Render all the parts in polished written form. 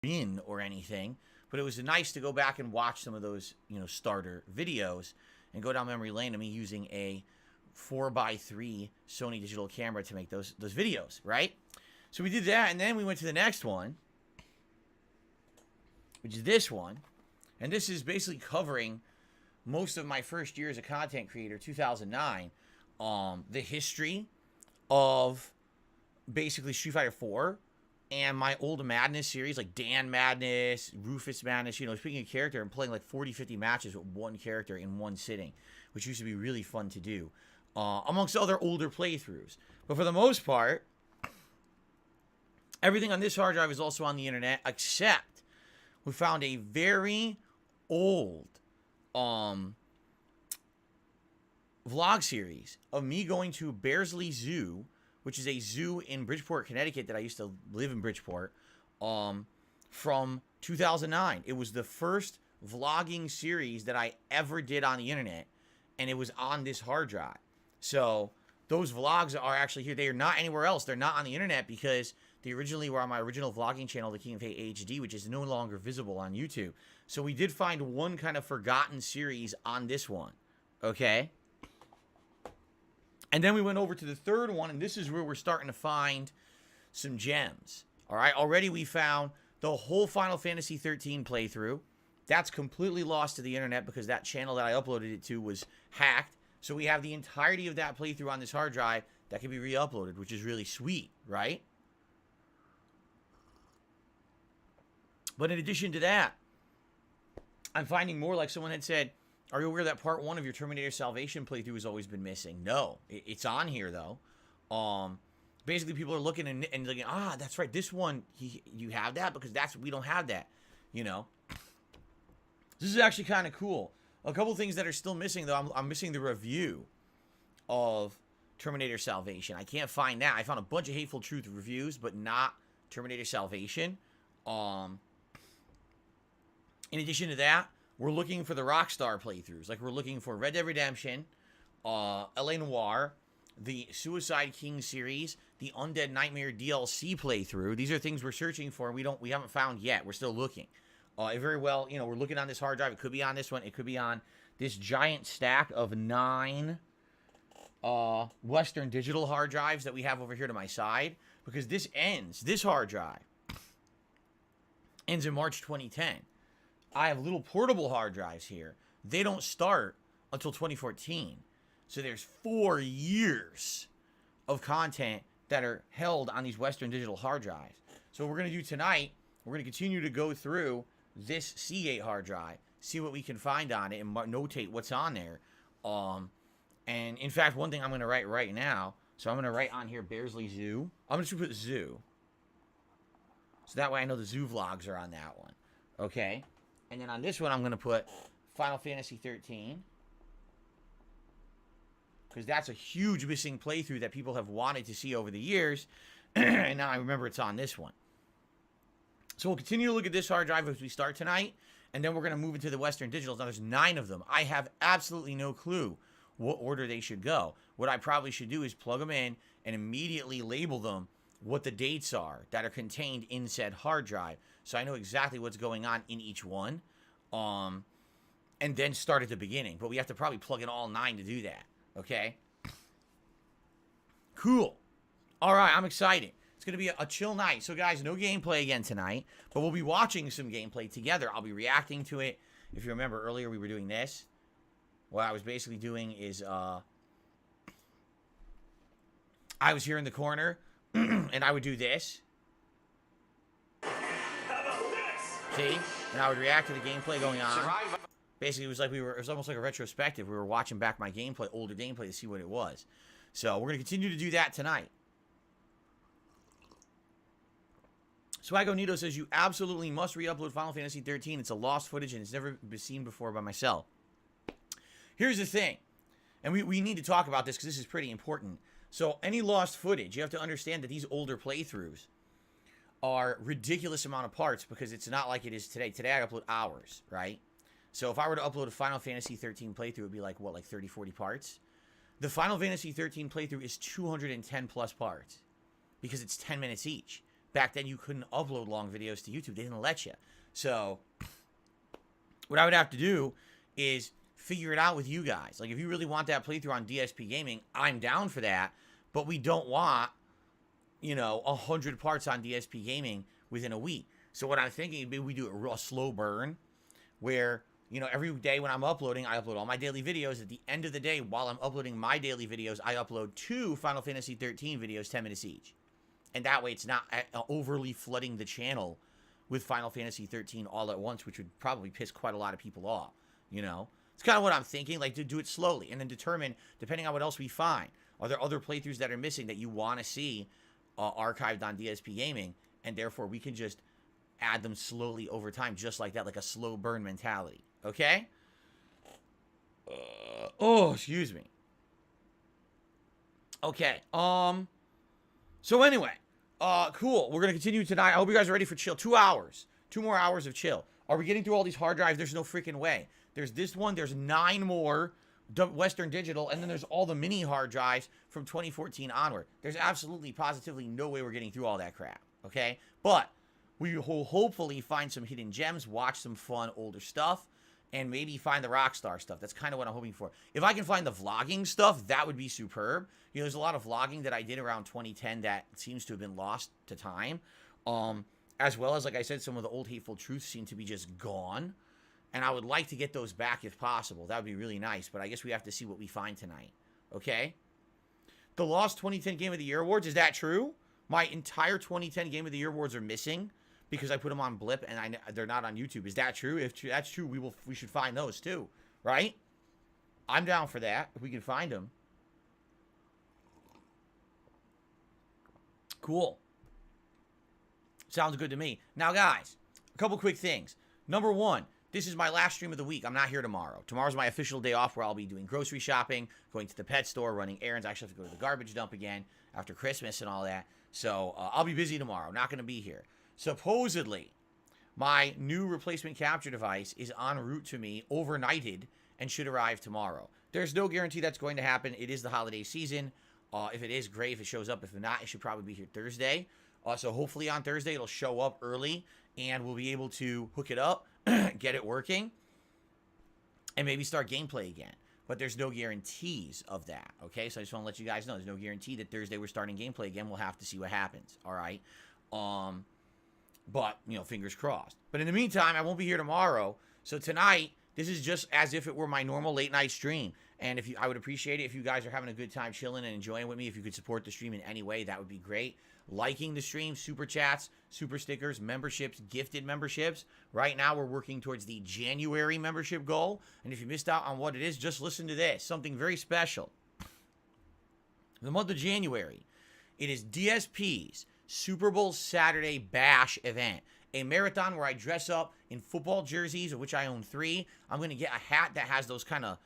bin or anything, but it was nice to go back and watch some of those, starter videos and go down memory lane to me using a 4x3 Sony digital camera to make those videos, right? So we did that, and then we went to the next one, which is this one. And this is basically covering most of my first year as a content creator, 2009, the history of basically Street Fighter 4 and my old Madness series, like Dan Madness, Rufus Madness, speaking of character, I'm playing like 40, 50 matches with one character in one sitting, which used to be really fun to do, amongst other older playthroughs. But for the most part, everything on this hard drive is also on the internet, except we found a very old vlog series of me going to Bearsley Zoo, which is a zoo in Bridgeport, Connecticut, that I used to live in Bridgeport, from 2009. It was the first vlogging series that I ever did on the internet, and it was on this hard drive. So those vlogs are actually here. They are not anywhere else. They're not on the internet because they originally were on my original vlogging channel, The King of Hate HD, which is no longer visible on YouTube. So we did find one kind of forgotten series on this one, okay? And then we went over to the third one, and this is where we're starting to find some gems, all right? Already we found the whole Final Fantasy 13 playthrough. That's completely lost to the internet because that channel that I uploaded it to was hacked. So we have the entirety of that playthrough on this hard drive that can be re-uploaded, which is really sweet, right? But in addition to that, I'm finding more, like someone had said, are you aware that part 1 of your Terminator Salvation playthrough has always been missing? No, it's on here though. Basically people are looking and looking, that's right, this one, you have that? Because we don't have that, This is actually kind of cool. A couple things that are still missing though, I'm missing the review of Terminator Salvation. I can't find that. I found a bunch of Hateful Truth reviews, but not Terminator Salvation. In addition to that, we're looking for the Rockstar playthroughs. Like, we're looking for Red Dead Redemption, L.A. Noire, the Suicide King series, the Undead Nightmare DLC playthrough. These are things we're searching for, and we haven't found yet. We're still looking. Very well, we're looking on this hard drive. It could be on this one. It could be on this giant stack of 9 Western Digital hard drives that we have over here to my side. Because this hard drive ends in March 2010. I have little portable hard drives here. They don't start until 2014. So there's 4 years of content that are held on these Western Digital hard drives. So what we're going to do tonight, we're going to continue to go through this Seagate hard drive, see what we can find on it, and notate what's on there. And in fact, one thing I'm going to write right now, so I'm going to write on here Bearsley Zoo. I'm just going to put zoo. So that way I know the zoo vlogs are on that one. Okay? And then on this one, I'm going to put Final Fantasy 13. Because that's a huge missing playthrough that people have wanted to see over the years. And now I remember it's on this one. So we'll continue to look at this hard drive as we start tonight. And then we're going to move into the Western Digitals. Now, there's 9 of them. I have absolutely no clue what order they should go. What I probably should do is plug them in and immediately label them what the dates are that are contained in said hard drive. So I know exactly what's going on in each one. And then start at the beginning. But we have to probably plug in all 9 to do that. Okay? Cool. All right, I'm excited. It's going to be a chill night. So, guys, no gameplay again tonight. But we'll be watching some gameplay together. I'll be reacting to it. If you remember earlier, we were doing this. What I was basically doing is I was here in the corner, and I would do this. See? And I would react to the gameplay going on. Basically, it was almost like a retrospective. We were watching back my gameplay, older gameplay, to see what it was. So we're going to continue to do that tonight. Swaggo Nito says, you absolutely must re-upload Final Fantasy 13. It's a lost footage, and it's never been seen before by myself. Here's the thing. And we need to talk about this because this is pretty important. So any lost footage, you have to understand that these older playthroughs are ridiculous amount of parts because it's not like it is today. Today I upload hours, right? So if I were to upload a Final Fantasy 13 playthrough, it would be like, what, like 30, 40 parts? The Final Fantasy 13 playthrough is 210 plus parts because it's 10 minutes each. Back then, you couldn't upload long videos to YouTube. They didn't let you. So what I would have to do is figure it out with you guys. Like, if you really want that playthrough on DSP Gaming, I'm down for that. But we don't want, 100 parts on DSP Gaming within a week. So what I'm thinking, maybe we do a slow burn where, every day when I'm uploading, I upload all my daily videos. At the end of the day, while I'm uploading my daily videos, I upload 2 Final Fantasy 13 videos, 10 minutes each. And that way it's not overly flooding the channel with Final Fantasy 13 all at once, which would probably piss quite a lot of people off, It's kind of what I'm thinking, like to do it slowly and then determine, depending on what else we find, are there other playthroughs that are missing that you want to see archived on DSP Gaming, and therefore we can just add them slowly over time, just like that, like a slow burn mentality, okay? Excuse me. Okay, so anyway, cool. We're going to continue tonight. I hope you guys are ready for chill. 2 hours. 2 more hours of chill. Are we getting through all these hard drives? There's no freaking way. There's this one. There's 9 more Western Digital. And then there's all the mini hard drives from 2014 onward. There's absolutely, positively no way we're getting through all that crap. Okay? But we will hopefully find some hidden gems, watch some fun older stuff, and maybe find the Rockstar stuff. That's kind of what I'm hoping for. If I can find the vlogging stuff, that would be superb. There's a lot of vlogging that I did around 2010 that seems to have been lost to time. As well as, like I said, some of the old Hateful Truths seem to be just gone. And I would like to get those back if possible. That would be really nice. But I guess we have to see what we find tonight. Okay? The lost 2010 Game of the Year awards, is that true? My entire 2010 Game of the Year awards are missing because I put them on Blip and they're not on YouTube. Is that true? If that's true, we should find those too, right? I'm down for that if we can find them. Cool. Sounds good to me. Now, guys, a couple quick things. Number one, this is my last stream of the week. I'm not here tomorrow. Tomorrow's my official day off where I'll be doing grocery shopping, going to the pet store, running errands. I actually have to go to the garbage dump again after Christmas and all that. So I'll be busy tomorrow. Not going to be here. Supposedly, my new replacement capture device is en route to me, overnighted, and should arrive tomorrow. There's no guarantee that's going to happen. It is the holiday season. If it is, great. If it shows up. If not, it should probably be here Thursday. So hopefully on Thursday, it'll show up early, and we'll be able to hook it up, get it working, and maybe start gameplay again. But there's no guarantees of that, okay? So I just want to let you guys know there's no guarantee that Thursday we're starting gameplay again. We'll have to see what happens, all right? But, fingers crossed. But in the meantime, I won't be here tomorrow. So tonight, this is just as if it were my normal late night stream. And I would appreciate it if you guys are having a good time chilling and enjoying with me. If you could support the stream in any way, that would be great. Liking the stream, super chats, super stickers, memberships, gifted memberships. Right now, we're working towards the January membership goal. And if you missed out on what it is, just listen to this. Something very special. The month of January, it is DSP's Super Bowl Saturday Bash event. A marathon where I dress up in football jerseys, of which I own 3. I'm going to get a hat that has those kind of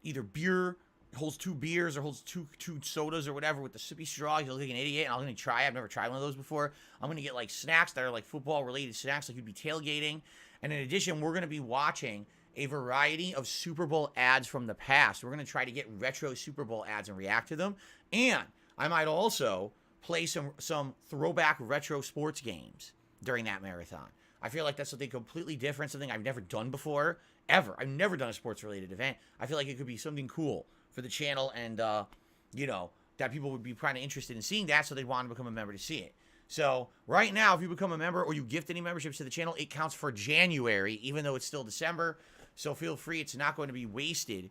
either beer, holds 2 beers or holds two sodas or whatever with the sippy straw. You look like an idiot, and I'm going to try it. I've never tried one of those before. I'm going to get like snacks that are like football-related snacks, like you'd be tailgating. And in addition, we're going to be watching a variety of Super Bowl ads from the past. We're going to try to get retro Super Bowl ads and react to them. And I might also play some throwback retro sports games during that marathon. I feel like that's something completely different, something I've never done before, ever. I've never done a sports-related event. I feel like it could be something cool for the channel and, that people would be kind of interested in seeing that, so they'd want to become a member to see it. So right now, if you become a member or you gift any memberships to the channel, it counts for January, even though it's still December. So feel free. It's not going to be wasted.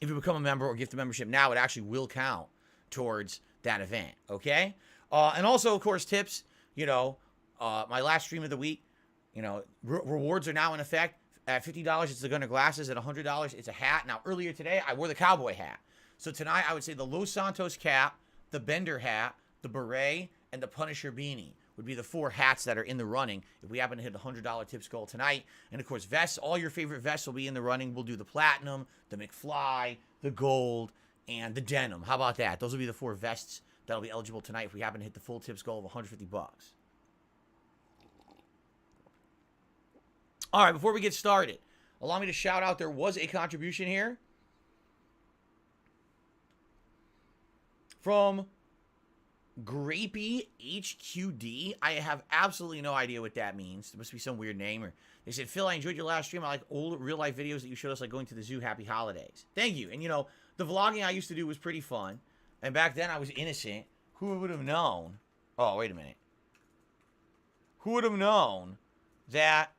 If you become a member or gift a membership now, it actually will count towards that event, okay? And also, of course, tips, my last stream of the week, rewards are now in effect. At $50, it's the Gunner glasses. At $100, it's a hat. Now, earlier today, I wore the cowboy hat. So tonight, I would say the Los Santos cap, the Bender hat, the beret, and the Punisher beanie would be the 4 hats that are in the running if we happen to hit the $100 tips goal tonight. And, of course, vests. All your favorite vests will be in the running. We'll do the platinum, the McFly, the gold, and the denim. How about that? Those will be the 4 vests that'll be eligible tonight if we happen to hit the full tips goal of $150. All right, before we get started, allow me to shout out there was a contribution here from Grapey HQD. I have absolutely no idea what that means. There must be some weird name. Or they said, Phil, I enjoyed your last stream. I like old real-life videos that you showed us, like going to the zoo. Happy holidays. Thank you. And, you know, the vlogging I used to do was pretty fun. And back then, I was innocent. Who would have known? Oh, wait a minute. Who would have known that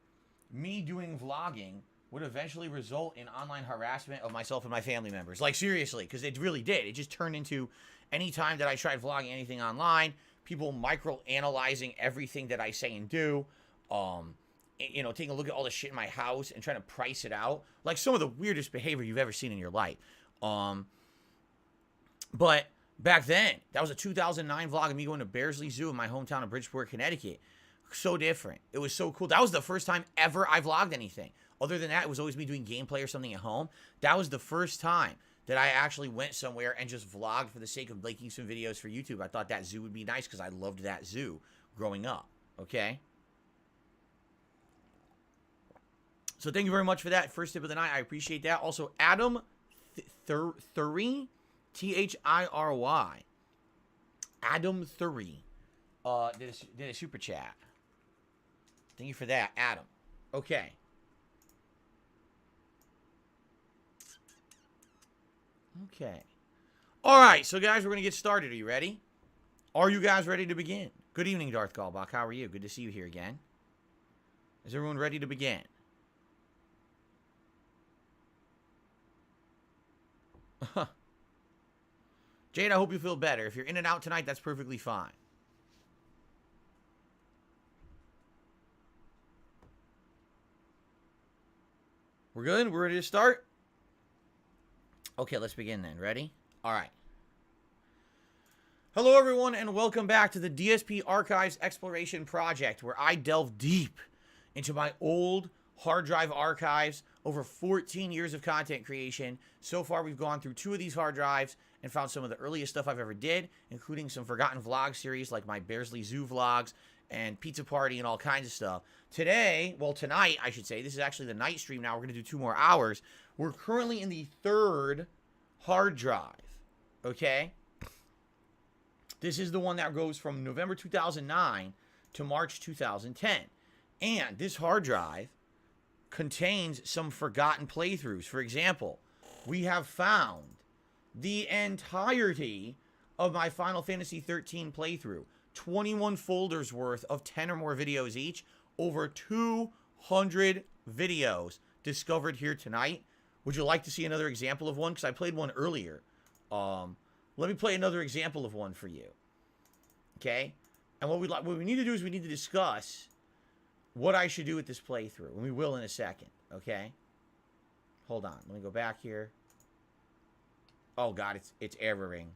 me doing vlogging would eventually result in online harassment of myself and my family members? Like, seriously, because it really did. It just turned into any time that I tried vlogging anything online, people micro-analyzing everything that I say and do, you know, taking a look at all the shit in my house and trying to price it out. Like, some of the weirdest behavior you've ever seen in your life. But back then, that was a 2009 vlog of me going to Bearsley Zoo in my hometown of Bridgeport, Connecticut. So different. It was so cool. That was the first time ever I vlogged anything. Other than that, it was always me doing gameplay or something at home. That was the first time that I actually went somewhere and just vlogged for the sake of making some videos for YouTube. I thought that zoo would be nice because I loved that zoo growing up. Okay? So thank you very much for that. First tip of the night. I appreciate that. Also, Adam Thury, Thiry. Adam Thury did a super chat. Thank you for that, Adam. Okay. Okay. All right, so guys, we're going to get started. Are you ready? Are you guys ready to begin? Good evening, Darth Gallbach. How are you? Good to see you here again. Is everyone ready to begin? Jade, I hope you feel better. If you're in and out tonight, that's perfectly fine. We're good? We're ready to start? Okay, let's begin then. Ready? All right. Hello, everyone, and welcome back to the DSP Archives Exploration Project, where I delve deep into my old hard drive archives, over 14 years of content creation. So far, we've gone through 2 of these hard drives and found some of the earliest stuff I've ever did, including some forgotten vlog series like my Bearsley Zoo vlogs and Pizza Party and all kinds of stuff. Today, well, tonight, I should say, this is actually the night stream now. We're going to do 2 more hours. We're currently in the 3rd hard drive, okay? This is the one that goes from November 2009 to March 2010. And this hard drive contains some forgotten playthroughs. For example, we have found the entirety of my Final Fantasy 13 playthrough. 21 folders worth of 10 or more videos each. Over 200 videos discovered here tonight. Would you like to see another example of one? Because I played one earlier. Let me play another example of one for you. Okay? And what we need to do is we need to discuss what I should do with this playthrough. And we will in a second. Okay? Hold on. Let me go back here. Oh, God. It's erroring.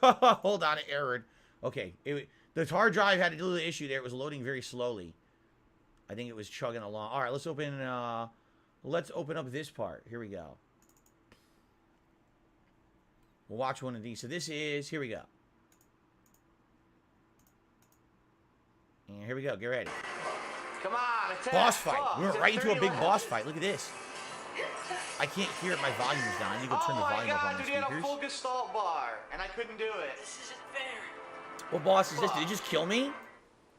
Hold on. It errored. Okay. The hard drive had a little issue there. It was loading very slowly. I think it was chugging along. All right. Let's open up this part. Here we go. We'll watch one of these. So this is, here we go. And here we go. Get ready. Come on, attack. Boss fight. We went right into a big boss fight. Look at this. I can't hear it. My volume's down. I need to go turn the volume up on the dude, he had a speakers. full gestalt bar, and I couldn't do it. This isn't fair. What boss is this? Did he just kill me?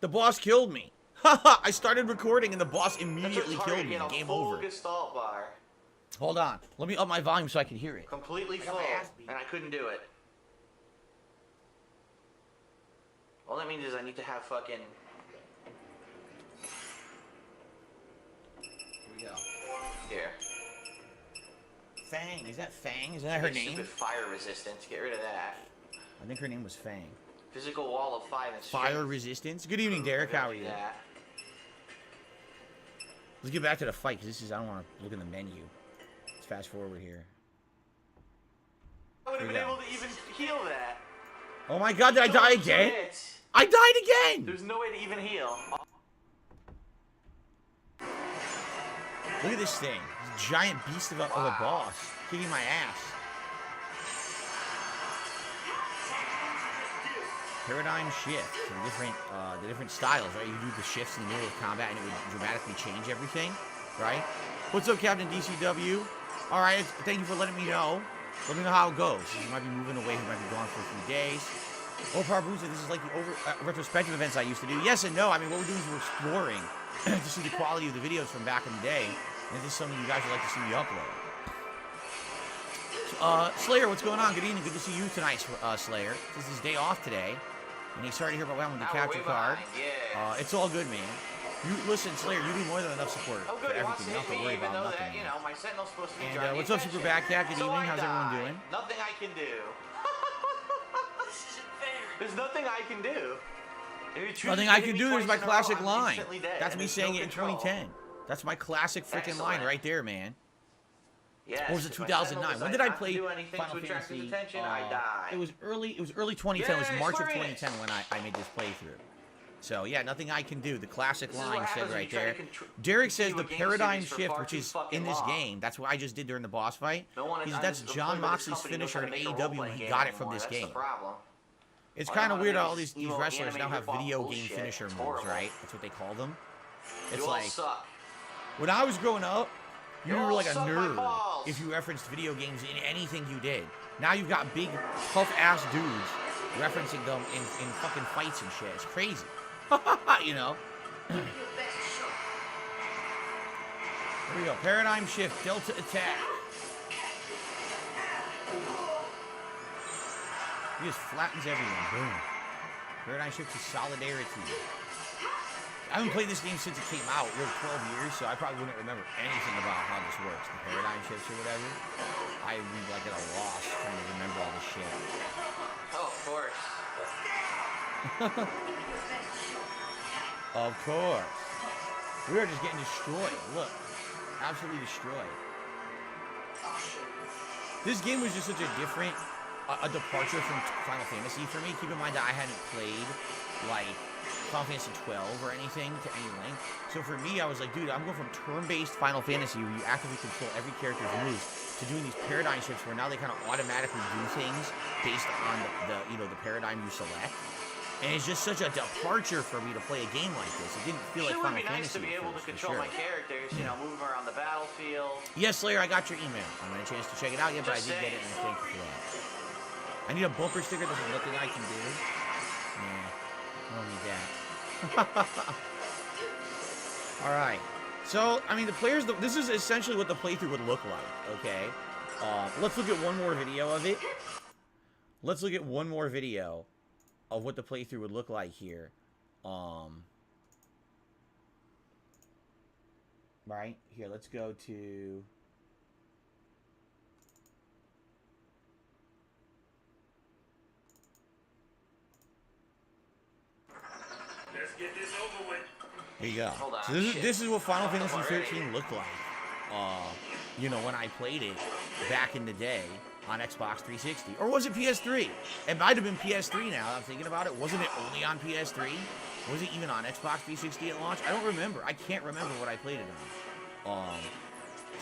The boss killed me. Haha, I started recording and the boss immediately killed me. Game over. Gestalt bar. Hold on. Let me up my volume so I can hear it. Completely full, and I couldn't do it. All that means is I need to have fucking... Here we go. Here. Fang. Is that Fang? Is that her name? Stupid fire resistance. Get rid of that. I think her name was Fang. Physical wall of 5 and Fire strength. resistance. Good evening, Derek. How are you? That. Let's get back to the fight, because I don't want to look in the menu. Let's fast forward here. I would have been able to even heal that. Oh my god, did I die again? I died again! There's no way to even heal. Look at this thing. This giant beast of a boss kicking my ass. Paradigm shift. So the different styles, right? You do the shifts in the middle of combat and it would dramatically change everything, right? What's up, Captain DCW? Alright, thank you for letting me know. Let me know how it goes. You might be moving away. You might be gone for a few days. Overpower boosted. This is like the retrospective events I used to do. Yes and no. I mean, what we're doing is we're exploring to see the quality of the videos from back in the day. And this is something you guys would like to see me upload. Slayer, what's going on? Good evening. Good to see you tonight, Slayer. This is his day off today. And he's starting to hear about when the capture card. Yeah. It's all good, man. You listen, Slayer. You do more than enough support Oh, for good. everything. Nothing to worry about. Nothing. That, you know, my sentinel's supposed to be And what's up, Super Bad Cat? Good evening. How's everyone doing? Nothing I can do. This isn't fair. There's nothing I can do. Nothing I can do. There's my classic line. That's me saying it in 2010. That's my classic freaking line right there, man. Yes, or was it 2009? When did I play Final Fantasy? It was early. It was early 2010. It was March of 2010 when I made this playthrough. So yeah, nothing I can do. The classic line said right there. Derek says the paradigm shift, which is in this game. That's what I just did during the boss fight. That's John Moxley's finisher in AEW, and he got it from this game. It's kind of weird how all these wrestlers now have video game finisher moves, right? That's what they call them. It's like when I was growing up, you were like a nerd if you referenced video games in anything you did. Now you've got big, tough-ass dudes referencing them in fucking fights and shit. It's crazy. You know? Here we go. Paradigm shift. Delta attack. He just flattens everyone. Boom. Paradigm shift to solidarity. I haven't played this game since it came out, really 12 years, so I probably wouldn't remember anything about how this works. The paradigm shifts or whatever. I'd be like at a loss trying to remember all this shit. Oh, of course. Of course. We are just getting destroyed. Look. Absolutely destroyed. This game was just such a different, a departure from Final Fantasy for me. Keep in mind that I hadn't played, like, Final Fantasy 12 or anything to any length. So for me, I was like, dude, I'm going from turn-based Final Fantasy where you actively control every character's moves to doing these paradigm shifts where now they kind of automatically do things based on the paradigm you select. And it's just such a departure for me to play a game like this. It didn't feel like Final Fantasy. It would be nice to be able to control my characters, you know, move them around the battlefield. Yes, Slayer, I got your email. I haven't had a chance to check it out yet, but I did get it, and I thank you for that. I need a bumper sticker. There's nothing I can do. Yeah, I don't need that. Alright. So, I mean, the players... This is essentially what the playthrough would look like, okay? Let's look at one more video of it. Let's look at one more video of what the playthrough would look like here. Right? Here, let's go to... Let's get this over with. Here you go. So this is what Final Fantasy 13 looked like. You know, when I played it back in the day on Xbox 360. Or was it PS3? It might have been PS3 now that I'm thinking about it. Wasn't it only on PS3? Was it even on Xbox 360 at launch? I don't remember. I can't remember what I played it on.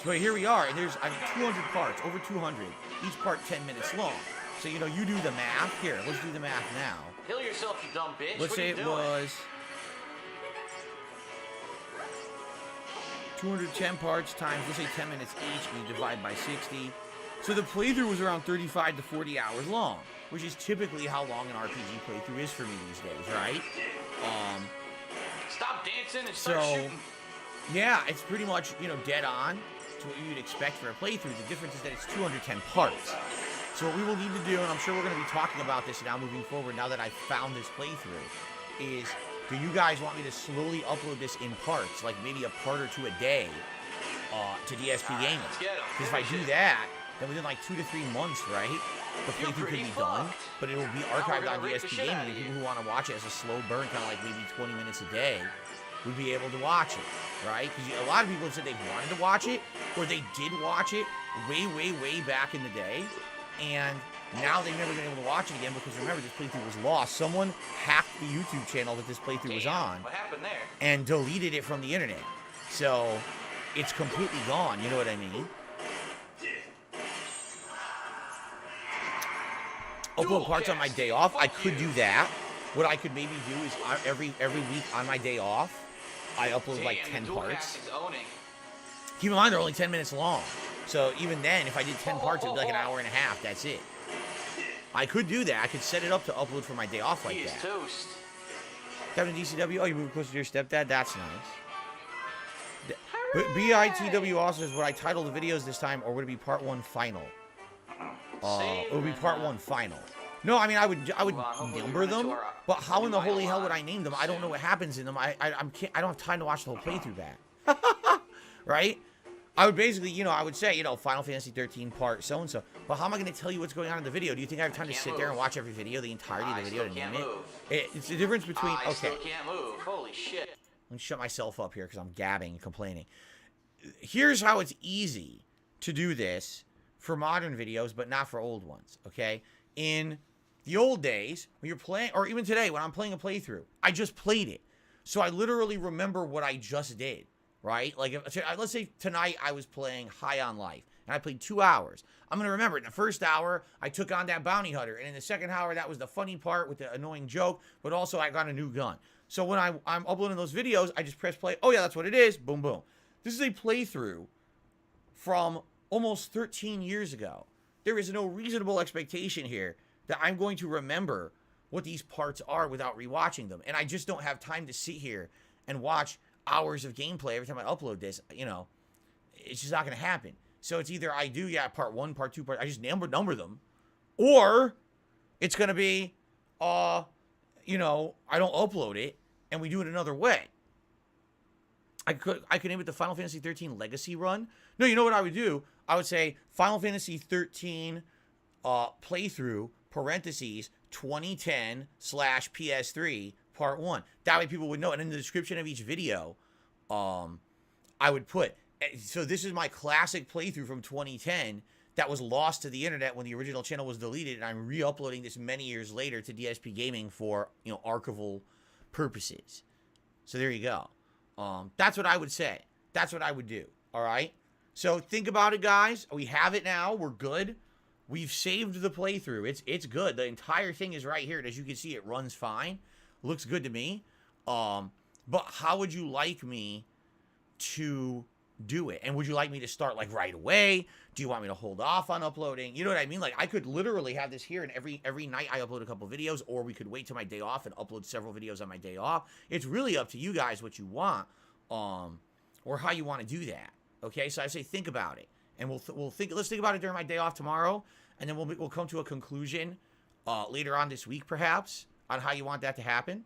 So here we are. There's 200 parts, over 200. Each part 10 minutes long. So, you know, you do the math. Here, let's do the math now. Kill yourself, you dumb bitch. Let's say it was 210 parts times, let's say 10 minutes each, and you divide by 60. So the playthrough was around 35 to 40 hours long, which is typically how long an RPG playthrough is for me these days, right? Stop dancing and start shooting. Yeah, it's pretty much, you know, dead on to what you'd expect for a playthrough. The difference is that it's 210 parts. So what we will need to do, and I'm sure we're going to be talking about this now moving forward, now that I've found this playthrough, is do you guys want me to slowly upload this in parts, like maybe a part or two a day, to DSP Gaming? Because if I do that, then within like 2 to 3 months, right, the playthrough could be done, but it will be archived on DSP Gaming, and people who want to watch it as a slow burn, kind of like maybe 20 minutes a day, would be able to watch it, right? Because a lot of people have said they wanted to watch it, or they did watch it way, way, way back in the day, and now they've never been able to watch it again because remember, this playthrough was lost. Someone hacked the YouTube channel that this playthrough was on. What happened there? And deleted it from the internet. So it's completely gone, you know what I mean? Upload parts on my day off. I could do that. What I could maybe do is every week on my day off, I upload like 10 parts. Keep in mind, they're only 10 minutes long. So even then, if I did 10 parts, it would be like an hour and a half. That's it. I could do that. I could set it up to upload for my day off like He is that. toast. Captain DCW, oh, you moved closer to your stepdad? That's nice. But BITW also says, would I title the videos this time, or would it be part 1 final? It would be part 1 final. No, I mean, I would number them, but how in the holy hell would I name them? I don't know what happens in them. I don't have time to watch the whole playthrough back. Right? I would basically, you know, I would say, you know, Final Fantasy 13 part so-and-so. But how am I going to tell you what's going on in the video? Do you think I have time to sit there and watch every video, the entirety of the video to name it? It's the difference between, okay. I still can't move. Holy shit. Let me shut myself up here because I'm gabbing and complaining. Here's how it's easy to do this for modern videos, but not for old ones, okay? In the old days, when you're playing, or even today, when I'm playing a playthrough, I just played it. So I literally remember what I just did, right? Like, let's say tonight I was playing High on Life, and I played 2 hours. I'm going to remember it. In the first hour, I took on that bounty hunter, and in the second hour, that was the funny part with the annoying joke, but also I got a new gun. So when I'm uploading those videos, I just press play. Oh, yeah, that's what it is. Boom, boom. This is a playthrough from almost 13 years ago. There is no reasonable expectation here that I'm going to remember what these parts are without rewatching them. And I just don't have time to sit here and watch hours of gameplay every time I upload this. You know, it's just not going to happen. So it's either I do, yeah, part 1, part 2, I just number them. Or it's going to be, you know, I don't upload it and we do it another way. I could name it the Final Fantasy 13 Legacy Run. No, you know what I would do? I would say Final Fantasy 13 playthrough, parentheses, 2010/PS3 part 1. That way people would know. And in the description of each video, I would put, so this is my classic playthrough from 2010 that was lost to the internet when the original channel was deleted, and I'm re-uploading this many years later to DSP Gaming for, you know, archival purposes. So there you go. That's what I would say. That's what I would do. All right? So think about it, guys. We have it now. We're good. We've saved the playthrough. It's good. The entire thing is right here. And as you can see, it runs fine. Looks good to me. But how would you like me to do it? And would you like me to start like right away? Do you want me to hold off on uploading? You know what I mean? Like, I could literally have this here, and every night I upload a couple videos, or we could wait till my day off and upload several videos on my day off. It's really up to you guys what you want, or how you want to do that. Okay, so I say think about it, and we'll think. Let's think about it during my day off tomorrow, and then we'll come to a conclusion later on this week, perhaps, on how you want that to happen.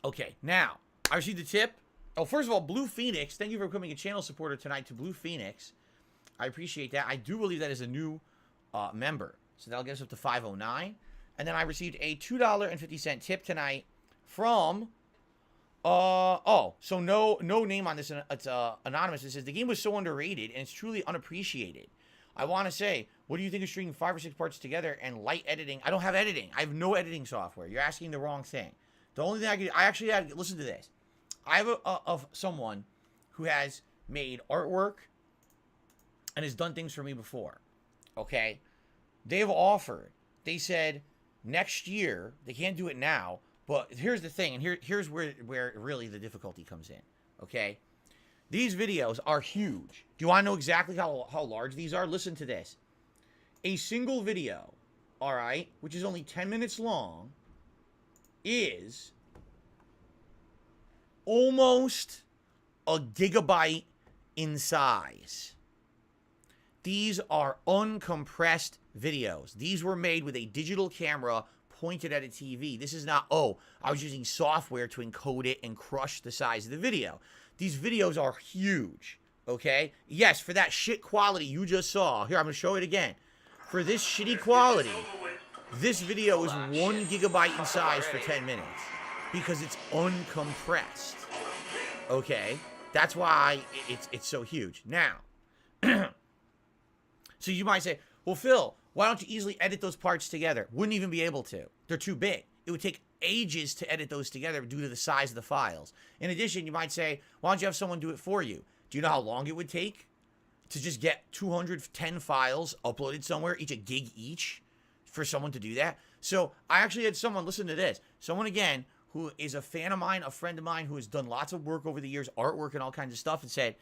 Okay, now I received a tip. Oh, first of all, Blue Phoenix, thank you for becoming a channel supporter tonight to Blue Phoenix. I appreciate that. I do believe that is a new member. So that'll get us up to 509. And then I received a $2.50 tip tonight from, so no name on this. It's anonymous. It says, the game was so underrated and it's truly unappreciated. I want to say, what do you think of stringing 5 or 6 parts together and light editing? I don't have editing. I have no editing software. You're asking the wrong thing. The only thing I actually had, listen to this. I have someone who has made artwork and has done things for me before. Okay? They've offered. They said next year, they can't do it now, but here's the thing, and here's where really the difficulty comes in. Okay? These videos are huge. Do you want to know exactly how large these are? Listen to this. A single video, all right, which is only 10 minutes long, is almost a gigabyte in size. These are uncompressed videos. These were made with a digital camera pointed at a TV. This is not, oh, I was using software to encode it and crush the size of the video. These videos are huge, okay? Yes, for that shit quality you just saw. Here, I'm going to show it again. For this shitty quality, this video is 1 gigabyte in size for 10 minutes. Because it's uncompressed. Okay? That's why it's so huge. Now, so you might say, well, Phil, why don't you easily edit those parts together? Wouldn't even be able to. They're too big. It would take ages to edit those together due to the size of the files. In addition, you might say, why don't you have someone do it for you? Do you know how long it would take to just get 210 files uploaded somewhere, each a gig each, for someone to do that? So I actually had someone, listen to this, someone again, who is a fan of mine, a friend of mine, who has done lots of work over the years, artwork and all kinds of stuff, and said,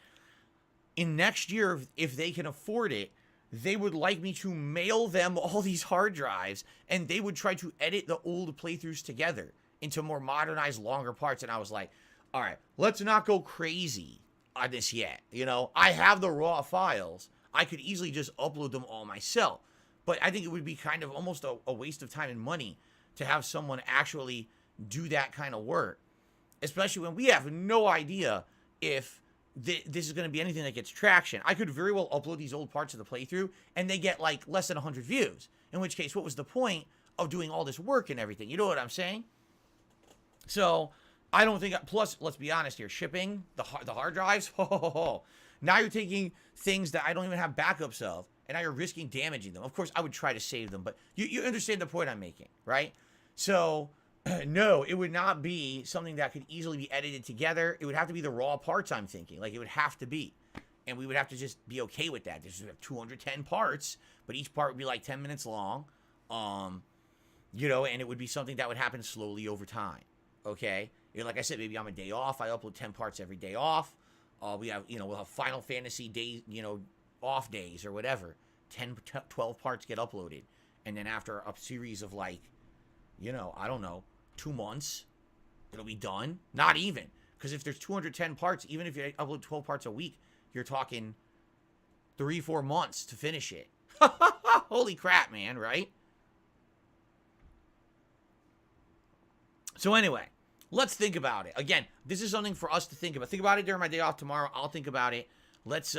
in next year, if they can afford it, they would like me to mail them all these hard drives, and they would try to edit the old playthroughs together into more modernized, longer parts. And I was like, all right, let's not go crazy on this yet. You know, I have the raw files. I could easily just upload them all myself. But I think it would be kind of almost a waste of time and money to have someone actually do that kind of work, especially when we have no idea if this is going to be anything that gets traction. I could very well upload these old parts of the playthrough and they get like less than 100 views, in which case, what was the point of doing all this work and everything? You know what I'm saying? So I don't think, plus, let's be honest here, shipping the hard drives, now you're taking things that I don't even have backups of, and now you're risking damaging them. Of course, I would try to save them, but you understand the point I'm making, right? So, no, it would not be something that could easily be edited together. It would have to be the raw parts, I'm thinking. Like, it would have to be. And we would have to just be okay with that. There's 210 parts, but each part would be like 10 minutes long. You know, and it would be something that would happen slowly over time. Okay? You know, like I said, maybe on a day off, I upload 10 parts every day off. We have, you know, we'll have Final Fantasy days, you know, off days or whatever. 10, 12 parts get uploaded. And then after a series of like, you know, I don't know, 2 months, it'll be done. Not even. Because if there's 210 parts, even if you upload 12 parts a week, you're talking 3-4 months to finish it. Holy crap, man, right? So anyway, let's think about it. Again, this is something for us to think about. Think about it during my day off tomorrow. I'll think about it. Let's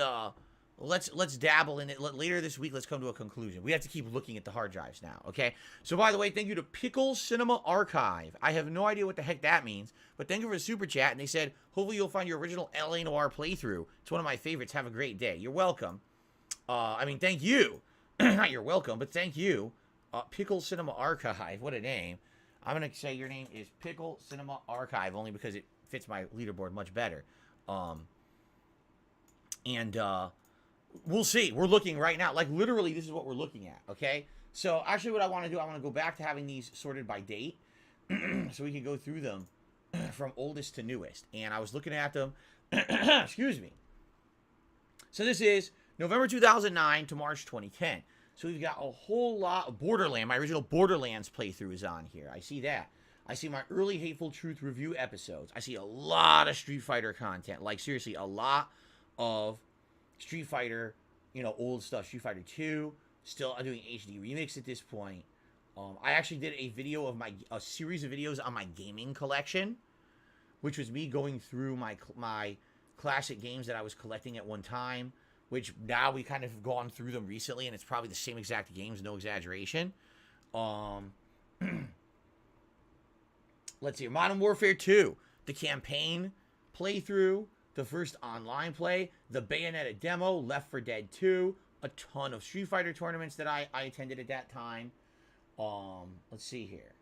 dabble in it. Later this week, let's come to a conclusion. We have to keep looking at the hard drives now, okay? So, by the way, thank you to Pickle Cinema Archive. I have no idea what the heck that means, but thank you for the super chat. And they said, hopefully you'll find your original L.A. Noire playthrough. It's one of my favorites. Have a great day. You're welcome. I mean, thank you. Not you're welcome, but thank you. Pickle Cinema Archive. What a name. I'm going to say your name is Pickle Cinema Archive, only because it fits my leaderboard much better. We'll see. We're looking right now. Like, literally, this is what we're looking at, okay? So, actually, what I want to do, I want to go back to having these sorted by date so we can go through them from oldest to newest. And I was looking at them. Excuse me. So, this is November 2009 to March 2010. So, we've got a whole lot of Borderlands. My original Borderlands playthrough is on here. I see that. I see my early Hateful Truth review episodes. I see a lot of Street Fighter content. Like, seriously, a lot of Street Fighter, you know, old stuff. Street Fighter 2, still doing HD remix at this point. I actually did a series of videos on my gaming collection, which was me going through my classic games that I was collecting at one time, which now we kind of gone through them recently, and it's probably the same exact games, no exaggeration. Let's see, Modern Warfare 2, the campaign playthrough, the first online play, the Bayonetta demo, Left 4 Dead 2, a ton of Street Fighter tournaments that I attended at that time. Let's see here.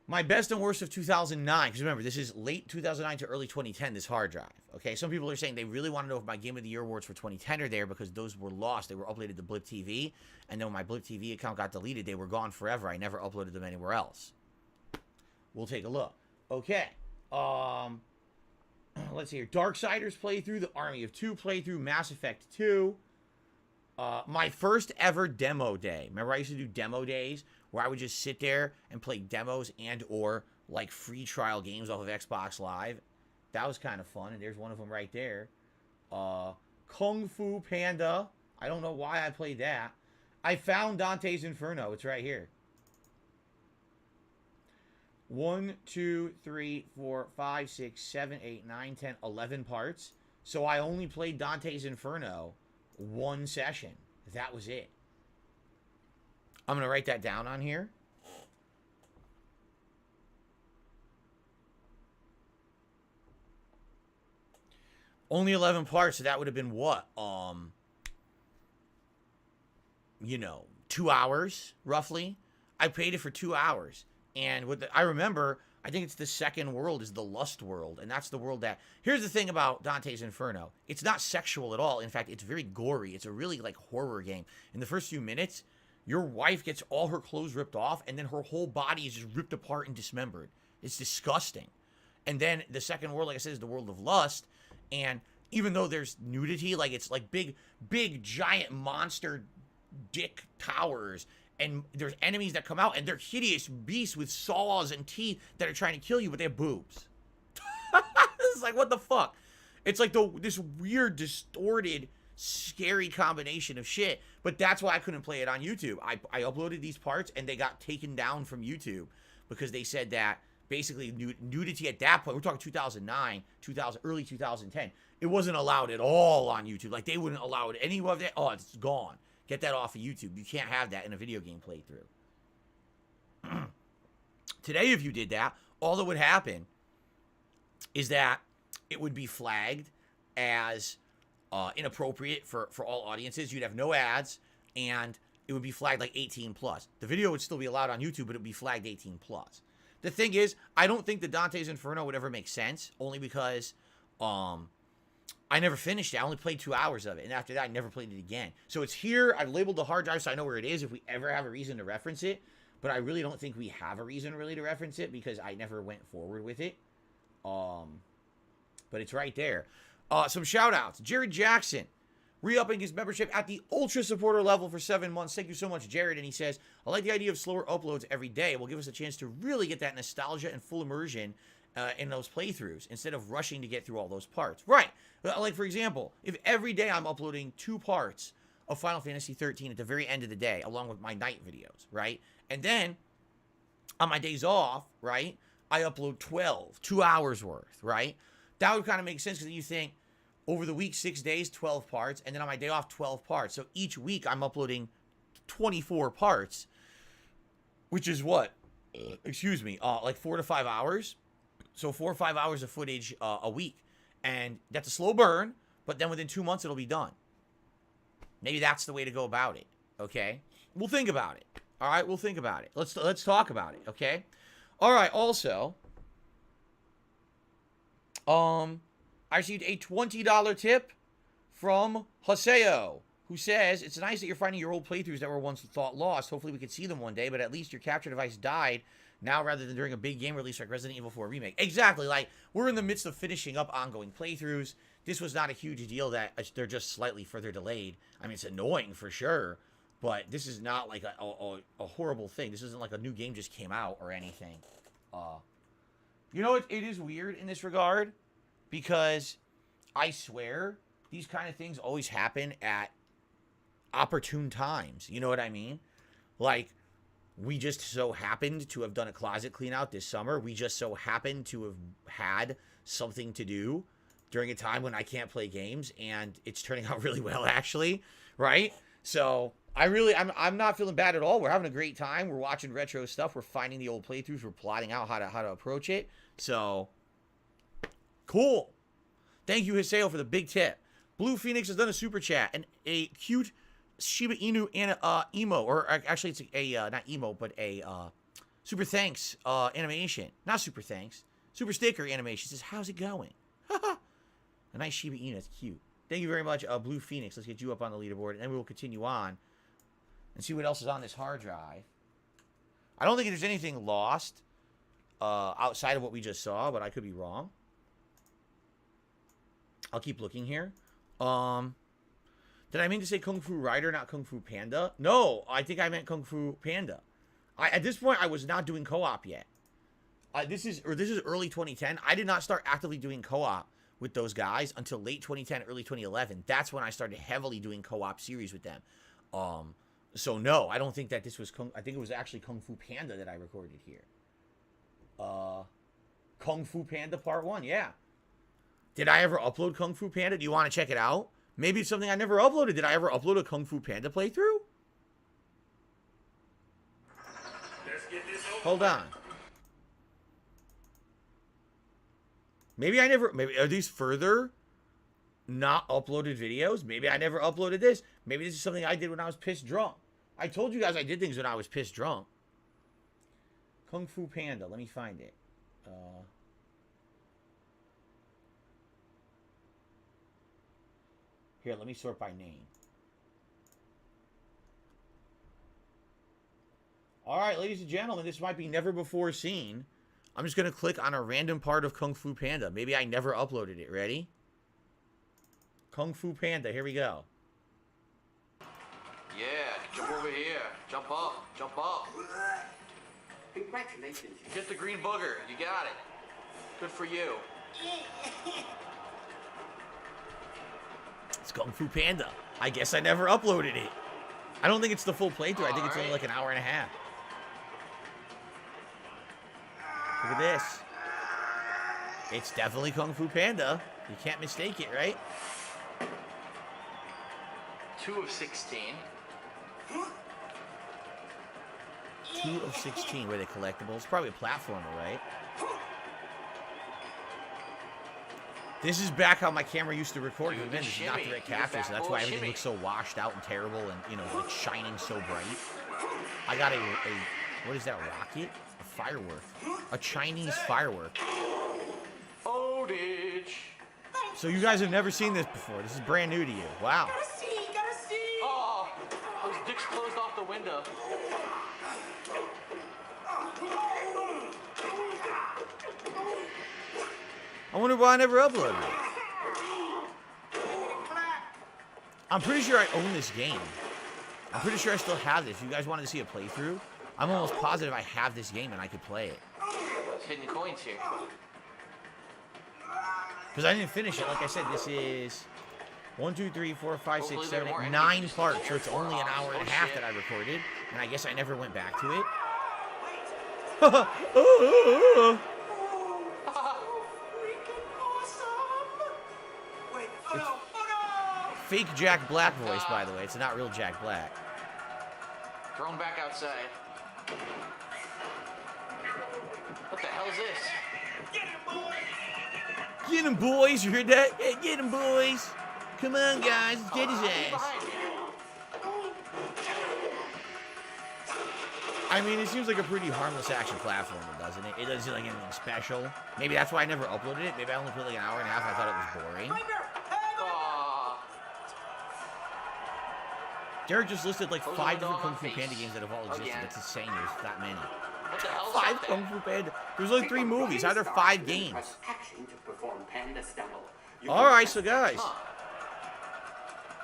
My best and worst of 2009, because remember, this is late 2009 to early 2010, this hard drive. Okay, some people are saying they really want to know if my Game of the Year awards for 2010 are there because those were lost. They were uploaded to Blip TV, and then when my Blip TV account got deleted, they were gone forever. I never uploaded them anywhere else. We'll take a look. Okay. Let's see here. Darksiders playthrough, the Army of Two playthrough, Mass Effect 2. My first ever demo day. Remember I used to do demo days where I would just sit there and play demos and or like free trial games off of Xbox Live. That was kind of fun, and there's one of them right there. Kung Fu Panda. I don't know why I played that. I found Dante's Inferno. It's right here. 1, 2, 3, 4, 5, 6, 7, 8, 9, 10, 11 parts. So I only played Dante's Inferno one session. That was it. I'm going to write that down on here. Only 11 parts, so that would have been what? You know, 2 hours, roughly. I played it for 2 hours. And I remember, I think it's the second world is the Lust world. And that's the world that... Here's the thing about Dante's Inferno. It's not sexual at all. In fact, it's very gory. It's a really, like, horror game. In the first few minutes, your wife gets all her clothes ripped off, and then her whole body is just ripped apart and dismembered. It's disgusting. And then the second world, like I said, is the world of Lust. And even though there's nudity, like it's like big giant monster dick towers, and there's enemies that come out and they're hideous beasts with saws and teeth that are trying to kill you, but they have boobs. It's like, what the fuck? It's like this weird, distorted, scary combination of shit. But that's why I couldn't play it on YouTube. I uploaded these parts and they got taken down from YouTube because they said that basically nudity at that point, we're talking 2009, early 2010, it wasn't allowed at all on YouTube. Like, they wouldn't allow it any of that. Oh, it's gone. Get that off of YouTube. You can't have that in a video game playthrough. Today, if you did that, all that would happen is that it would be flagged as inappropriate for all audiences. You'd have no ads, and it would be flagged like 18 plus. The video would still be allowed on YouTube, but it would be flagged 18 plus. The thing is, I don't think the Dante's Inferno would ever make sense, only because I never finished it. I only played 2 hours of it, and after that, I never played it again. So it's here. I've labeled the hard drive so I know where it is if we ever have a reason to reference it, but I really don't think we have a reason really to reference it because I never went forward with it. But it's right there. Some shout-outs. Jared Jackson, re-upping his membership at the Ultra Supporter level for 7 months. Thank you so much, Jared. And he says, I like the idea of slower uploads every day. It will give us a chance to really get that nostalgia and full immersion in those playthroughs instead of rushing to get through all those parts. Right. Like, for example, if every day I'm uploading 2 parts of Final Fantasy 13 at the very end of the day, along with my night videos, right? And then, on my days off, right, I upload 2 hours worth, right? That would kind of make sense because you think, over the week, 6 days, 12 parts, and then on my day off, 12 parts. So each week, I'm uploading 24 parts, which is what? Excuse me, like 4 to 5 hours. So 4 or 5 hours of footage a week. And that's a slow burn, but then within 2 months, it'll be done. Maybe that's the way to go about it, okay? We'll think about it, all right? We'll think about it. Let's talk about it, okay? All right, also, I received a $20 tip from Haseo, who says, it's nice that you're finding your old playthroughs that were once thought lost. Hopefully we could see them one day, but at least your capture device died now rather than during a big game release like Resident Evil 4 Remake. Exactly, like, we're in the midst of finishing up ongoing playthroughs. This was not a huge deal that they're just slightly further delayed. I mean, it's annoying for sure, but this is not like a horrible thing. This isn't like a new game just came out or anything. You know, it is weird in this regard, because I swear these kind of things always happen at opportune times. You know what I mean? Like, we just so happened to have done a closet clean out this summer. We just so happened to have had something to do during a time when I can't play games, and it's turning out really well, actually, right? So I'm not feeling bad at all. We're having a great time. We're watching retro stuff. We're finding the old playthroughs. We're plotting out how to approach it. So cool. Thank you, Hiseo, for the big tip. Blue Phoenix has done a super chat and a cute Shiba Inu emo, or actually it's a not emo, but a super thanks animation. Not super thanks. Super sticker animation. It says, how's it going? A nice Shiba Inu. That's cute. Thank you very much, Blue Phoenix. Let's get you up on the leaderboard, and then we will continue on and see what else is on this hard drive. I don't think there's anything lost outside of what we just saw, but I could be wrong. I'll keep looking here. Did I mean to say Kung Fu Rider, not Kung Fu Panda? No, I think I meant Kung Fu Panda. At this point, I was not doing co-op yet. This is early 2010. I did not start actively doing co-op with those guys until late 2010, early 2011. That's when I started heavily doing co-op series with them. So no, I don't think that this was I think it was actually Kung Fu Panda that I recorded here. Kung Fu Panda Part 1, yeah. Did I ever upload Kung Fu Panda? Do you want to check it out? Maybe it's something I never uploaded. Did I ever upload a Kung Fu Panda playthrough? Let's get this over. Hold on. Maybe I never... Maybe are these further not uploaded videos? Maybe I never uploaded this. Maybe this is something I did when I was pissed drunk. I told you guys I did things when I was pissed drunk. Kung Fu Panda. Let me find it. Here, let me sort by name. All right, ladies and gentlemen, this might be never before seen. I'm just going to click on a random part of Kung Fu Panda. Maybe I never uploaded it. Ready? Kung Fu Panda, here we go. Yeah, jump over here. Jump up. Jump up. Congratulations. Get the green booger. You got it. Good for you. It's Kung Fu Panda. I guess I never uploaded it. I don't think it's the full playthrough. I think it's only like an hour and a half. Look at this. It's definitely Kung Fu Panda. You can't mistake it, right? 2 of 16. 2 of 16. Were they collectibles? Probably a platformer, right? This is back how my camera used to record. Dude, This is not the right capture, so that's why everything looks so washed out and terrible and, you know, like shining so bright. I got a what is that, rocket? A firework. A Chinese firework. Oldage. So you guys have never seen this before. This is brand new to you. Wow. Oh, those dicks closed off the window. I wonder why I never uploaded it. I'm pretty sure I own this game. I'm pretty sure I still have this. If you guys wanted to see a playthrough, I'm almost positive I have this game and I could play it. There's hidden coins here. Because I didn't finish it. Like I said, this is 1, 2, 3, 4, 5, 6, Hopefully 7, there are 8, more 9 enemies. parts. So it's only an hour and a half shit. that I recorded. And I guess I never went back to it. Wait, oh no, oh Fake Jack Black voice, by the way. It's not real Jack Black. Throw him back outside. What the hell is this? Get him, boys. You heard that? Hey, get him, boys. Come on, guys. Let's get his He's ass. behind me. I mean, it seems like a pretty harmless action platformer, doesn't it? It doesn't seem like anything special. Maybe that's why I never uploaded it. Maybe I only played like an hour and a half. I thought it was boring. Aw. Derek just listed like Close 5 the different window Kung on Fu my face. Panda games that have all existed. Again. That's insane. There's that many. What the hell? 5 Kung Fu Panda. There's only 3 movies. How are there 5 games? Press action to perform Panda Stumble. You All can right, press so guys, Huh.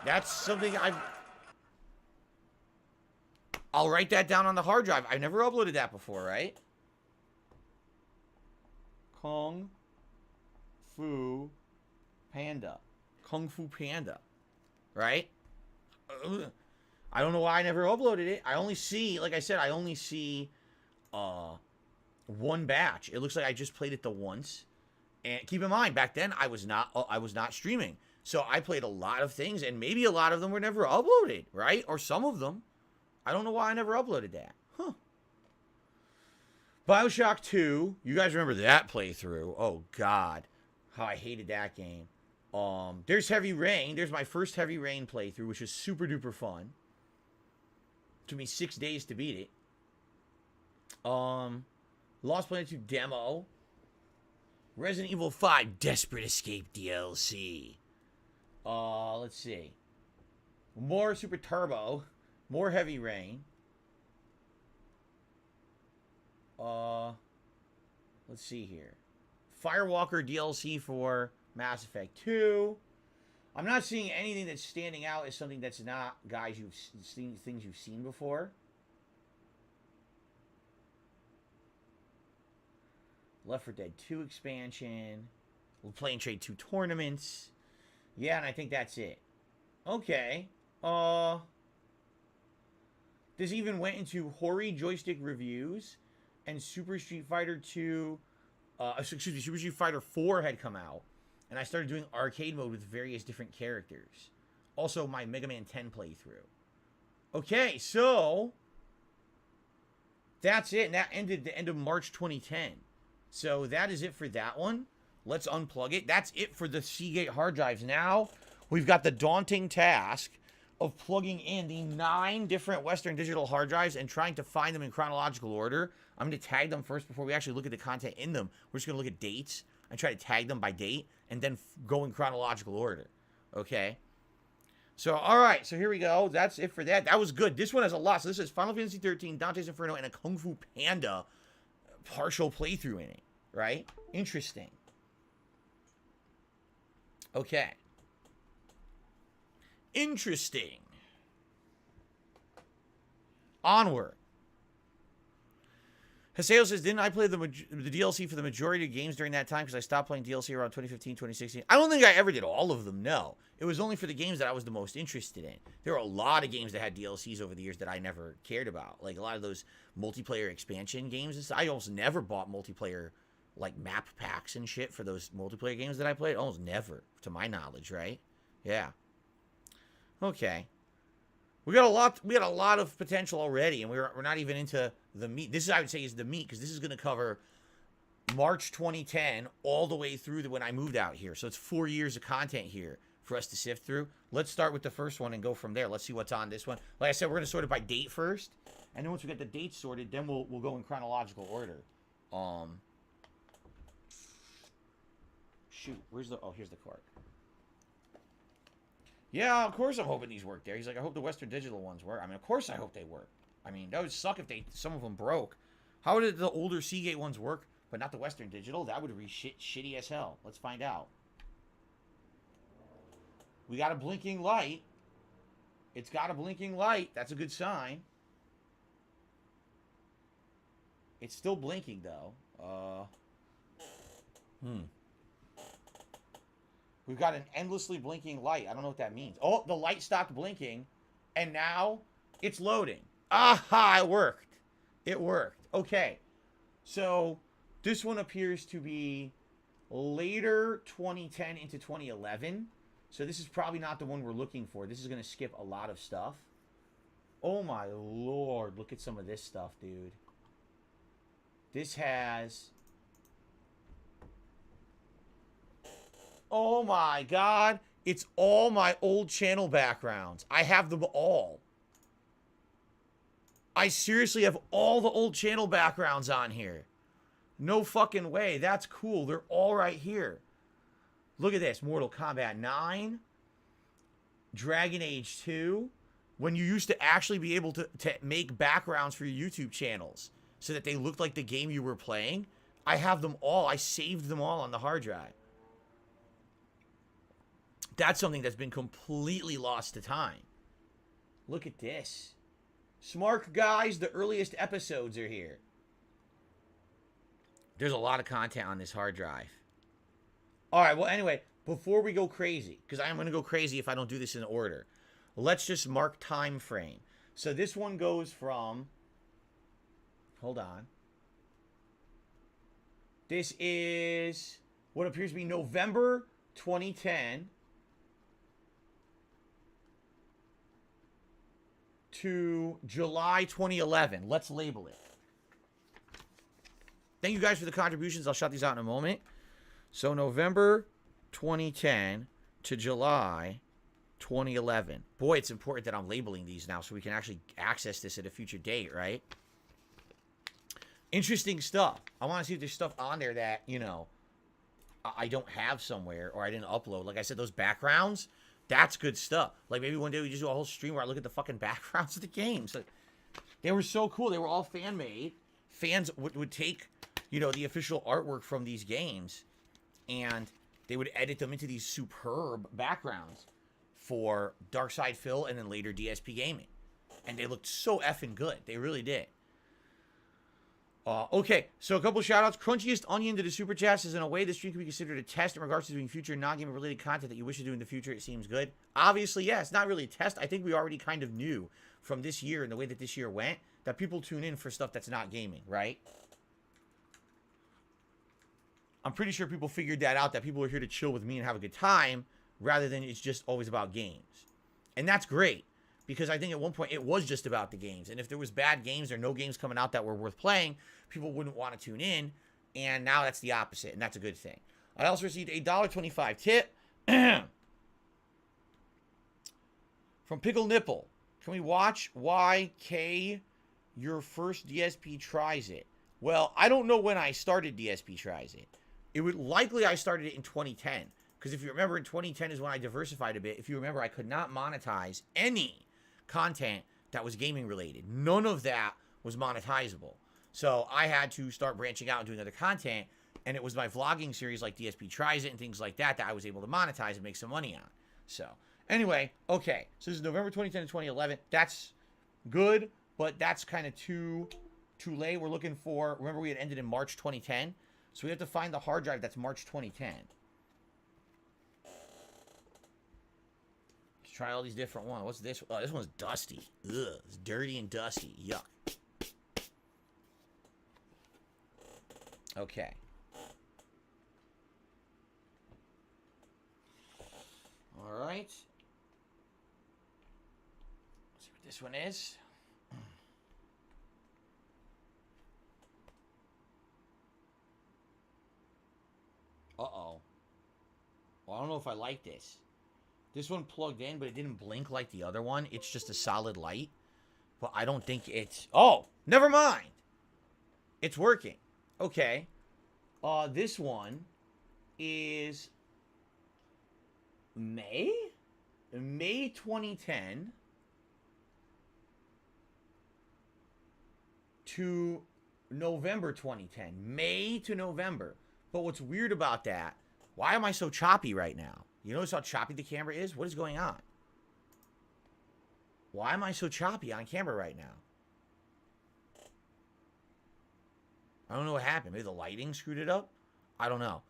that's something I'll write that down on the hard drive. I've never uploaded that before, right? Kung Fu Panda. Kung Fu Panda. Right? I don't know why I never uploaded it. I only see, like I said, I only see one batch. It looks like I just played it the once. And keep in mind, back then I was not streaming. So I played a lot of things, and maybe a lot of them were never uploaded, right? Or some of them. I don't know why I never uploaded that. Huh. BioShock 2. You guys remember that playthrough. Oh, God. How I hated that game. There's Heavy Rain. There's my first Heavy Rain playthrough, which is super duper fun. Took me 6 days to beat it. Lost Planet 2 demo. Resident Evil 5 Desperate Escape DLC. Let's see. More Super Turbo. More Heavy Rain. Let's see here. Firewalker DLC for Mass Effect 2. I'm not seeing anything that's standing out as something that's not, guys, you've seen things you've seen before. Left 4 Dead 2 expansion. We're playing Trade 2 tournaments. Yeah, and I think that's it. Okay. This even went into Hori joystick reviews, and Super Street Fighter 2, excuse me, Super Street Fighter 4 had come out, and I started doing arcade mode with various different characters. Also, my Mega Man 10 playthrough. Okay, so that's it, and that ended the end of March 2010. So that is it for that one. Let's unplug it. That's it for the Seagate hard drives. Now, we've got the daunting task of plugging in the 9 different Western Digital hard drives and trying to find them in chronological order. I'm going to tag them first before we actually look at the content in them. We're just going to look at dates and try to tag them by date and then go in chronological order. Okay? So, all right. So, here we go. That's it for that. That was good. This one has a lot. So, this is Final Fantasy 13, Dante's Inferno, and a Kung Fu Panda partial playthrough in it. Right? Interesting. Okay. Interesting. Onward. Haseo says, didn't I play the DLC for the majority of games during that time because I stopped playing DLC around 2015, 2016? I don't think I ever did all of them, no. It was only for the games that I was the most interested in. There were a lot of games that had DLCs over the years that I never cared about. Like a lot of those multiplayer expansion games. I almost never bought multiplayer, like map packs and shit for those multiplayer games that I played. Almost never, to my knowledge, right? Yeah. Okay. We got a lot of potential already, and we're not even into the meat. This is, I would say, is the meat, because this is going to cover March 2010 all the way through to when I moved out here. So it's 4 years of content here for us to sift through. Let's start with the first one and go from there. Let's see what's on this one. Like I said, we're going to sort it by date first, and then once we get the dates sorted, then we'll go in chronological order. Shoot, here's the card. Yeah, of course I'm hoping these work there. He's like, I hope the Western Digital ones work. I mean, of course I hope they work. I mean, that would suck if some of them broke. How did the older Seagate ones work, but not the Western Digital? That would be shitty as hell. Let's find out. We got a blinking light. It's got a blinking light. That's a good sign. It's still blinking, though. We've got an endlessly blinking light. I don't know what that means. Oh, the light stopped blinking, and now it's loading. Aha, it worked. It worked. Okay. So this one appears to be later 2010 into 2011. So this is probably not the one we're looking for. This is going to skip a lot of stuff. Oh, my Lord. Look at some of this stuff, dude. This has... Oh my God. It's all my old channel backgrounds. I have them all. I seriously have all the old channel backgrounds on here. No fucking way. That's cool. They're all right here. Look at this. Mortal Kombat 9. Dragon Age 2. When you used to actually be able to make backgrounds for your YouTube channels so that they looked like the game you were playing. I have them all. I saved them all on the hard drive. That's something that's been completely lost to time. Look at this. Smart guys, the earliest episodes are here. There's a lot of content on this hard drive. All right, well, anyway, before we go crazy, because I am going to go crazy if I don't do this in order, let's just mark time frame. So this one goes from... Hold on. This is what appears to be November 2010... to July 2011. Let's label it. Thank you guys for the contributions. I'll shout these out in a moment. So November 2010 to July 2011. Boy, it's important that I'm labeling these now so we can actually access this at a future date, right? Interesting stuff. I want to see if there's stuff on there that, you know, I don't have somewhere or I didn't upload. Like I said, those backgrounds... That's good stuff. Like, maybe one day we just do a whole stream where I look at the fucking backgrounds of the games. Like, they were so cool. They were all fan-made. Fans would take, you know, the official artwork from these games, and they would edit them into these superb backgrounds for Darkside Phil and then later DSP Gaming. And they looked so effing good. They really did. Okay, so a couple shout-outs. Crunchiest Onion to the Super Chat says, in a way, this stream can be considered a test in regards to doing future non-gaming related content that you wish to do in the future. It seems good. Obviously, yeah, it's not really a test. I think we already kind of knew from this year and the way that this year went that people tune in for stuff that's not gaming, right? I'm pretty sure people figured that out, that people are here to chill with me and have a good time rather than it's just always about games. And that's great. Because I think at one point it was just about the games. And if there was bad games or no games coming out that were worth playing, people wouldn't want to tune in. And now that's the opposite. And that's a good thing. I also received a $1.25 tip from Pickle Nipple. Can we watch why K your first DSP tries it? Well, I don't know when I started DSP tries it. It would likely I started it in 2010. Because if you remember, in 2010 is when I diversified a bit. If you remember, I could not monetize any content that was gaming related. None of that was monetizable. So I had to start branching out and doing other content, and it was my vlogging series like DSP Tries It and things like that that I was able to monetize and make some money on. So, Anyway, okay. So this is November 2010 to 2011. That's good, but that's kind of too late. We're looking for, remember we had ended in March 2010? So we have to find the hard drive that's March 2010. Let's try all these different ones. What's this? Oh, this one's dusty. Ugh, it's dirty and dusty. Yuck. Okay. All right. Let's see what this one is. Uh-oh. Well, I don't know if I like this. This one plugged in, but it didn't blink like the other one. It's just a solid light. But I don't think it's... Oh! Never mind! It's working. Okay. This one is... May 2010 to November 2010. May to November. But what's weird about that, why am I so choppy right now? You notice how choppy the camera is? What is going on? Why am I so choppy on camera right now? I don't know what happened. Maybe the lighting screwed it up? I don't know.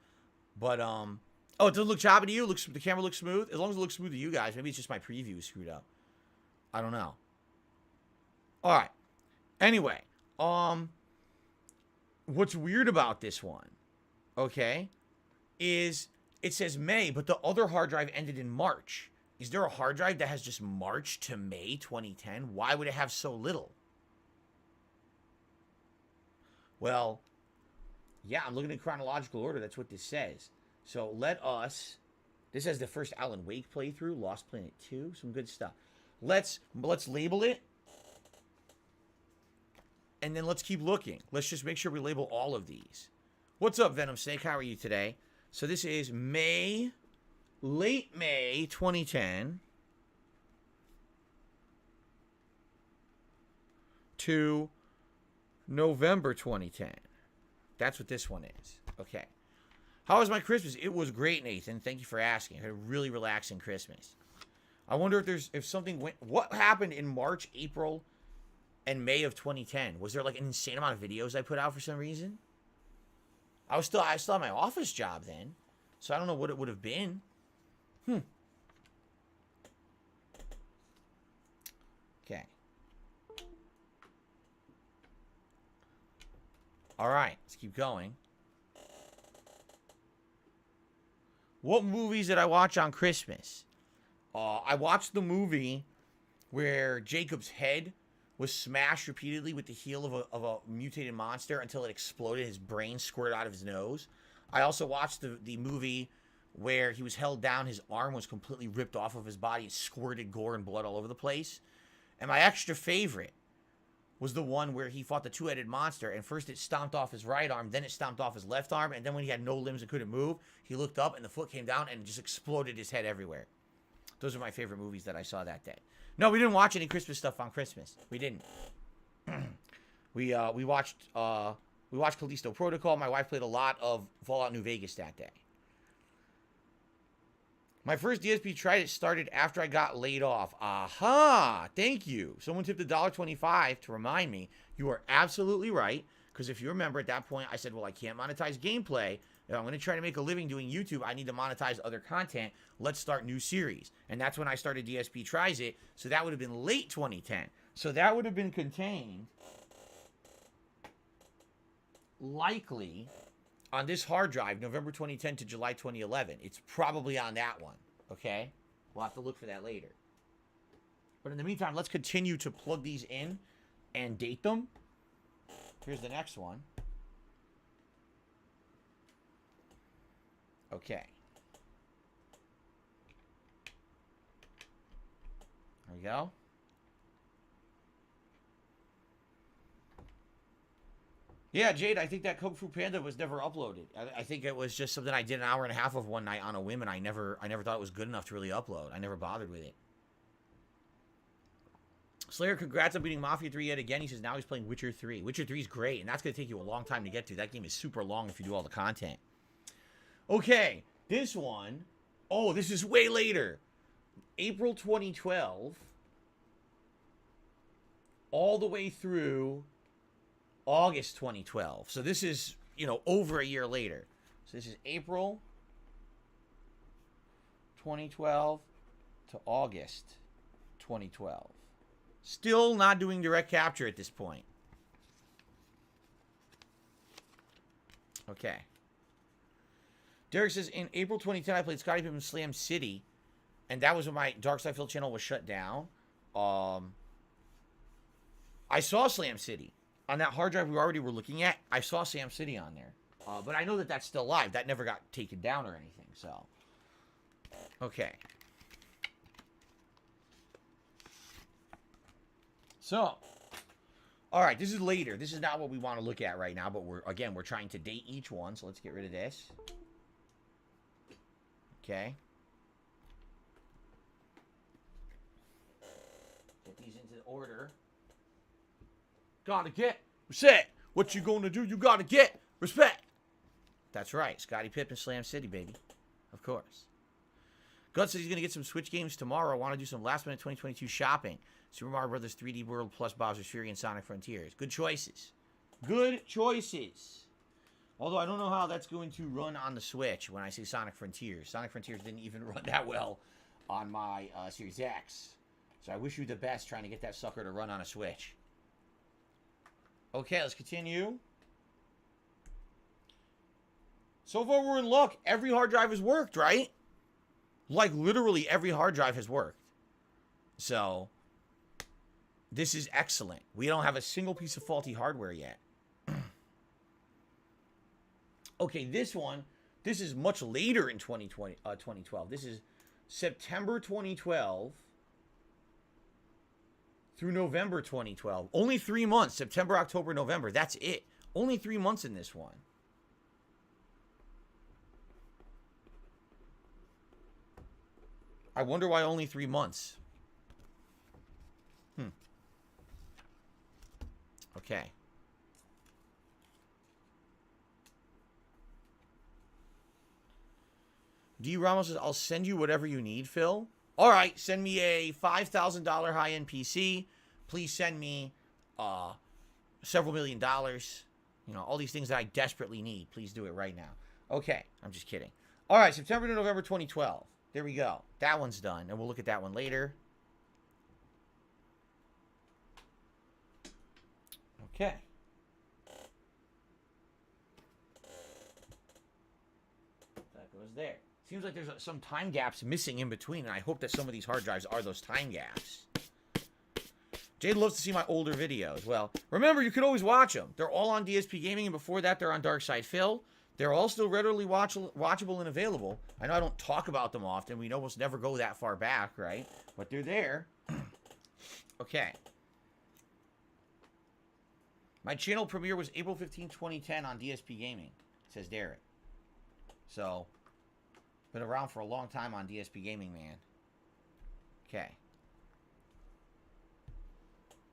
But, oh, it doesn't look choppy to you? The camera looks smooth? As long as it looks smooth to you guys. Maybe it's just my preview is screwed up. I don't know. Alright. Anyway. What's weird about this one, okay, is it says May, but the other hard drive ended in March. Is there a hard drive that has just March to May 2010? Why would it have so little? Well, yeah, I'm looking in chronological order. That's what this says. So let us... This has the first Alan Wake playthrough, Lost Planet 2, some good stuff. Let's label it. And then let's keep looking. Let's just make sure we label all of these. What's up, Venom Snake? How are you today? So this is May, late May 2010 to November 2010. That's what this one is. Okay. How was my Christmas? It was great, Nathan. Thank you for asking. I had a really relaxing Christmas. I wonder if something went... What happened in March, April, and May of 2010? Was there like an insane amount of videos I put out for some reason? I still had my office job then. So I don't know what it would have been. Okay. All right, let's keep going. What movies did I watch on Christmas? I watched the movie where Jacob's head was smashed repeatedly with the heel of a mutated monster until it exploded. His brain squirted out of his nose. I also watched the movie where he was held down. His arm was completely ripped off of his body. It squirted gore and blood all over the place. And my extra favorite was the one where he fought the two-headed monster, and first it stomped off his right arm, then it stomped off his left arm, and then when he had no limbs and couldn't move, he looked up and the foot came down and just exploded his head everywhere. Those are my favorite movies that I saw that day. No, we didn't watch any Christmas stuff on Christmas. We didn't. We watched Callisto Protocol. My wife played a lot of Fallout New Vegas that day. My first DSP tried started after I got laid off. Aha! Thank you. Someone tipped $1.25 to remind me. You are absolutely right. Because if you remember at that point, I said, well, I can't monetize gameplay. If I'm going to try to make a living doing YouTube, I need to monetize other content. Let's start new series. And that's when I started DSP Tries It. So that would have been late 2010. So that would have been contained likely on this hard drive, November 2010 to July 2011. It's probably on that one, okay? We'll have to look for that later. But in the meantime, let's continue to plug these in and date them. Here's the next one. Okay. There we go. Yeah, Jade, I think that Kung Fu Panda was never uploaded. I think it was just something I did an hour and a half of one night on a whim, and I never thought it was good enough to really upload. I never bothered with it. Slayer, congrats on beating Mafia 3 yet again. He says now he's playing Witcher 3. Witcher 3 is great, and that's going to take you a long time to get to. That game is super long if you do all the content. Okay, this one. Oh, this is way later. April 2012 all the way through August 2012. So this is, you know, over a year later. So this is April 2012 to August 2012. Still not doing direct capture at this point. Okay. Derek says, in April 2010, I played Scottie Pippen Slam City, and that was when my Dark Side Phil channel was shut down. I saw Slam City. On that hard drive we already were looking at, I saw Slam City on there. But I know that that's still live. That never got taken down or anything, so. Okay. So, all right, this is later. This is not what we want to look at right now, but we're trying to date each one, so let's get rid of this. Okay. Get these into order. Gotta get respect. What you gonna do? You gotta get respect. That's right. Scottie Pippen Slam City, baby. Of course. Gut says he's gonna get some Switch games tomorrow. I want to do some last minute 2022 shopping. Super Mario Brothers 3D World plus Bowser's Fury and Sonic Frontiers. Good choices. Good choices. Although I don't know how that's going to run on the Switch when I say Sonic Frontiers. Sonic Frontiers didn't even run that well on my Series X. So I wish you the best trying to get that sucker to run on a Switch. Okay, let's continue. So far, we're in luck. Every hard drive has worked, right? Like, literally every hard drive has worked. So, this is excellent. We don't have a single piece of faulty hardware yet. Okay, this one, this is much later in 2012. This is September 2012 through November 2012. Only 3 months. September, October, November. That's it. Only 3 months in this one. I wonder why only 3 months. Okay. D. Ramos says, I'll send you whatever you need, Phil. All right, send me a $5,000 high-end PC. Please send me several $1 million. You know, all these things that I desperately need. Please do it right now. Okay, I'm just kidding. All right, September to November 2012. There we go. That one's done, and we'll look at that one later. Okay. That goes there. Seems like there's some time gaps missing in between, and I hope that some of these hard drives are those time gaps. Jade loves to see my older videos. Well, remember, you could always watch them. They're all on DSP Gaming, and before that, they're on Dark Side Phil. They're all still readily watchable and available. I know I don't talk about them often. We almost never go that far back, right? But they're there. Okay. My channel premiere was April 15, 2010 on DSP Gaming, says Derek. So, been around for a long time on DSP Gaming, man. Okay.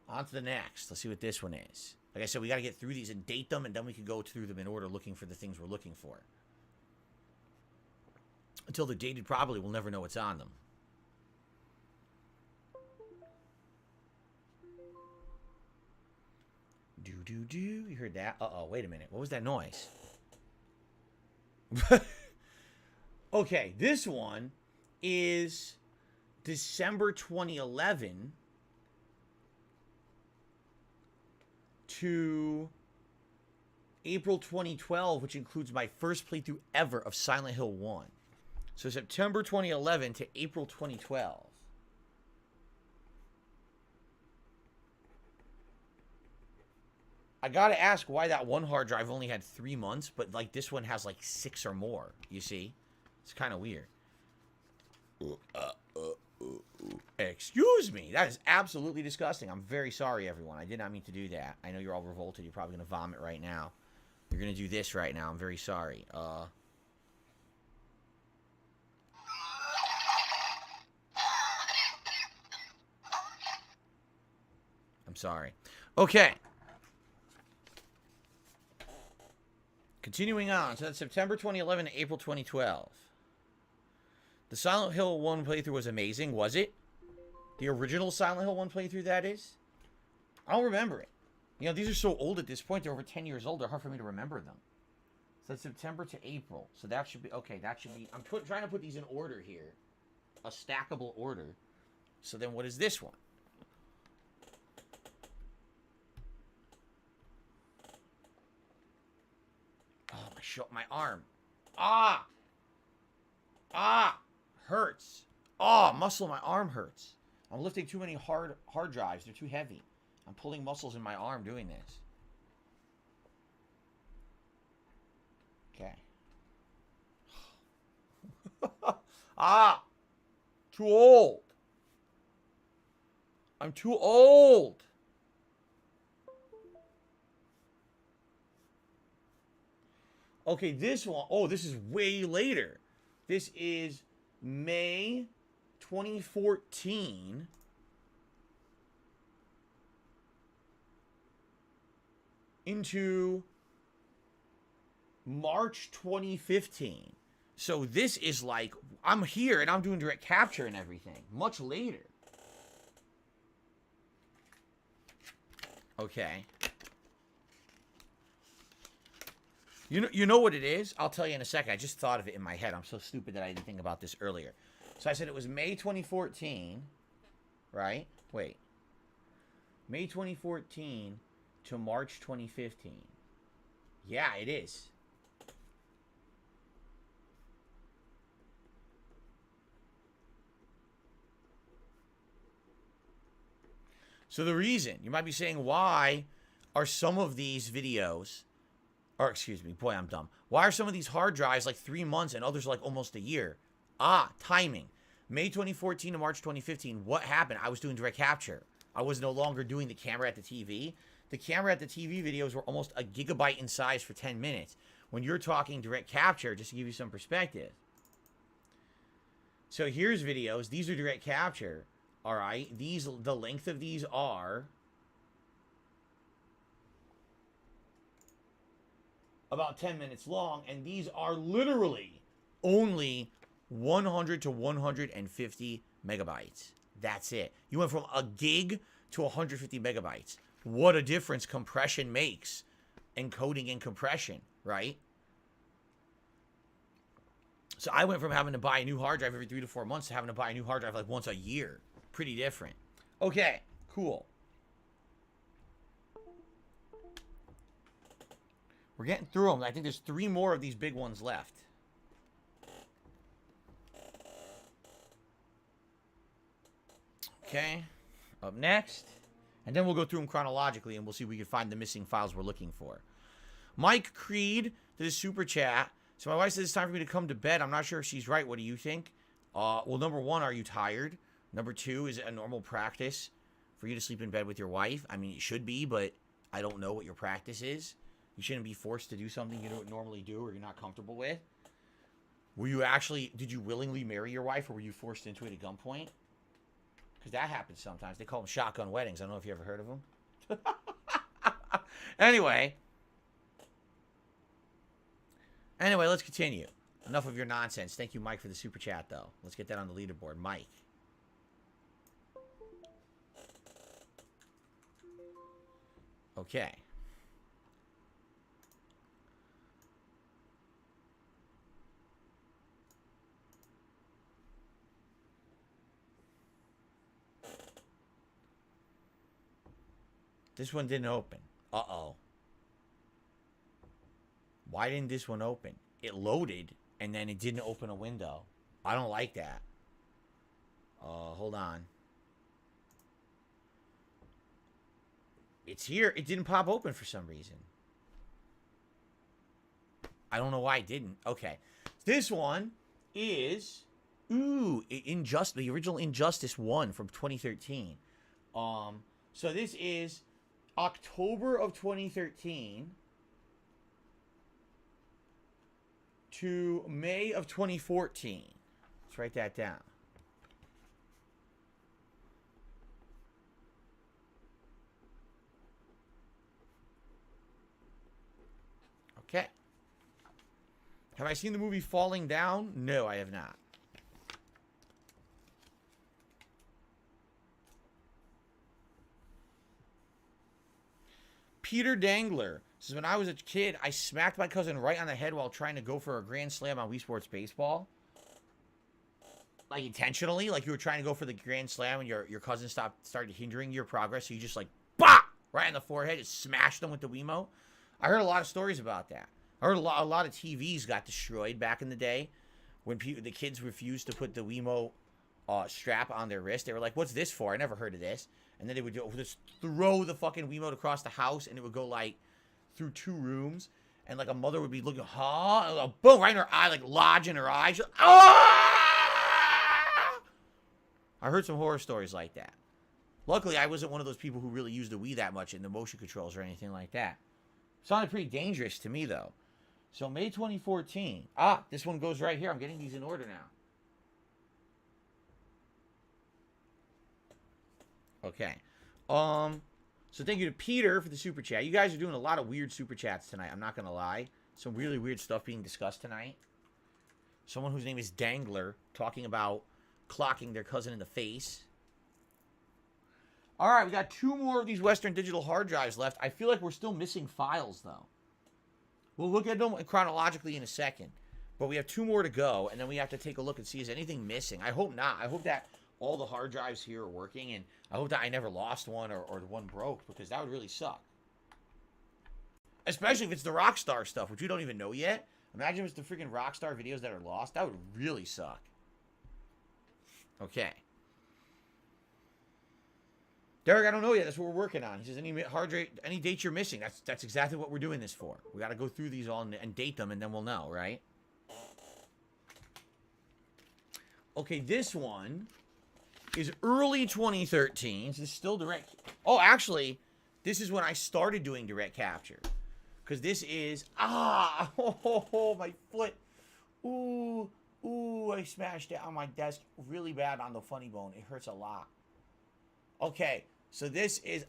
On to the next. Let's see what this one is. Like I said, we got to get through these and date them, and then we can go through them in order looking for the things we're looking for. Until they're dated properly, we'll never know what's on them. Do-do-do. You heard that? Uh-oh, wait a minute. What was that noise? Okay, this one is December 2011 to April 2012, which includes my first playthrough ever of Silent Hill 1. So September 2011 to April 2012. I gotta ask why that one hard drive only had 3 months, but like this one has like 6 or more, you see? It's kind of weird. Excuse me. That is absolutely disgusting. I'm very sorry, everyone. I did not mean to do that. I know you're all revolted. You're probably going to vomit right now. You're going to do this right now. I'm very sorry. I'm sorry. Okay. Continuing on. So that's September 2011 to April 2012. The Silent Hill 1 playthrough was amazing, was it? The original Silent Hill 1 playthrough, that is? I don't remember it. You know, these are so old at this point. They're over 10 years old. They're hard for me to remember them. So that's September to April. So that should be... Okay, that should be... I'm trying to put these in order here. A stackable order. So then what is this one? Oh, my arm. Ah! Ah! Hurts. Oh, muscle in my arm hurts. I'm lifting too many hard drives. They're too heavy. I'm pulling muscles in my arm doing this. Okay. Ah! Too old. I'm too old. Okay, this one. Oh, this is way later. This is May 2014. Into March 2015. So this is like, I'm here and I'm doing direct capture and everything. Much later. Okay. You know what it is? I'll tell you in a second. I just thought of it in my head. I'm so stupid that I didn't think about this earlier. So I said it was May 2014, right? Wait. May 2014 to March 2015. Yeah, it is. So the reason, you might be saying, why are some of these videos, or excuse me, boy, I'm dumb. Why are some of these hard drives like 3 months and others like almost a year? Ah, timing. May 2014 to March 2015, what happened? I was doing direct capture. I was no longer doing the camera at the TV. The camera at the TV videos were almost a gigabyte in size for 10 minutes. When you're talking direct capture, just to give you some perspective. So here's videos. These are direct capture. All right. The length of these are about 10 minutes long. And these are literally only 100 to 150 megabytes. That's it. You went from a gig to 150 megabytes. What a difference compression makes. Encoding and compression, right? So I went from having to buy a new hard drive every 3 to 4 months to having to buy a new hard drive like once a year. Pretty different. Okay, cool. We're getting through them. I think there's 3 more of these big ones left. Okay, up next. And then we'll go through them chronologically and we'll see if we can find the missing files we're looking for. Mike Creed did a super chat. So my wife says it's time for me to come to bed. I'm not sure if she's right. What do you think? Well, number 1, are you tired? Number 2, is it a normal practice for you to sleep in bed with your wife? I mean, it should be, but I don't know what your practice is. You shouldn't be forced to do something you don't normally do or you're not comfortable with. Did you willingly marry your wife or were you forced into it at gunpoint? Because that happens sometimes. They call them shotgun weddings. I don't know if you ever heard of them. Anyway, let's continue. Enough of your nonsense. Thank you, Mike, for the super chat, though. Let's get that on the leaderboard. Mike. Okay. This one didn't open. Uh-oh. Why didn't this one open? It loaded, and then it didn't open a window. I don't like that. Hold on. It's here. It didn't pop open for some reason. I don't know why it didn't. Okay. This one is... Ooh, the original Injustice 1 from 2013. So this is October of 2013 to May of 2014. Let's write that down. Okay. Have I seen the movie Falling Down? No, I have not. Peter Dangler says, when I was a kid, I smacked my cousin right on the head while trying to go for a grand slam on Wii Sports Baseball. Like, intentionally? Like, you were trying to go for the grand slam and your cousin started hindering your progress, so you just, like, bah! Right on the forehead, just smashed them with the Wiimote. I heard a lot of stories about that. I heard a lot of TVs got destroyed back in the day when the kids refused to put the Wiimote strap on their wrist. They were like, what's this for? I never heard of this. And then they would just throw the fucking Wiimote across the house, and it would go, like, through 2 rooms. And, like, a mother would be looking, and boom, right in her eye, like, lodge in her eye. She's like, ah! I heard some horror stories like that. Luckily, I wasn't one of those people who really used the Wii that much in the motion controls or anything like that. Sounded pretty dangerous to me, though. So, May 2014. This one goes right here. I'm getting these in order now. Okay. So thank you to Peter for the super chat. You guys are doing a lot of weird super chats tonight. I'm not going to lie. Some really weird stuff being discussed tonight. Someone whose name is Dangler talking about clocking their cousin in the face. All right, we got 2 more of these Western Digital hard drives left. I feel like we're still missing files, though. We'll look at them chronologically in a second. But we have 2 more to go, and then we have to take a look and see, is anything missing? I hope not. I hope that all the hard drives here are working, and I hope that I never lost one or one broke, because that would really suck. Especially if it's the Rockstar stuff, which we don't even know yet. Imagine if it's the freaking Rockstar videos that are lost. That would really suck. Okay. Derek, I don't know yet. That's what we're working on. He says, any dates you're missing? That's exactly what we're doing this for. We got to go through these all and date them, and then we'll know, right? Okay, this one is early 2013. So this is still direct. Oh, actually, this is when I started doing direct capture. Because this is... my foot. Ooh, I smashed it on my desk really bad on the funny bone. It hurts a lot. Okay, so this is...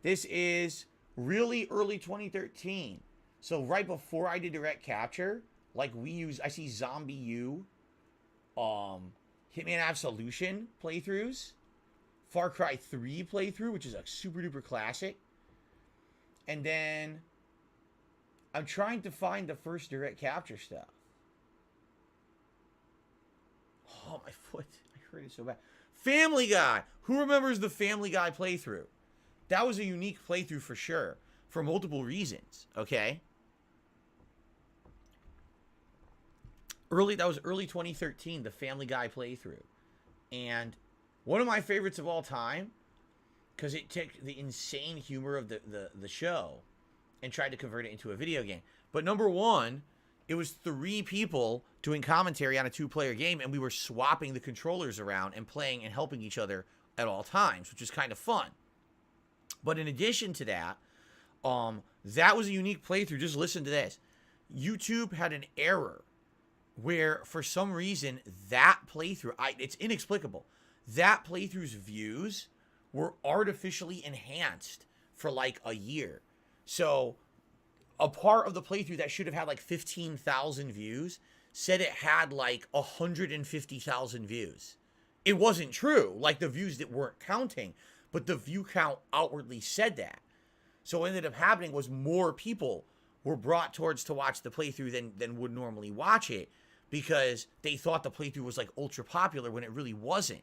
This is really early 2013. So right before I did direct capture, like I see Zombie U, Hitman Absolution playthroughs, Far Cry 3 playthrough, which is a super duper classic. And then I'm trying to find the first direct capture stuff. Oh, my foot. I hurt it so bad. Family Guy. Who remembers the Family Guy playthrough? That was a unique playthrough for sure, for multiple reasons, okay? That was early 2013, the Family Guy playthrough. And one of my favorites of all time, because it took the insane humor of the show and tried to convert it into a video game. But number one, it was 3 people doing commentary on a 2-player game, and we were swapping the controllers around and playing and helping each other at all times, which was kind of fun. But in addition to that, that was a unique playthrough. Just listen to this. YouTube had an error where, for some reason, that playthrough, it's inexplicable, that playthrough's views were artificially enhanced for like a year. So a part of the playthrough that should have had like 15,000 views said it had like 150,000 views. It wasn't true. Like, the views that weren't counting, but the view count outwardly said that. So what ended up happening was more people were brought towards to watch the playthrough than would normally watch it, because they thought the playthrough was like ultra popular when it really wasn't.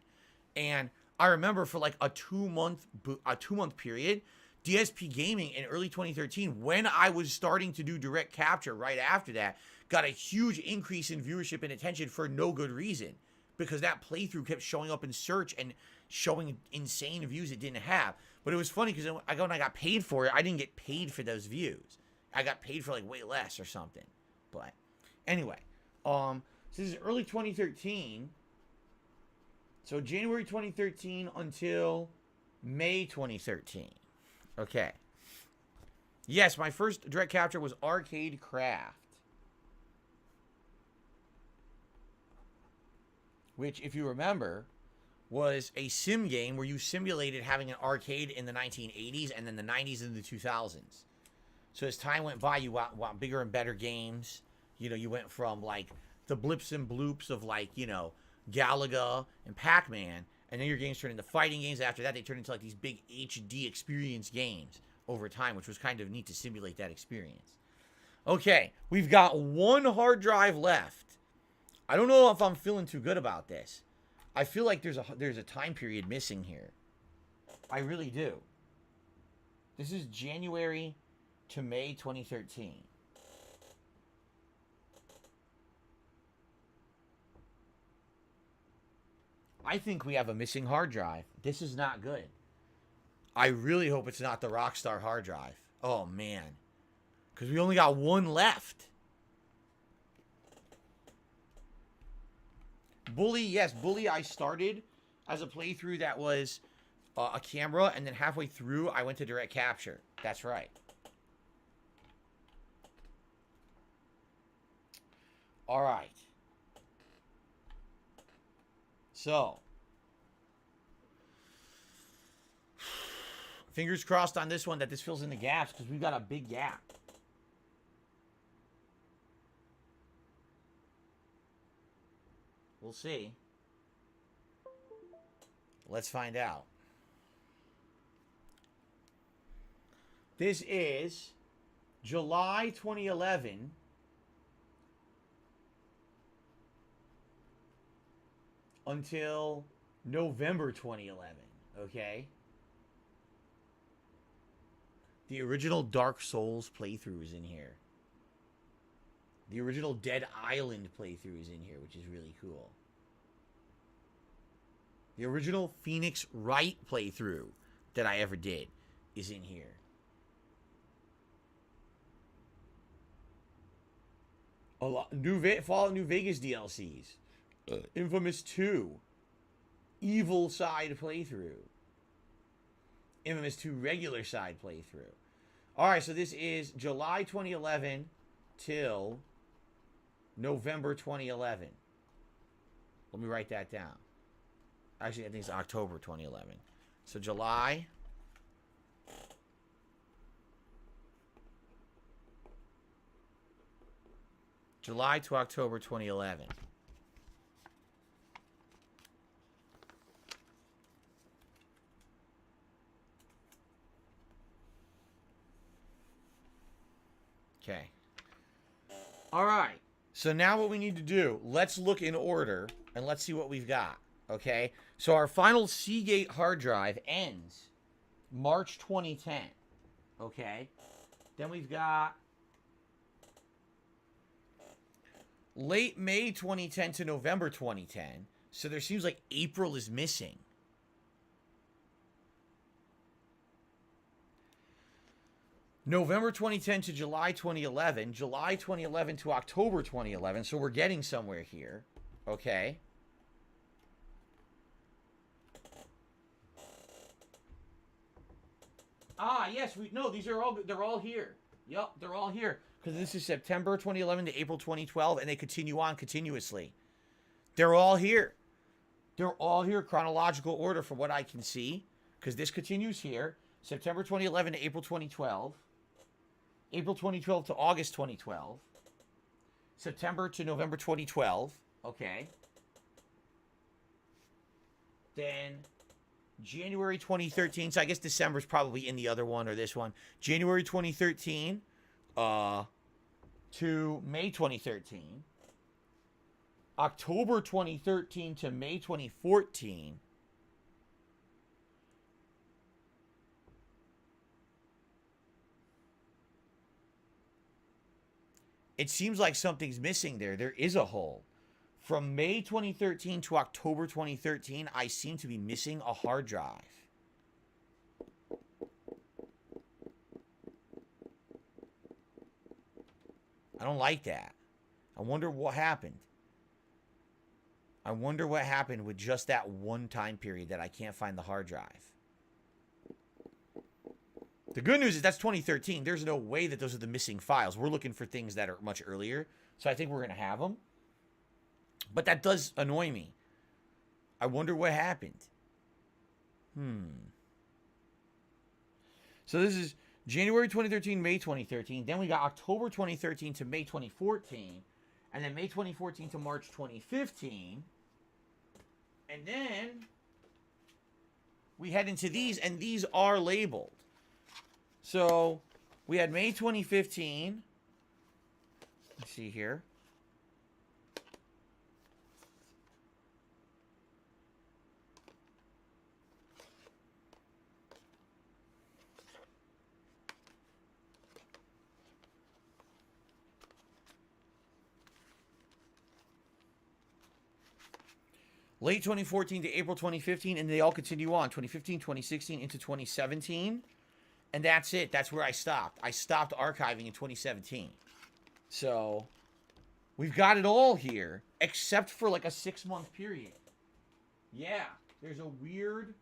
And I remember for like a 2-month period, DSP Gaming in early 2013, when I was starting to do direct capture right after that, got a huge increase in viewership and attention for no good reason, because that playthrough kept showing up in search and showing insane views it didn't have. But it was funny because when I got paid for it, I didn't get paid for those views. I got paid for like way less or something. But anyway, so this is early 2013. So January 2013 until May 2013. Okay. Yes, my first direct capture was Arcade Craft, which, if you remember, was a sim game where you simulated having an arcade in the 1980s and then the 90s and the 2000s. So as time went by, you want bigger and better games. You know, you went from like the blips and bloops of like, you know, Galaga and Pac-Man, and then your games turned into fighting games. After that, they turned into like these big HD experience games. over time, which was kind of neat to simulate that experience. Okay, we've got one hard drive left. I don't know if I'm feeling too good about this. I feel like there's a time period missing here. I really do. This is January to May 2013. I think we have a missing hard drive. This is not good. I really hope it's not the Rockstar hard drive. Oh, man. Because we only got one left. Bully, yes, Bully I started as a playthrough that was a camera, and then halfway through I went to direct capture. That's right. All right. So, fingers crossed on this one that this fills in the gaps, because we've got a big gap. We'll see. Let's find out. This is July 2011 until November 2011, okay? The original Dark Souls playthrough is in here. The original Dead Island playthrough is in here, which is really cool. The original Phoenix Wright playthrough that I ever did is in here. A lot, Fallout New Vegas DLCs. Infamous 2. Evil side playthrough. Infamous 2 regular side playthrough. Alright, so this is July 2011 till November 2011. Let me write that down. Actually, I think it's October 2011. So July. July to October 2011. Okay. All right. So now what we need to do, let's look in order and let's see what we've got. Okay. So our final Seagate hard drive ends March 2010. Okay. Then we've got late May 2010 to November 2010. So there seems like April is missing. November 2010 to July 2011. July 2011 to October 2011. So we're getting somewhere here. Okay. Ah, yes. These are all, they're all here. Yup, they're all here. Because this is September 2011 to April 2012, and they continue on continuously. They're all here. They're all here, chronological order from what I can see. Because this continues here. September 2011 to April 2012. April 2012 to August 2012. September to November 2012. Okay. Then January 2013. So I guess December's probably in the other one or this one. January 2013 to May 2013. October 2013 to May 2014. It seems like something's missing there. There is a hole. From May 2013 to October 2013, I seem to be missing a hard drive. I don't like that. I wonder what happened. I wonder what happened with just that one time period that I can't find the hard drive. The good news is that's 2013. There's no way that those are the missing files. We're looking for things that are much earlier. So I think we're going to have them. But that does annoy me. I wonder what happened. So this is January 2013, May 2013. Then we got October 2013 to May 2014. And then May 2014 to March 2015. And then we head into these, and these are labeled. So we had May 2015. Let's see here. Late 2014 to April 2015, and they all continue on. 2015, 2016, into 2017. And that's it. That's where I stopped. I stopped archiving in 2017. So, we've got it all here, except for like a 6-month period. Yeah, there's a weird...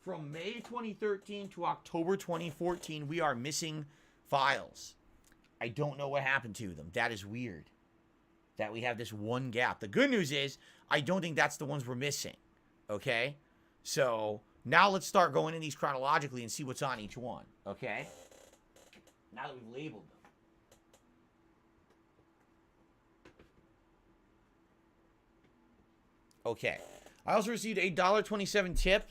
From May 2013 to October 2014, we are missing files. I don't know what happened to them. That is weird. That we have this one gap. The good news is, I don't think that's the ones we're missing. Okay? So, now let's start going in these chronologically and see what's on each one. Okay? Now that we've labeled them. Okay. I also received a $1.27 tip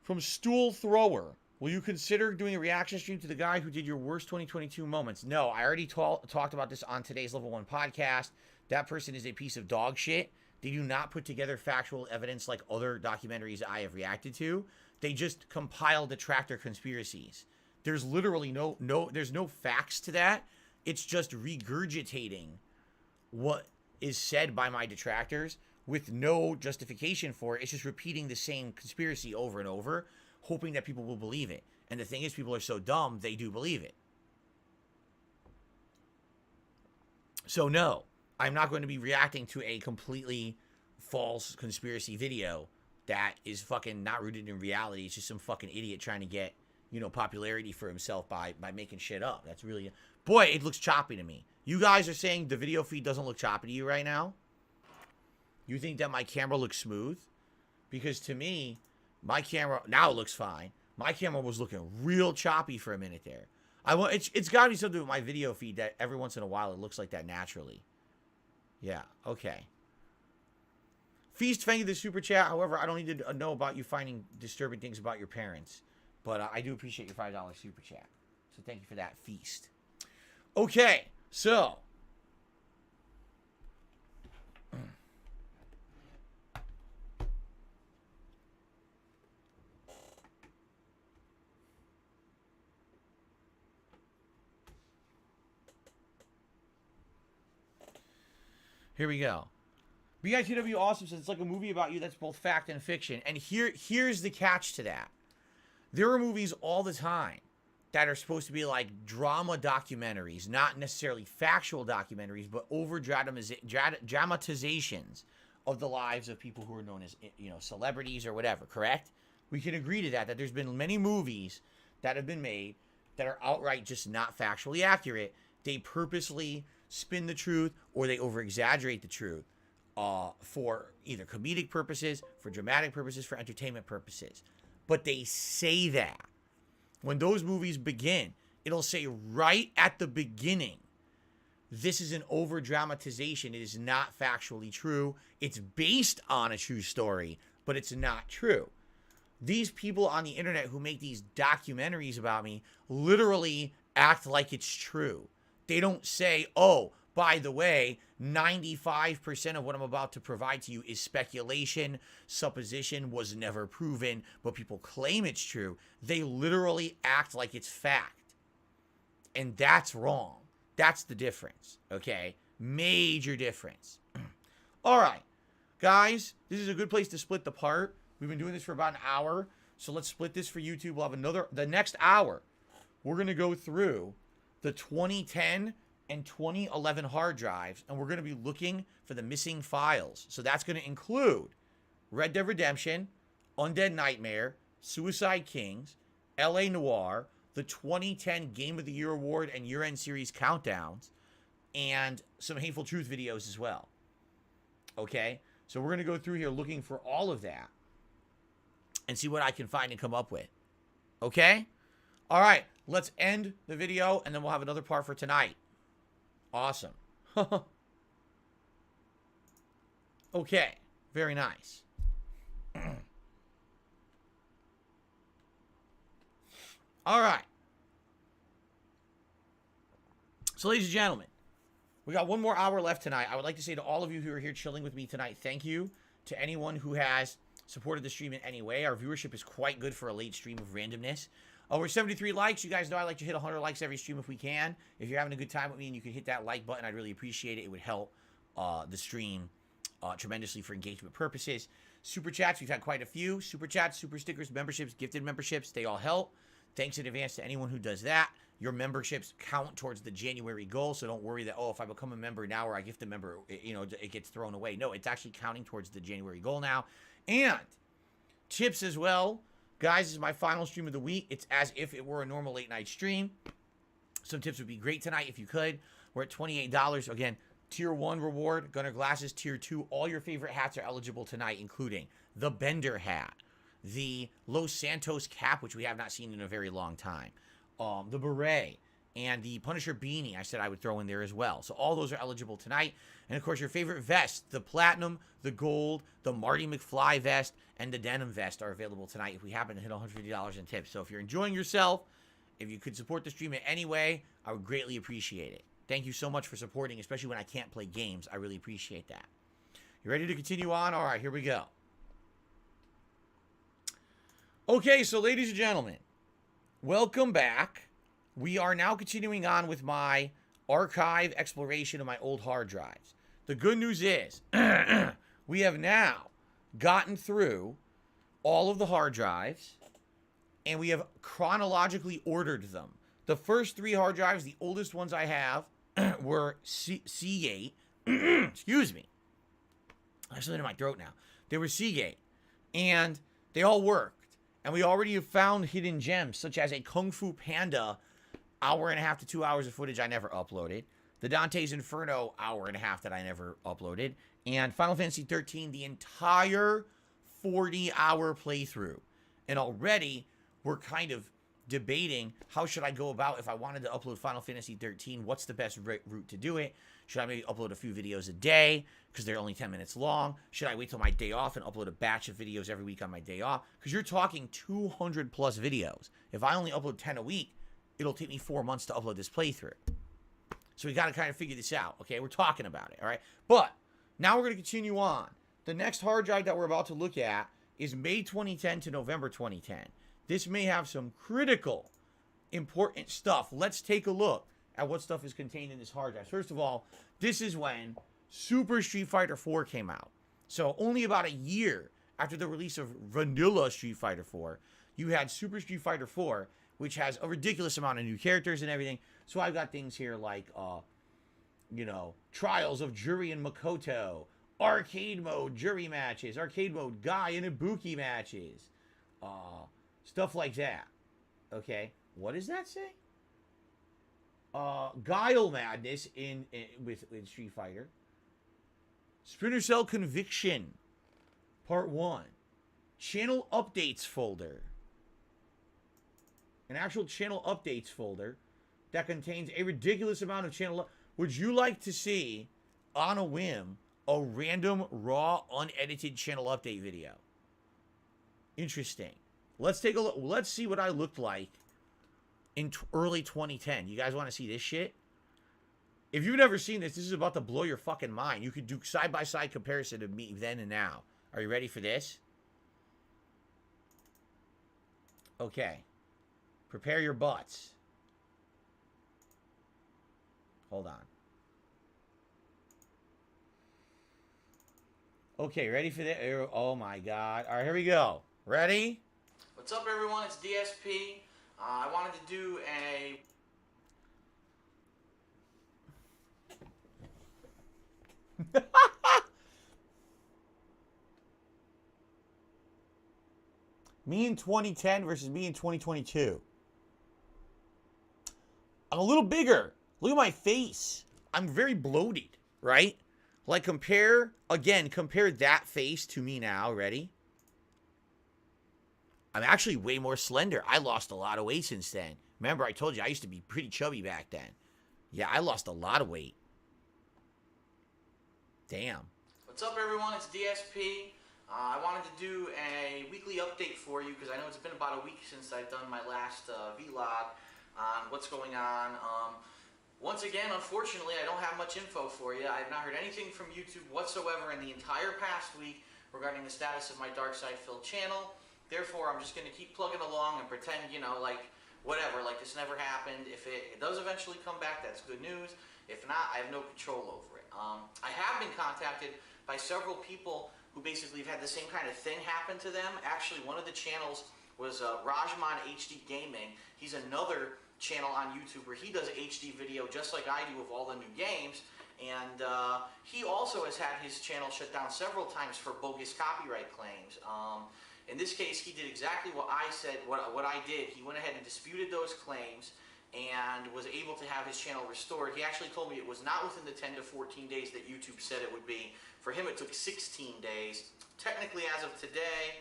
from Stool Thrower. Will you consider doing a reaction stream to the guy who did your worst 2022 moments? No, I already talked about this on today's Level 1 podcast. That person is a piece of dog shit. They do not put together factual evidence like other documentaries I have reacted to. They just compile detractor conspiracies. There's literally there's no facts to that. It's just regurgitating what is said by my detractors with no justification for it. It's just repeating the same conspiracy over and over, hoping that people will believe it. And the thing is, people are so dumb, they do believe it. So no, I'm not going to be reacting to a completely false conspiracy video that is fucking not rooted in reality. It's just some fucking idiot trying to get, popularity for himself by making shit up. That's really... Boy, it looks choppy to me. You guys are saying the video feed doesn't look choppy to you right now? You think that my camera looks smooth? Because to me, my camera now looks fine. My camera was looking real choppy for a minute there. It's got to be something with my video feed that every once in a while it looks like that naturally. Yeah, okay. Feast, thank you for the super chat. However, I don't need to know about you finding disturbing things about your parents. But I do appreciate your $5 super chat. So thank you for that, Feast. Okay, so... Here we go. BITW Awesome says it's like a movie about you that's both fact and fiction. And here's the catch to that. There are movies all the time that are supposed to be like drama documentaries, not necessarily factual documentaries, but over dramatizations of the lives of people who are known as, celebrities or whatever, correct? We can agree to that there's been many movies that have been made that are outright just not factually accurate. They purposely spin the truth or they over-exaggerate the truth for either comedic purposes, for dramatic purposes, for entertainment purposes. But they say that. When those movies begin, it'll say right at the beginning, this is an over-dramatization. It is not factually true. It's based on a true story, but it's not true. These people on the internet who make these documentaries about me literally act like it's true. They don't say, oh, by the way, 95% of what I'm about to provide to you is speculation, supposition, was never proven, but people claim it's true. They literally act like it's fact. And that's wrong. That's the difference, okay? Major difference. All right, guys, this is a good place to split the part. We've been doing this for about an hour, so let's split this for YouTube. We'll have the next hour, we're going to go through the 2010 and 2011 hard drives, and we're going to be looking for the missing files. So that's going to include Red Dead Redemption, Undead Nightmare, Suicide Kings, LA Noire, the 2010 Game of the Year Award and year-end series countdowns, and some Hateful Truth videos as well. Okay? So we're going to go through here looking for all of that and see what I can find and come up with. Okay? All right. Let's end the video, and then we'll have another part for tonight. Awesome. Okay. Very nice. All right. So, ladies and gentlemen, we got one more hour left tonight. I would like to say to all of you who are here chilling with me tonight, thank you. To anyone who has supported the stream in any way, our viewership is quite good for a late stream of randomness. We're 73 likes. You guys know I like to hit 100 likes every stream if we can. If you're having a good time with me and you can hit that like button, I'd really appreciate it. It would help the stream tremendously for engagement purposes. Super chats, we've had quite a few. Super chats, super stickers, memberships, gifted memberships, they all help. Thanks in advance to anyone who does that. Your memberships count towards the January goal, so don't worry that, oh, if I become a member now or I gift a member, it gets thrown away. No, it's actually counting towards the January goal now. And tips as well. Guys, this is my final stream of the week. It's as if it were a normal late night stream. Some tips would be great tonight if you could. We're at $28. Again, Tier 1 reward, Gunner Glasses. Tier 2, all your favorite hats are eligible tonight, including the Bender hat, the Los Santos cap, which we have not seen in a very long time, the beret, and the Punisher beanie I said I would throw in there as well. So all those are eligible tonight. And, of course, your favorite vest, the platinum, the gold, the Marty McFly vest, and the denim vest are available tonight if we happen to hit $150 in tips. So if you're enjoying yourself, if you could support the stream in any way, I would greatly appreciate it. Thank you so much for supporting, especially when I can't play games. I really appreciate that. You ready to continue on? All right, here we go. Okay, so ladies and gentlemen, welcome back. We are now continuing on with my archive exploration of my old hard drives. The good news is we have now gotten through all of the hard drives and we have chronologically ordered them. The first 3 hard drives, the oldest ones I have, were Seagate. Excuse me. I have something in my throat now. They were Seagate. And they all worked. And we already have found hidden gems, such as a Kung Fu Panda 1.5 to 2 hours of footage I never uploaded. The Dante's Inferno 1.5 that I never uploaded. And Final Fantasy 13, the entire 40-hour playthrough. And already, we're kind of debating how should I go about if I wanted to upload Final Fantasy 13, what's the best route to do it? Should I maybe upload a few videos a day because they're only 10 minutes long? Should I wait till my day off and upload a batch of videos every week on my day off? Because you're talking 200 plus videos. If I only upload 10 a week, it'll take me 4 months to upload this playthrough. So we got to kind of figure this out, okay? We're talking about it, all right? But now we're going to continue on. The next hard drive that we're about to look at is May 2010 to November 2010. This may have some critical, important stuff. Let's take a look at what stuff is contained in this hard drive. First of all, this is when Super Street Fighter 4 came out. So only about a year after the release of vanilla Street Fighter 4, you had Super Street Fighter 4, which has a ridiculous amount of new characters and everything. So I've got things here like, Trials of Juri and Makoto, arcade mode Juri matches, arcade mode Guy and Ibuki matches, stuff like that. Okay, what does that say? Guile Madness with Street Fighter. Splinter Cell Conviction, Part 1. Channel Updates folder. An actual channel updates folder that contains a ridiculous amount of channel. Would you like to see, on a whim, a random, raw, unedited channel update video? Interesting. Let's take a look. Let's see what I looked like in early 2010. You guys want to see this shit? If you've never seen this is about to blow your fucking mind. You could do side-by-side comparison of me then and now. Are you ready for this? Okay. Prepare your butts. Hold on. Okay, ready for this? Oh my god. All right, here we go. Ready? What's up, everyone? It's DSP. I wanted to do a... Me in 2010 versus me in 2022. I'm a little bigger. Look at my face. I'm very bloated, right? Like compare that face to me now. Ready? I'm actually way more slender. I lost a lot of weight since then. Remember, I told you I used to be pretty chubby back then. Yeah, I lost a lot of weight. Damn. What's up, everyone? It's DSP. I wanted to do a weekly update for you because I know it's been about a week since I've done my last vlog on what's going on. Once again, unfortunately, I don't have much info for you. I have not heard anything from YouTube whatsoever in the entire past week regarding the status of my Dark Side Phil channel. Therefore, I'm just going to keep plugging along and pretend, you know, like whatever, like this never happened. If it does eventually come back, that's good news. If not, I have no control over it. I have been contacted by several people who basically have had the same kind of thing happen to them. Actually, one of the channels was Rajman HD Gaming. He's another channel on YouTube where he does HD video just like I do of all the new games. And he also has had his channel shut down several times for bogus copyright claims. In this case, he did exactly what I said, what I did. He went ahead and disputed those claims and was able to have his channel restored. He actually told me it was not within the 10 to 14 days that YouTube said it would be. For him, it took 16 days. Technically, as of today...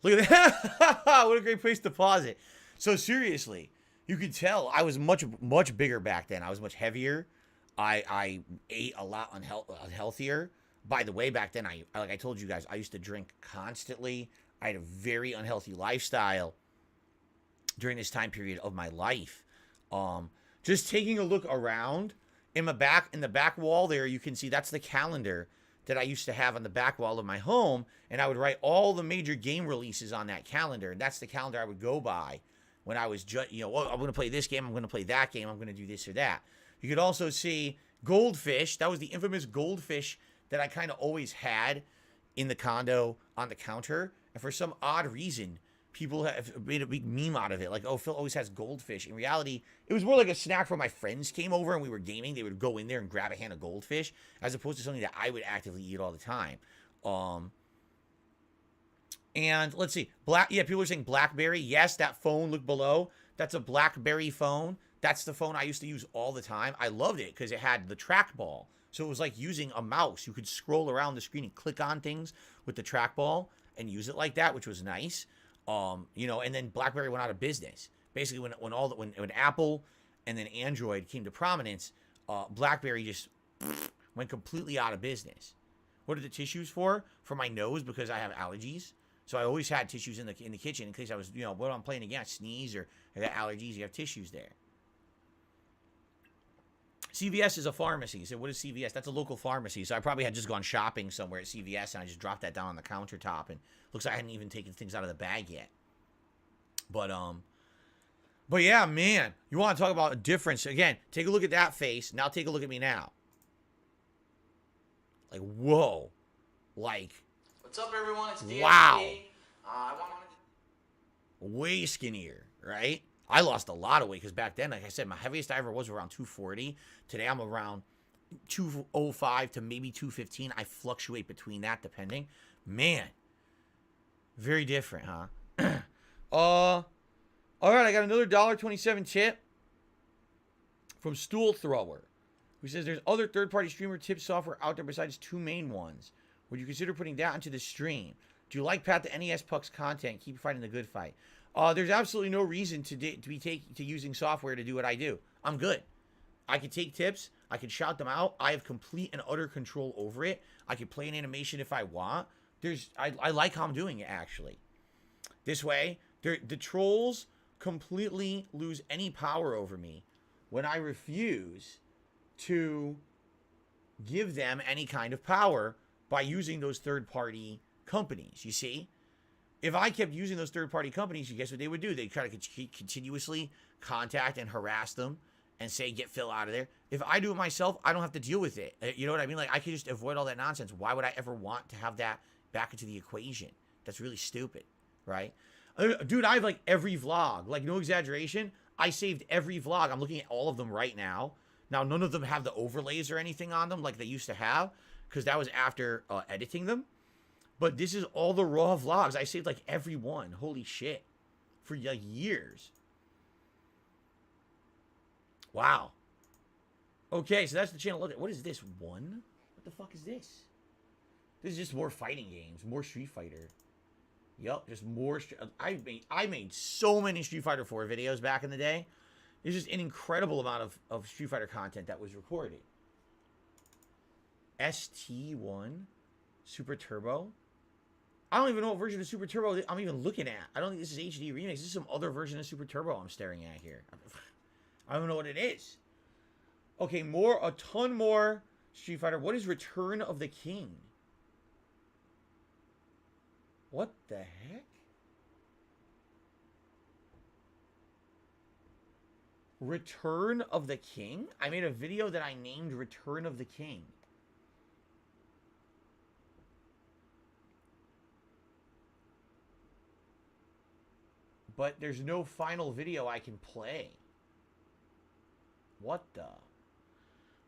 Look at that. What a great place to pause it. So seriously, you could tell I was much bigger back then. I was much heavier. I ate a lot unhealthier. By the way, back then, like I told you guys, I used to drink constantly. I had a very unhealthy lifestyle during this time period of my life. Just taking a look around in the back wall there, you can see that's the calendar that I used to have on the back wall of my home, and I would write all the major game releases on that calendar, and that's the calendar I would go by when I was just, you know, oh, I'm going to play this game, I'm going to play that game, I'm going to do this or that. You could also see Goldfish. That was the infamous Goldfish that I kind of always had in the condo on the counter, and for some odd reason, people have made a big meme out of it. Like, oh, Phil always has Goldfish. In reality, it was more like a snack when my friends came over and we were gaming. They would go in there and grab a hand of Goldfish, as opposed to something that I would actively eat all the time. And let's see. People are saying BlackBerry. Yes, that phone, look below. That's a BlackBerry phone. That's the phone I used to use all the time. I loved it because it had the trackball. So it was like using a mouse. You could scroll around the screen and click on things with the trackball and use it like that, which was nice. You know, and then BlackBerry went out of business. Basically, when Apple and then Android came to prominence, BlackBerry just went completely out of business. What are the tissues for? For my nose, because I have allergies. So I always had tissues in the kitchen in case I was, you know, what I'm playing again, I sneeze or I got allergies. You have tissues there. CVS is a pharmacy. So what is CVS? That's a local pharmacy. So I probably had just gone shopping somewhere at CVS and I just dropped that down on the countertop, and looks like I hadn't even taken things out of the bag yet. But yeah, man, you want to talk about a difference. Again, take a look at that face. Now take a look at me now. Like, whoa. Like, what's up, everyone? It's DSP. Wow. Way skinnier, right? I lost a lot of weight because back then, like I said, my heaviest I ever was around 240. Today, I'm around 205 to maybe 215. I fluctuate between that depending. Man, very different, huh? All right, I got another $1.27 tip from Stool Thrower, who says there's other third-party streamer tip software out there besides two main ones. Would you consider putting that into the stream? Do you like Pat the NES Puck's content? Keep fighting the good fight. There's absolutely no reason to using software to do what I do. I'm good. I can take tips. I can shout them out. I have complete and utter control over it. I can play an animation if I want. I like how I'm doing it, actually. This way, the trolls completely lose any power over me when I refuse to give them any kind of power by using those third-party companies, you see? If I kept using those third-party companies, you guess what they would do? They'd try to continuously contact and harass them and say, get Phil out of there. If I do it myself, I don't have to deal with it. You know what I mean? Like, I could just avoid all that nonsense. Why would I ever want to have that back into the equation? That's really stupid, right? Dude, I have, like, every vlog. Like, no exaggeration. I saved every vlog. I'm looking at all of them right now. Now, none of them have the overlays or anything on them like they used to have, because that was after editing them. But this is all the raw vlogs. I saved, like, every one. Holy shit. For, like, years. Wow. Okay, so that's the channel. What is this? One? What the fuck is this? This is just more fighting games. More Street Fighter. Yup, just more. I made so many Street Fighter 4 videos back in the day. There's just an incredible amount of Street Fighter content that was recorded. ST1. Super Turbo. I don't even know what version of Super Turbo I'm even looking at. I don't think this is HD Remix. This is some other version of Super Turbo I'm staring at here. I don't know what it is. Okay, a ton more Street Fighter. What is Return of the King? What the heck? Return of the King? I made a video that I named Return of the King. But there's no final video I can play. What the?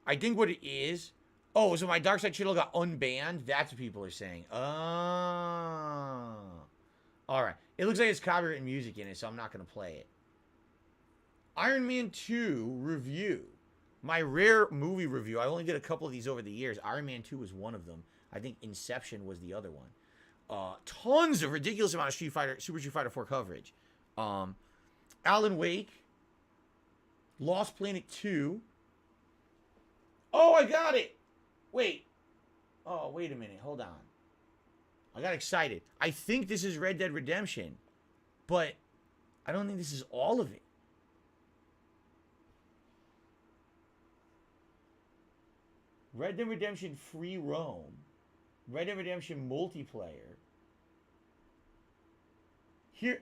I think what it is... Oh, so my Dark Side channel got unbanned? That's what people are saying. Oh. Alright. It looks like it's copyrighted music in it, so I'm not going to play it. Iron Man 2 review. My rare movie review. I only did a couple of these over the years. Iron Man 2 was one of them. I think Inception was the other one. Tons of ridiculous amount of Super Street Fighter 4 coverage. Alan Wake. Lost Planet 2. Oh, I got it! Wait. Oh, wait a minute. Hold on. I got excited. I think this is Red Dead Redemption. But I don't think this is all of it. Red Dead Redemption Free Roam. Red Dead Redemption Multiplayer. Here.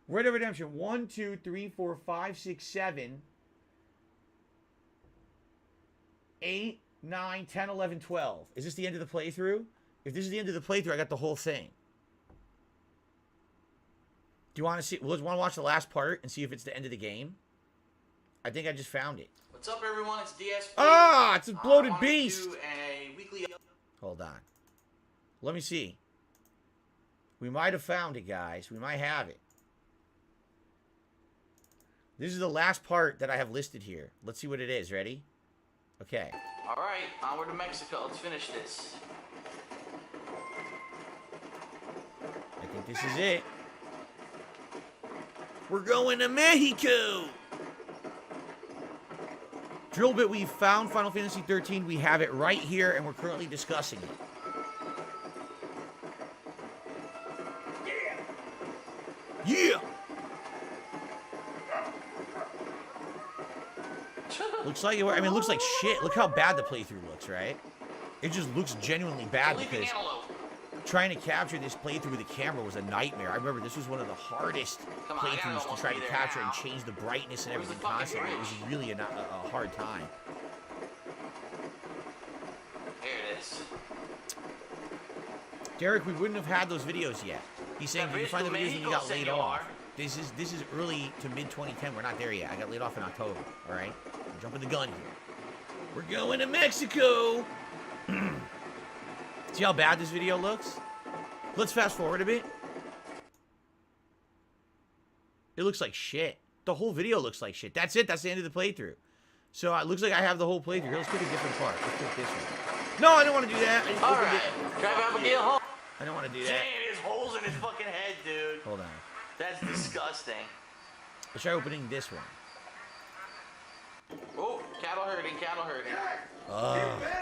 Red Dead Redemption 1, 2, 3, 4, 5, 6, 7, 8, 9, 10, 11, 12. Is this the end of the playthrough? If this is the end of the playthrough, I got the whole thing. Do you want to see? Want to watch the last part and see if it's the end of the game? I think I just found it. What's up, everyone? It's DSP. Ah, it's a bloated I wanted to beast. do a weekly... Hold on. Let me see. We might have found it, guys. We might have it. This is the last part that I have listed here. Let's see what it is. Ready? Okay. All right, onward to Mexico. Let's finish this. I think this is it. We're going to Mexico! Drillbit, we found Final Fantasy 13. We have it right here, and we're currently discussing it. Yeah! Looks like, I mean, it looks like shit. Look how bad the playthrough looks, right? It just looks genuinely bad because trying to capture this playthrough with a camera was a nightmare. I remember this was one of the hardest playthroughs to try to capture and change the brightness and everything constantly. It was really a hard time. Here it is. Derek, we wouldn't have had those videos yet. He's saying, did you find the videos when you got laid off? This is early to mid 2010. We're not there yet. I got laid off in October. All right, I'm jumping the gun here. We're going to Mexico. See how bad this video looks? Let's fast forward a bit. It looks like shit. The whole video looks like shit. That's it. That's the end of the playthrough. So it looks like I have the whole playthrough. Here, let's pick a different part. Let's pick this one. No, I don't want to do that. All right, drive Abigail home. I don't want to do that. Damn, there's holes in his fucking head, dude. Hold on. That's disgusting. Let's try opening this one. Oh, cattle herding, cattle herding.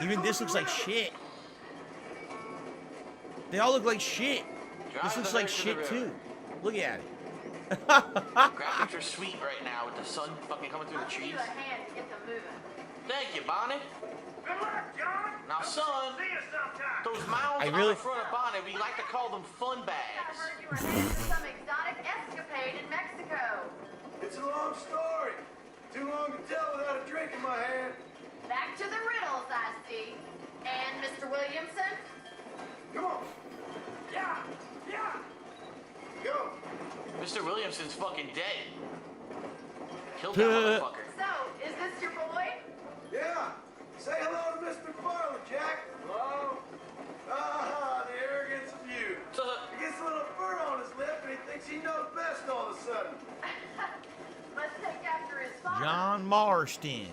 Even this looks like shit. They all look like shit. This looks like shit too. Look at it. Graphics are sweet right now with the sun fucking coming through the trees. Thank you, Bonnie. Good luck, John. Now, son, See you sometime. those mounds on the front of Bonnie, we like to call them fun I bags. heard you were headed to some exotic escapade in Mexico. It's a long story. Too long to tell without a drink in my hand. Back to the riddles, I see. And Mr. Williamson? Come on. Yeah. Yeah. Go. Mr. Williamson's fucking dead. Killed that motherfucker. So, is this your boy? Yeah. Say hello to Mr. Farley, Jack. Hello. Ah, the arrogance of you. He gets a little fur on his lip and he thinks he knows best all of a sudden. Let's take after his father. John Marston.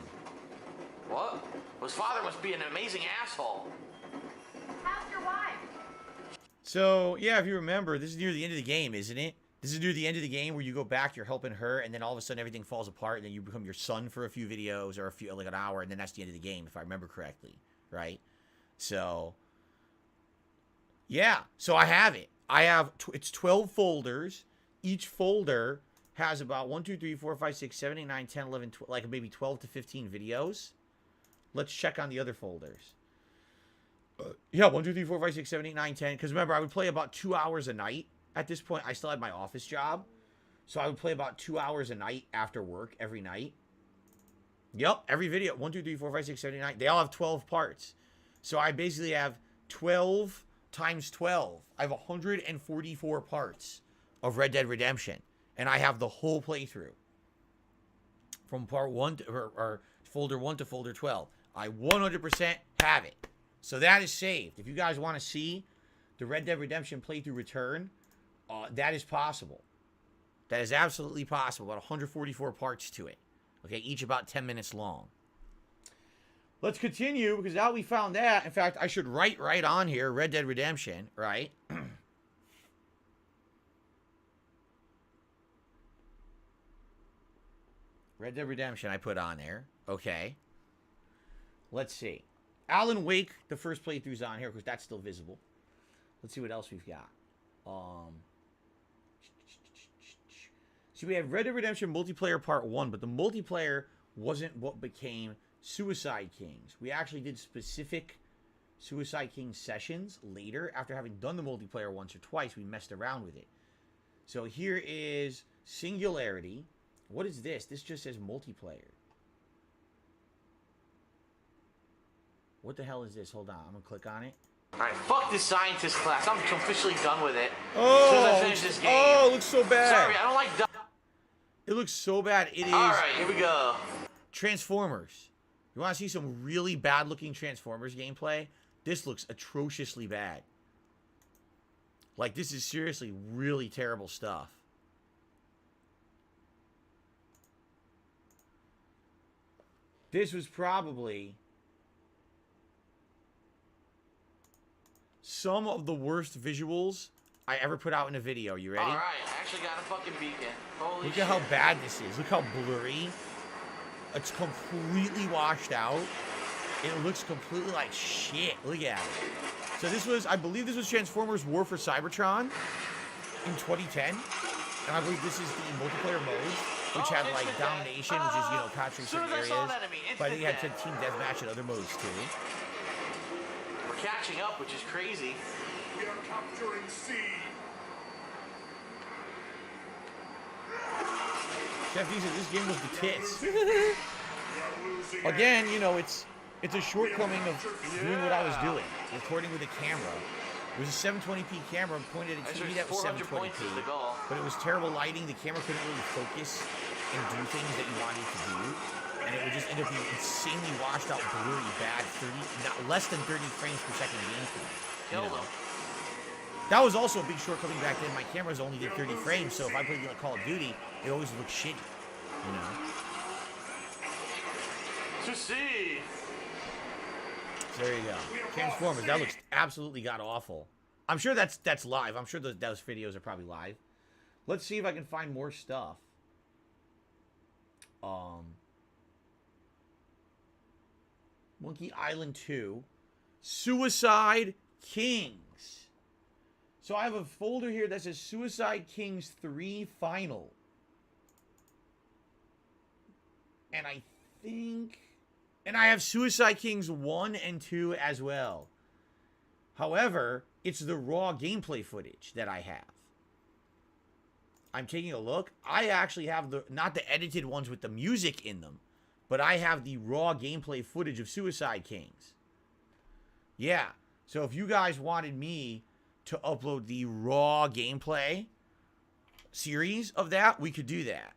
What? His father must be an amazing asshole. How's your wife? So, yeah, if you remember, this is near the end of the game, isn't it? This is near the end of the game where you go back, you're helping her, and then all of a sudden everything falls apart, and then you become your son for a few videos, or like an hour, and then that's the end of the game, if I remember correctly, right? So, Yeah, so I have it. I have, it's 12 folders. Each folder has about 1, 2, 3, 4, 5, 6, 7, 8, 9, 10, 11, 12, like maybe 12 to 15 videos. Let's check on the other folders. Yeah, 1, 2, 3, 4, 5, 6, 7, 8, 9, 10. Because remember, I would play about 2 hours a night. At this point, I still had my office job. So I would play about 2 hours a night after work every night. Yep, every video. 1, 2, 3, 4, 5, 6, 7, 8, 9. They all have 12 parts. So I basically have 12 times 12. I have 144 parts of Red Dead Redemption. And I have the whole playthrough. From part 1 to, or folder 1 to folder 12. I 100% have it. So that is saved. If you guys want to see the Red Dead Redemption playthrough return, that is possible. That is absolutely possible. About 144 parts to it. Okay, each about 10 minutes long. Let's continue, because now we found that. In fact, I should write right on here, Red Dead Redemption, right? Red Dead Redemption I put on there. Okay. Let's see. Alan Wake, the first playthrough's on here, because that's still visible. Let's see what else we've got. So we have Red Dead Redemption Multiplayer Part 1, but the multiplayer wasn't what became Suicide Kings. We actually did specific Suicide Kings sessions later. After having done the multiplayer once or twice, we messed around with it. So here is Singularity. What is this? This just says multiplayer. What the hell is this? Hold on. I'm going to click on it. Alright, fuck this scientist class. I'm officially done with it. Oh, as soon as I finish this game. Oh, it looks so bad. Sorry, I don't like... It looks so bad. It is... Alright, here we go. Transformers. You want to see some really bad-looking Transformers gameplay? This looks atrociously bad. Like, this is seriously really terrible stuff. This was probably some of the worst visuals I ever put out in a video. You ready? Alright, I actually got a fucking beacon. Holy Look shit. at how bad this is. Look how blurry. It's completely washed out. It looks completely like shit. Look at it. So this was, I believe this was Transformers War for Cybertron in 2010. And I believe this is the multiplayer mode, which had like domination, which is, you know, capturing certain areas. But I think it had team deathmatch and other modes too. We're catching up, which is crazy. We are capturing C. Chef D said this game was the tits. Again, you know, it's a shortcoming of doing what I was doing, recording with a camera. It was a 720p camera pointed at a TV that was 720p, but it was terrible lighting. The camera couldn't really focus and do things that you wanted to do, and it would just end up being insanely washed out, blurry, bad, less than 30 frames per second gameplay. You know? That was also a big shortcoming back then. My cameras only did 30 frames, so if I played like Call of Duty, it always looked shitty. You know? To see. So there you go. Transformers. That looks absolutely god-awful. I'm sure that's live. I'm sure those videos are probably live. Let's see if I can find more stuff. Monkey Island 2. Suicide Kings. So I have a folder here that says Suicide Kings 3 Final. And I think... And I have Suicide Kings 1 and 2 as well. However, it's the raw gameplay footage that I have. I'm taking a look. I actually have the not the edited ones with the music in them, but I have the raw gameplay footage of Suicide Kings. Yeah. So if you guys wanted me to upload the raw gameplay series of that, we could do that.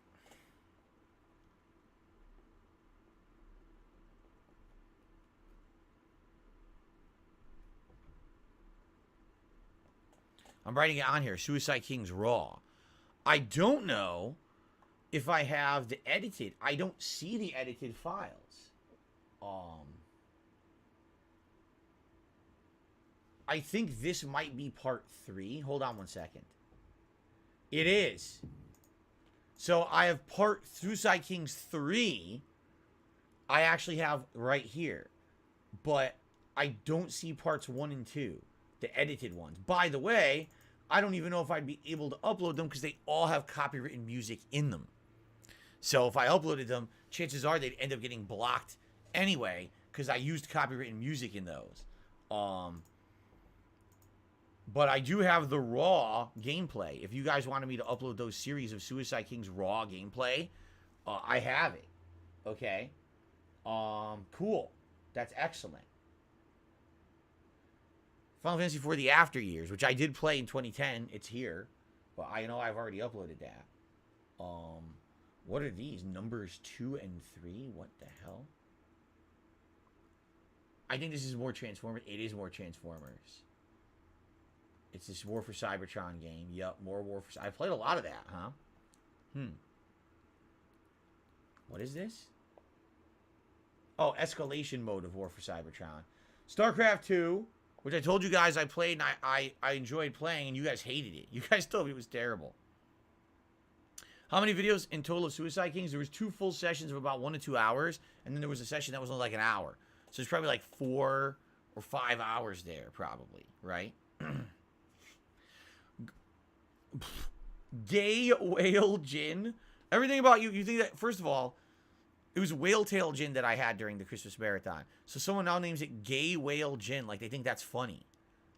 I'm writing it on here, Suicide Kings Raw. I don't know if I have the edited. I don't see the edited files. I think this might be part 3. Hold on one second. It is. So I have part Suicide Kings 3. I actually have right here. But I don't see parts 1 and 2. the edited ones. By the way, I don't even know if I'd be able to upload them because they all have copywritten music in them. So if I uploaded them, chances are they'd end up getting blocked anyway because I used copywritten music in those. But I do have the raw gameplay. If you guys wanted me to upload those series of Suicide Kings raw gameplay, I have it. Okay. Cool. That's excellent. Final Fantasy IV The After Years, which I did play in 2010. It's here. But I know I've already uploaded that. What are these? Numbers 2 and 3? What the hell? I think this is more Transformers. It is more Transformers. It's this War for Cybertron game. Yup, more War for... I played a lot of that, huh? What is this? Oh, escalation mode of War for Cybertron. StarCraft 2, which I told you guys I played and I enjoyed playing, and you guys hated it. You guys told me it was terrible. How many videos in total of Suicide Kings? There was 2 full sessions of about 1 to 2 hours, and then there was a session that was only like an hour. So it's probably like 4 or 5 hours there, probably, right? Gay Whale Gin. Everything about you think that, first of all, it was Whale Tail Gin that I had during the Christmas Marathon. So someone now names it Gay Whale Gin. Like, they think that's funny.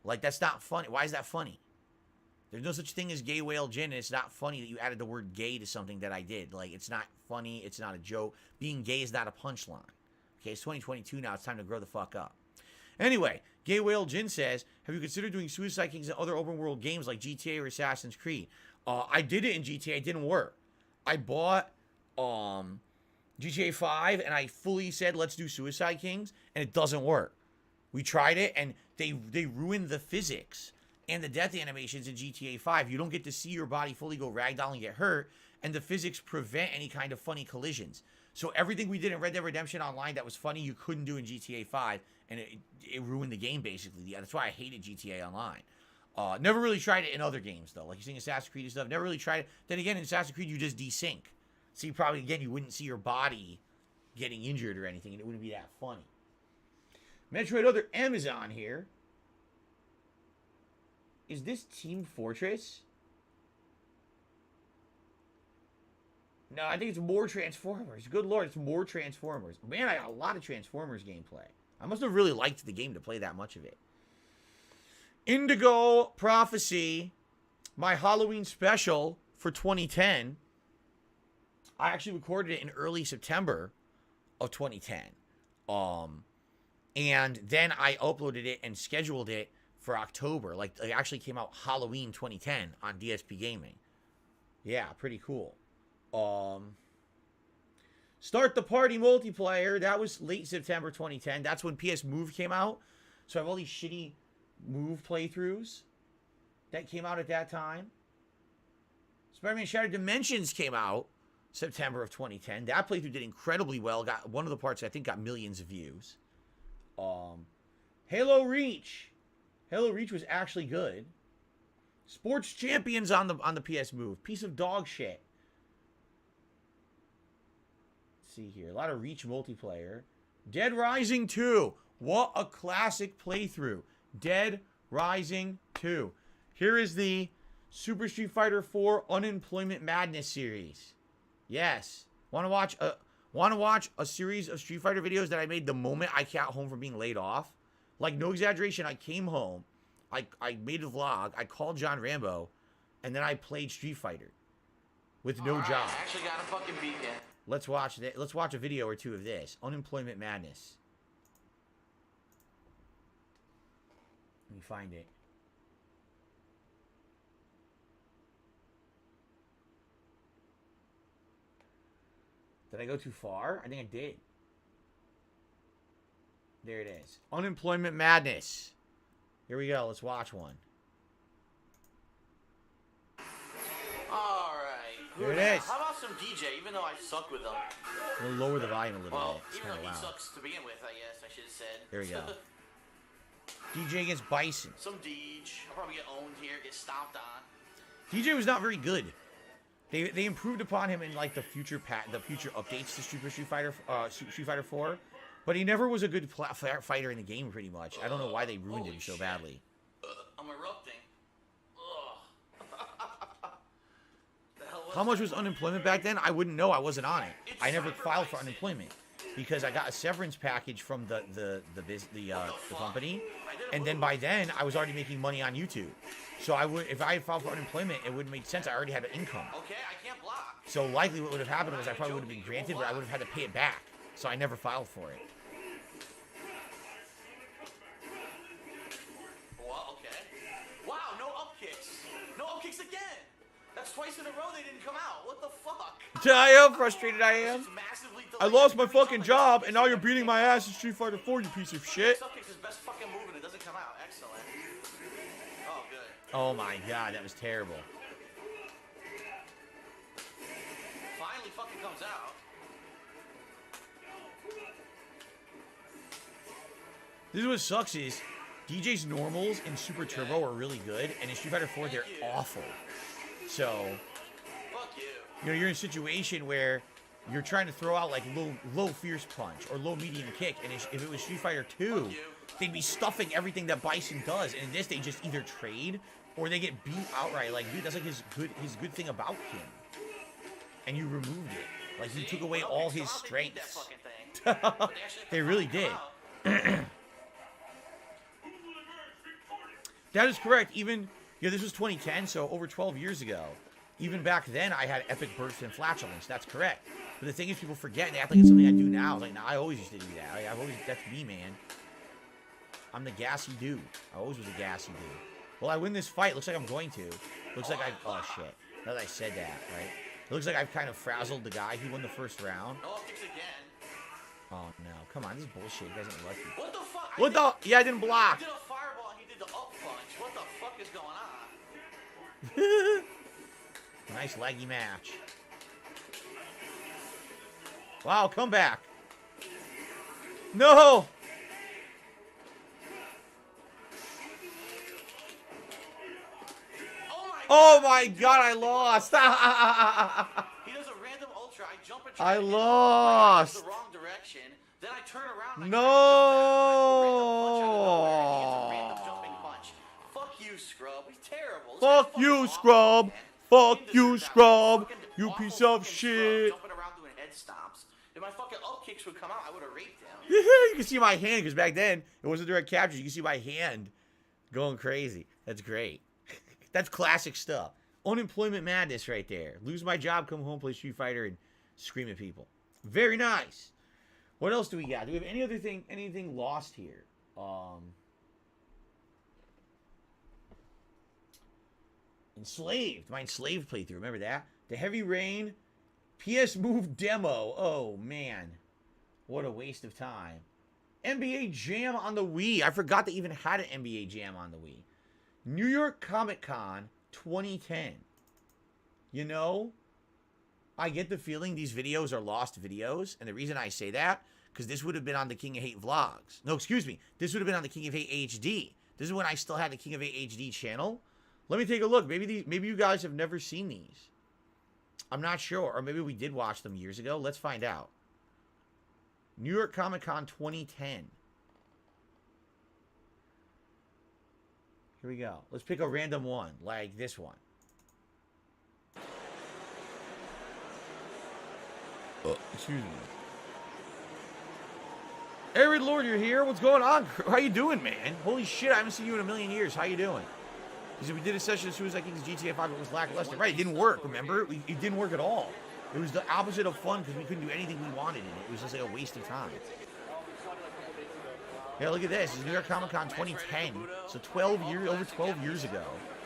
Like, that's not funny. Why is that funny? There's no such thing as Gay Whale Gin, and it's not funny that you added the word gay to something that I did. Like, it's not funny. It's not a joke. Being gay is not a punchline. Okay, it's 2022 now. It's time to grow the fuck up. Anyway, Gay Whale Jin says, have you considered doing Suicide Kings and other open world games like GTA or Assassin's Creed? I did it in GTA. It didn't work. I bought GTA 5 and I fully said, let's do Suicide Kings, and it doesn't work. We tried it and they ruined the physics and the death animations in GTA 5. You don't get to see your body fully go ragdoll and get hurt, and the physics prevent any kind of funny collisions. So everything we did in Red Dead Redemption Online that was funny, you couldn't do in GTA 5, and it ruined the game, basically. Yeah, that's why I hated GTA Online. Never really tried it in other games, though. Like, you're seeing Assassin's Creed and stuff. Never really tried it. Then again, in Assassin's Creed, you just desync. So you probably, again, you wouldn't see your body getting injured or anything, and it wouldn't be that funny. Metroid Other Amazon here. Is this Team Fortress? No, I think it's more Transformers. Good lord, it's more Transformers. Man, I got a lot of Transformers gameplay. I must have really liked the game to play that much of it. Indigo Prophecy, my Halloween special for 2010. I actually recorded it in early September of 2010. And then I uploaded it and scheduled it for October. Like, it actually came out Halloween 2010 on DSP Gaming. Yeah, pretty cool. Start the Party multiplayer. That was late September 2010. That's when PS Move came out. So I have all these shitty Move playthroughs that came out at that time. Spider-Man Shattered Dimensions came out September of 2010. That playthrough did incredibly well. Got one of the parts I think got millions of views. Halo Reach. Halo Reach was actually good. Sports Champions on the PS Move. Piece of dog shit. Let's see here. A lot of Reach multiplayer. Dead Rising 2. What a classic playthrough. Dead Rising 2. Here is the Super Street Fighter 4 Unemployment Madness series. Yes. Want to watch a series of Street Fighter videos that I made the moment I got home from being laid off? Like, no exaggeration, I came home, I made a vlog, I called John Rambo, and then I played Street Fighter with no job. I actually got a fucking beacon. Let's watch it. Let's watch a video or two of this. Unemployment Madness. Let me find it. Did I go too far? I think I did. There it is. Unemployment Madness. Here we go. Let's watch one. Alright. There it is. How about some DJ, even though I suck with them? We'll lower the volume a little Well, bit. It's even kind though of he loud. sucks to begin with, I guess I should have said. There we go. DJ against Bison. Some Deej. I'll probably get owned here, get stomped on. DJ was not very good. They improved upon him in like the future updates to Street Fighter 4, but he never was a good fighter in the game pretty much. I don't know why they ruined him so badly. How much was unemployment back then? I wouldn't know. I wasn't on it. I never filed for unemployment because I got a severance package from the company, and then by then I was already making money on YouTube. So I would, if I had filed for unemployment, it wouldn't make sense. I already had an income. Okay, I can't block. So likely what would have happened was I probably would have been granted, but I would have had to pay it back. So I never filed for it. Well, okay. Wow, no up kicks. No up kicks again. That's twice in a row they didn't come out. What the fuck? I am frustrated. I am. It's massively I delayed. lost my Every time fucking I job, do and now you're beating my ass in Street Fighter 4, you piece of shit. Up kicks is best fucking move and it doesn't come out. Excellent. Oh, good. Oh my god, that was terrible. Finally fucking comes out. This is what sucks is DJ's normals in Super Turbo are really good, and in Street Fighter 4 they're awful. So, Fuck you. you know, you're in a situation where you're trying to throw out like low fierce punch or low medium kick, and if it was Street Fighter 2, they'd be stuffing everything that Bison does, and in this they just either trade or they get beat outright. Like, dude, that's like his good thing about him, and you removed it. Like, you took away all his strengths. They really did. That is correct. Even, you know, this was 2010, so over 12 years ago. Even back then, I had epic burst and flatulence. That's correct. But the thing is, people forget and they act like it's something I do now. It's like, nah, I always used to do that. Like, that's me, man. I'm the gassy dude. I always was a gassy dude. Well, I win this fight. Looks like I'm going to. Looks like oh shit. Now that I said that, right? It looks like I've kind of frazzled the guy. He won the first round. No up kicks again. Oh no, come on, this is bullshit. You guys ain't lucky. What the fuck? What the? Yeah, I didn't block. I did a fireball and he did the up punch. What the fuck is going on? Nice laggy match. Wow, come back. No! Oh my god, I lost. He does a random ultra. I jump and try I to hit him. lost. I go the wrong direction. Then I turn around. And No. He hits a random jumping punch. Fuck you, Scrub. He's terrible. This Fuck guy's you, fucking Scrub. awful, man. Fuck He you, deserved that. Scrub. Fucking You awful piece of fucking shit. Scrub, jumping around doing head stomps. If my fucking up kicks would come out, I would have raped him. You can see my hand, because back then, it wasn't direct capture. You can see my hand going crazy. That's great. That's classic stuff. Unemployment madness right there. Lose my job, come home, play Street Fighter, and scream at people. Very nice. What else do we got? Do we have anything lost here? Enslaved. My Enslaved playthrough. Remember that? The Heavy Rain PS Move demo. Oh, man. What a waste of time. NBA Jam on the Wii. I forgot they even had an NBA Jam on the Wii. New York Comic Con 2010. You know, I get the feeling these videos are lost videos. And the reason I say that, because this would have been on the King of Hate vlogs. No, excuse me. This would have been on the King of Hate HD. This is when I still had the King of Hate HD channel. Let me take a look. Maybe you guys have never seen these. I'm not sure. Or maybe we did watch them years ago. Let's find out. New York Comic Con 2010. Here we go. Let's pick a random one, like this one. Excuse me. Arid Lord, you're here. What's going on? How you doing, man? Holy shit, I haven't seen you in a million years. How you doing? He said we did a session as soon as I think GTA 5 it was lackluster. Right, it didn't work, remember? It didn't work at all. It was the opposite of fun because we couldn't do anything we wanted in it. It was just like a waste of time. Yeah, look at this. It's New York Comic Con 2010. So over 12 years ago.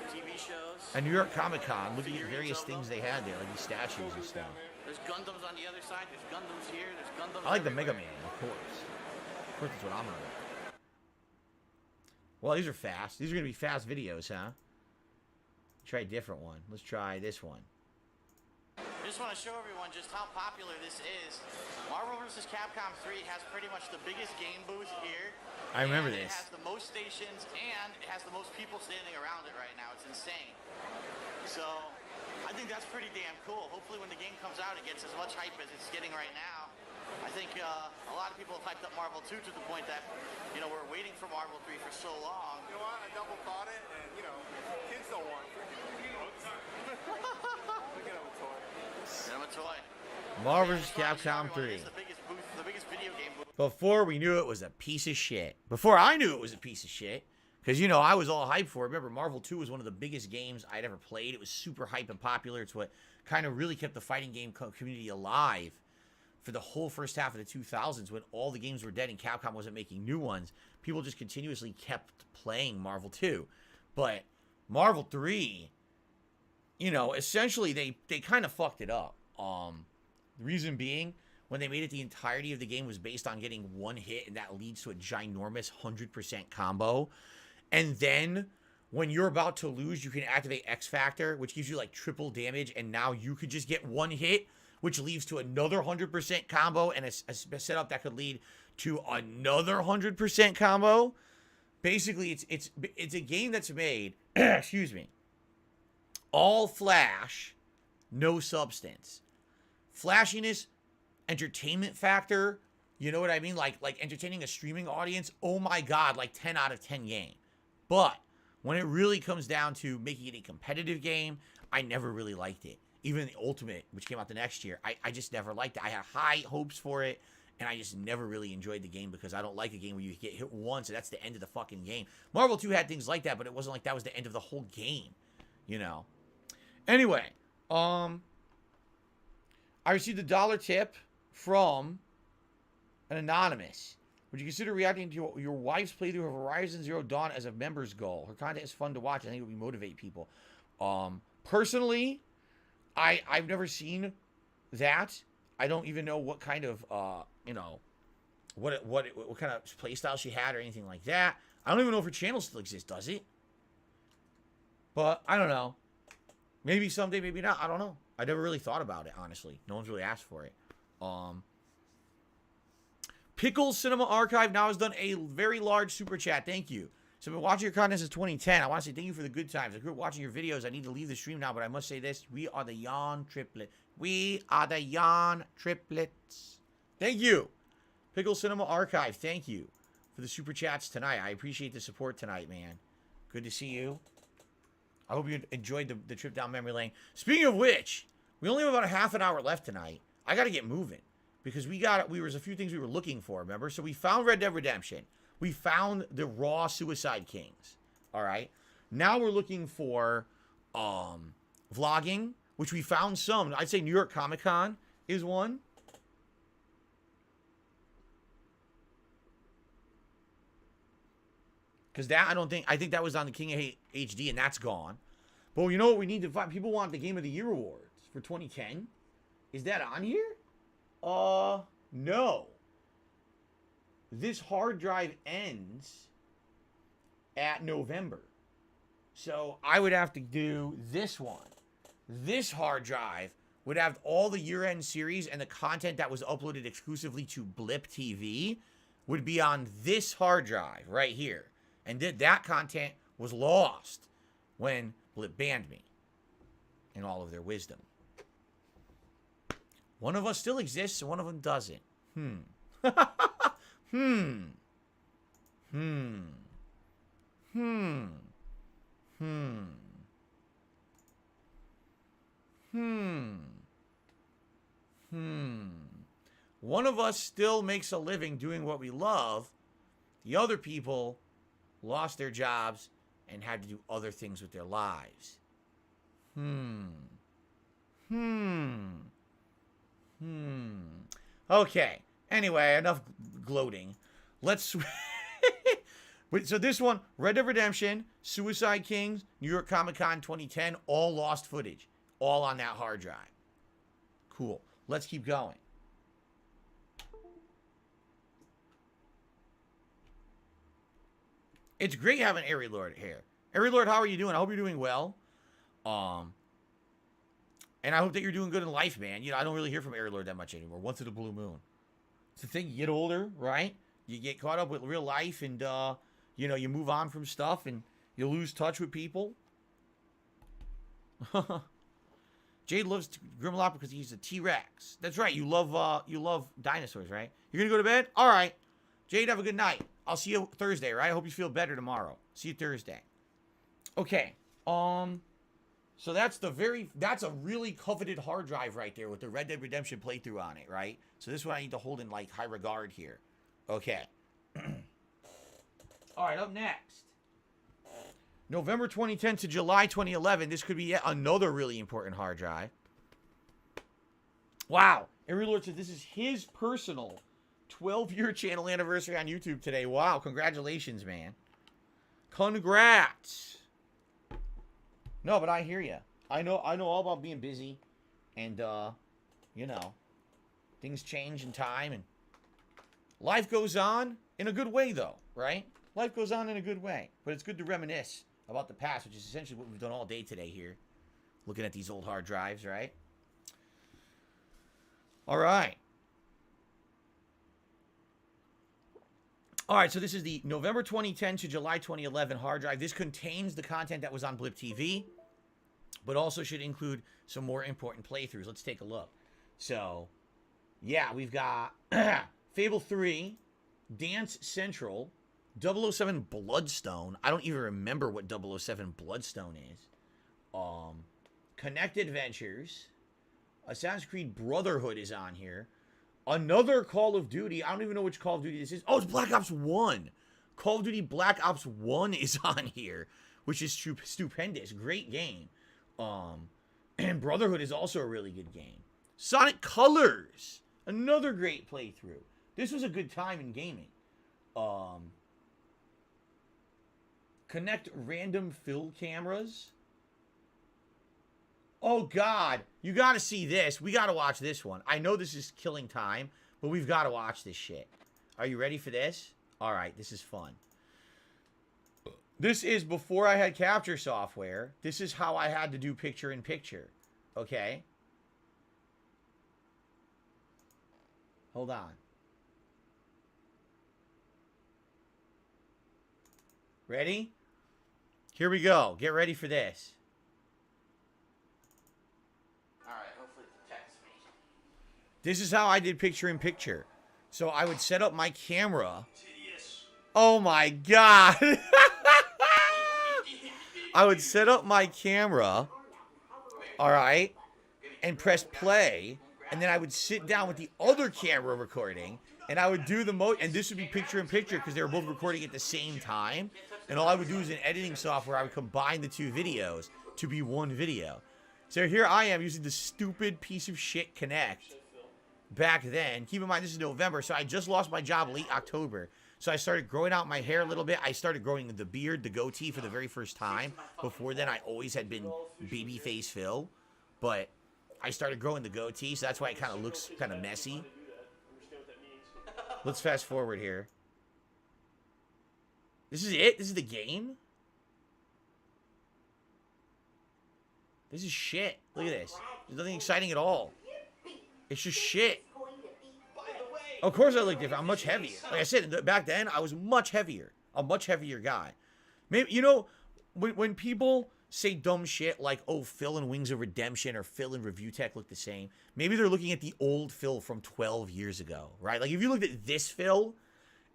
TV shows. At New York Comic Con, look at the various things they had there, like these statues and stuff. There's Gundams on the other side. There's Gundams here. There's Gundams. I like the everywhere. Mega Man, of course. Of course, that's what I'm gonna like. Well, these are fast. These are gonna be fast videos, huh? Try a different one. Let's try this one. I just want to show everyone just how popular this is. Marvel vs. Capcom 3 has pretty much the biggest game booth here. I remember and this. It has the most stations and it has the most people standing around it right now. It's insane. So I think that's pretty damn cool. Hopefully when the game comes out it gets as much hype as it's getting right now. I think a lot of people have hyped up Marvel 2 to the point that, you know, we're waiting for Marvel 3 for so long. You know what? I double thought it, and you know, kids don't want. Look at him, a toy. toy. Marvel Yeah, vs. as far as Capcom everyone, 3. It's the biggest video game booth. Before we knew it was a piece of shit. Before I knew it was a piece of shit. Because, you know, I was all hyped for it. Remember, Marvel 2 was one of the biggest games I'd ever played. It was super hype and popular. It's what kind of really kept the fighting game community alive for the whole first half of the 2000s when all the games were dead and Capcom wasn't making new ones. People just continuously kept playing Marvel 2. But Marvel 3, you know, essentially they kind of fucked it up. The reason being, when they made it, the entirety of the game was based on getting one hit, and that leads to a ginormous 100% combo. And then, when you're about to lose, you can activate X Factor, which gives you like triple damage, and now you could just get one hit, which leads to another 100% combo, and a setup that could lead to another 100% combo. Basically, it's a game that's made, excuse me, all flash, no substance. Flashiness, entertainment factor, you know what I mean? Like entertaining a streaming audience, oh my god, like 10 out of 10 game. But when it really comes down to making it a competitive game, I never really liked it. Even the Ultimate, which came out the next year, I just never liked it. I had high hopes for it, and I just never really enjoyed the game because I don't like a game where you get hit once and that's the end of the fucking game. Marvel 2 had things like that, but it wasn't like that was the end of the whole game, you know? Anyway, I received a $1 tip from an anonymous. Would you consider reacting to your wife's playthrough of Horizon Zero Dawn as a member's goal? Her content is fun to watch. I think it would motivate people. Personally, I've never seen that. I don't even know what kind of you know, what kind of play style she had or anything like that. I don't even know if her channel still exists. Does it? But I don't know. Maybe someday, maybe not. I don't know. I never really thought about it, honestly. No one's really asked for it. Pickles Cinema Archive now has done a very large super chat. Thank you. So I've been watching your content since 2010. I want to say thank you for the good times. I grew up watching your videos. I need to leave the stream now, but I must say this. We are the Yawn Triplet. We are the Yawn Triplets. Thank you. Pickle Cinema Archive, thank you for the super chats tonight. I appreciate the support tonight, man. Good to see you. I hope you enjoyed the trip down memory lane. Speaking of which, we only have about a half an hour left tonight. I got to get moving because was a few things we were looking for, remember? So we found Red Dead Redemption. We found the Raw Suicide Kings. All right. Now we're looking for vlogging, which we found some. I'd say New York Comic Con is one. Because that, I think that was on the King of HD, and that's gone. But you know what we need to find? People want the Game of the Year awards for 2010. Is that on here? No. This hard drive ends at November. So I would have to do this one. This hard drive would have all the year-end series, and the content that was uploaded exclusively to Blip TV would be on this hard drive right here. And that content was lost when Blip banned me in all of their wisdom. One of us still exists and one of them doesn't. One of us still makes a living doing what we love. The other people lost their jobs and had to do other things with their lives. Okay. Anyway, enough gloating. Let's... So this one, Red Dead Redemption, Suicide Kings, New York Comic Con 2010, all lost footage. All on that hard drive. Cool. Let's keep going. It's great having Airy Lord here. Airy Lord, how are you doing? I hope you're doing well. And I hope that you're doing good in life, man. You know, I don't really hear from Airy Lord that much anymore. Once in a blue moon. It's the thing. You get older, right? You get caught up with real life, and you know, you move on from stuff, and you lose touch with people. Jade loves Grimlock because he's a T-Rex. That's right. You love dinosaurs, right? You're gonna go to bed? All right. Jade, have a good night. I'll see you Thursday, right? I hope you feel better tomorrow. See you Thursday. Okay. So that's a really coveted hard drive right there with the Red Dead Redemption playthrough on it, right? So this one I need to hold in like high regard here. Okay. All right, up next. November 2010 to July 2011. This could be yet another really important hard drive. Wow. Every Lord says this is his personal 12-year channel anniversary on YouTube today. Wow. Congratulations, man. Congrats. No, but I hear you. I know all about being busy. And, you know, things change in time. And life goes on in a good way, though, right? Life goes on in a good way. But it's good to reminisce about the past, which is essentially what we've done all day today here. Looking at these old hard drives, right? All right. All right, so this is the November 2010 to July 2011 hard drive. This contains the content that was on Blip TV, but also should include some more important playthroughs. Let's take a look. So, yeah, we've got Fable 3, Dance Central, 007 Bloodstone. I don't even remember what 007 Bloodstone is. Connect Adventures. Assassin's Creed Brotherhood is on here. Another Call of Duty. I don't even know which Call of Duty this is. Oh, it's Black Ops 1. Call of Duty Black Ops 1 is on here, which is stupendous. Great game. And Brotherhood is also a really good game. Sonic Colors. Another great playthrough. This was a good time in gaming. Connect random fill cameras. Oh, God. You got to see this. We got to watch this one. I know this is killing time, but we've got to watch this shit. Are you ready for this? All right. This is fun. This is before I had capture software. This is how I had to do picture-in-picture. Okay? Hold on. Ready? Here we go. Get ready for this. Alright, hopefully it detects me. This is how I did picture-in-picture. So I would set up my camera. Oh my God. I would set up my camera. All right. And press play. And then I would sit down with the other camera recording. And I would do the and this would be picture-in-picture because they were both recording at the same time. And all I would do is in editing software, I would combine the two videos to be one video. So here I am using the stupid piece of shit Kinect back then. Keep in mind, this is November, so I just lost my job late October. So I started growing out my hair a little bit. I started growing the beard, the goatee for the very first time. Before then, I always had been babyface Phil. But I started growing the goatee, so that's why it kind of looks kind of messy. Let's fast forward here. This is it? This is the game? This is shit. Look at this. There's nothing exciting at all. It's just shit. Of course I look different. I'm much heavier. Like I said, back then, I was much heavier. A much heavier guy. Maybe, you know, when people say dumb shit like, oh, Phil and Wings of Redemption or Phil and Review Tech look the same, maybe they're looking at the old Phil from 12 years ago, right? Like, if you looked at this Phil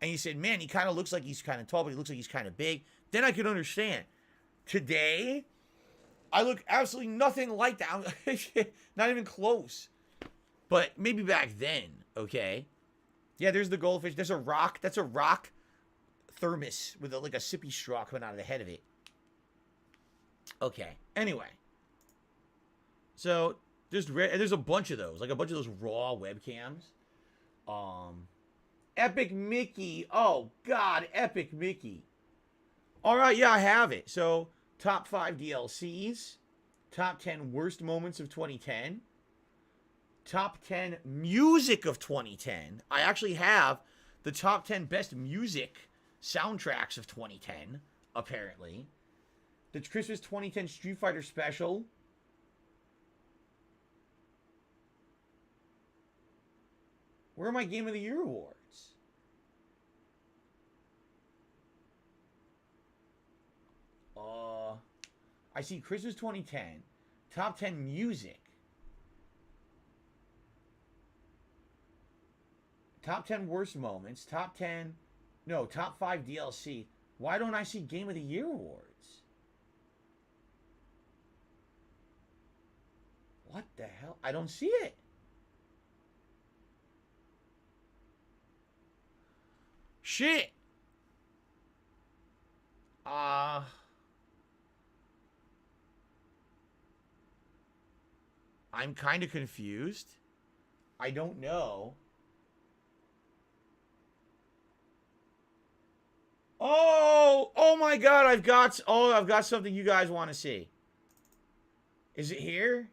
and you said, man, he kind of looks like he's kind of tall, but he looks like he's kind of big, then I could understand. Today, I look absolutely nothing like that. Not even close. But maybe back then, okay? Yeah, there's the goldfish. There's a rock. That's a rock thermos with like a sippy straw coming out of the head of it. Okay. Anyway. So, there's a bunch of those. Like a bunch of those raw webcams. Epic Mickey. Oh, God. Epic Mickey. All right. Yeah, I have it. So, top 5 DLCs. Top 10 worst moments of 2010. Top 10 music of 2010. I actually have the top 10 best music soundtracks of 2010, apparently. The Christmas 2010 Street Fighter Special. Where are my Game of the Year awards? I see Christmas 2010. Top 10 music. Top 10 worst moments. Top 10. No, top 5 DLC. Why don't I see Game of the Year awards? What the hell? I don't see it. Shit. I'm kind of confused. I don't know. Oh my God, I've got something you guys want to see. Is it here?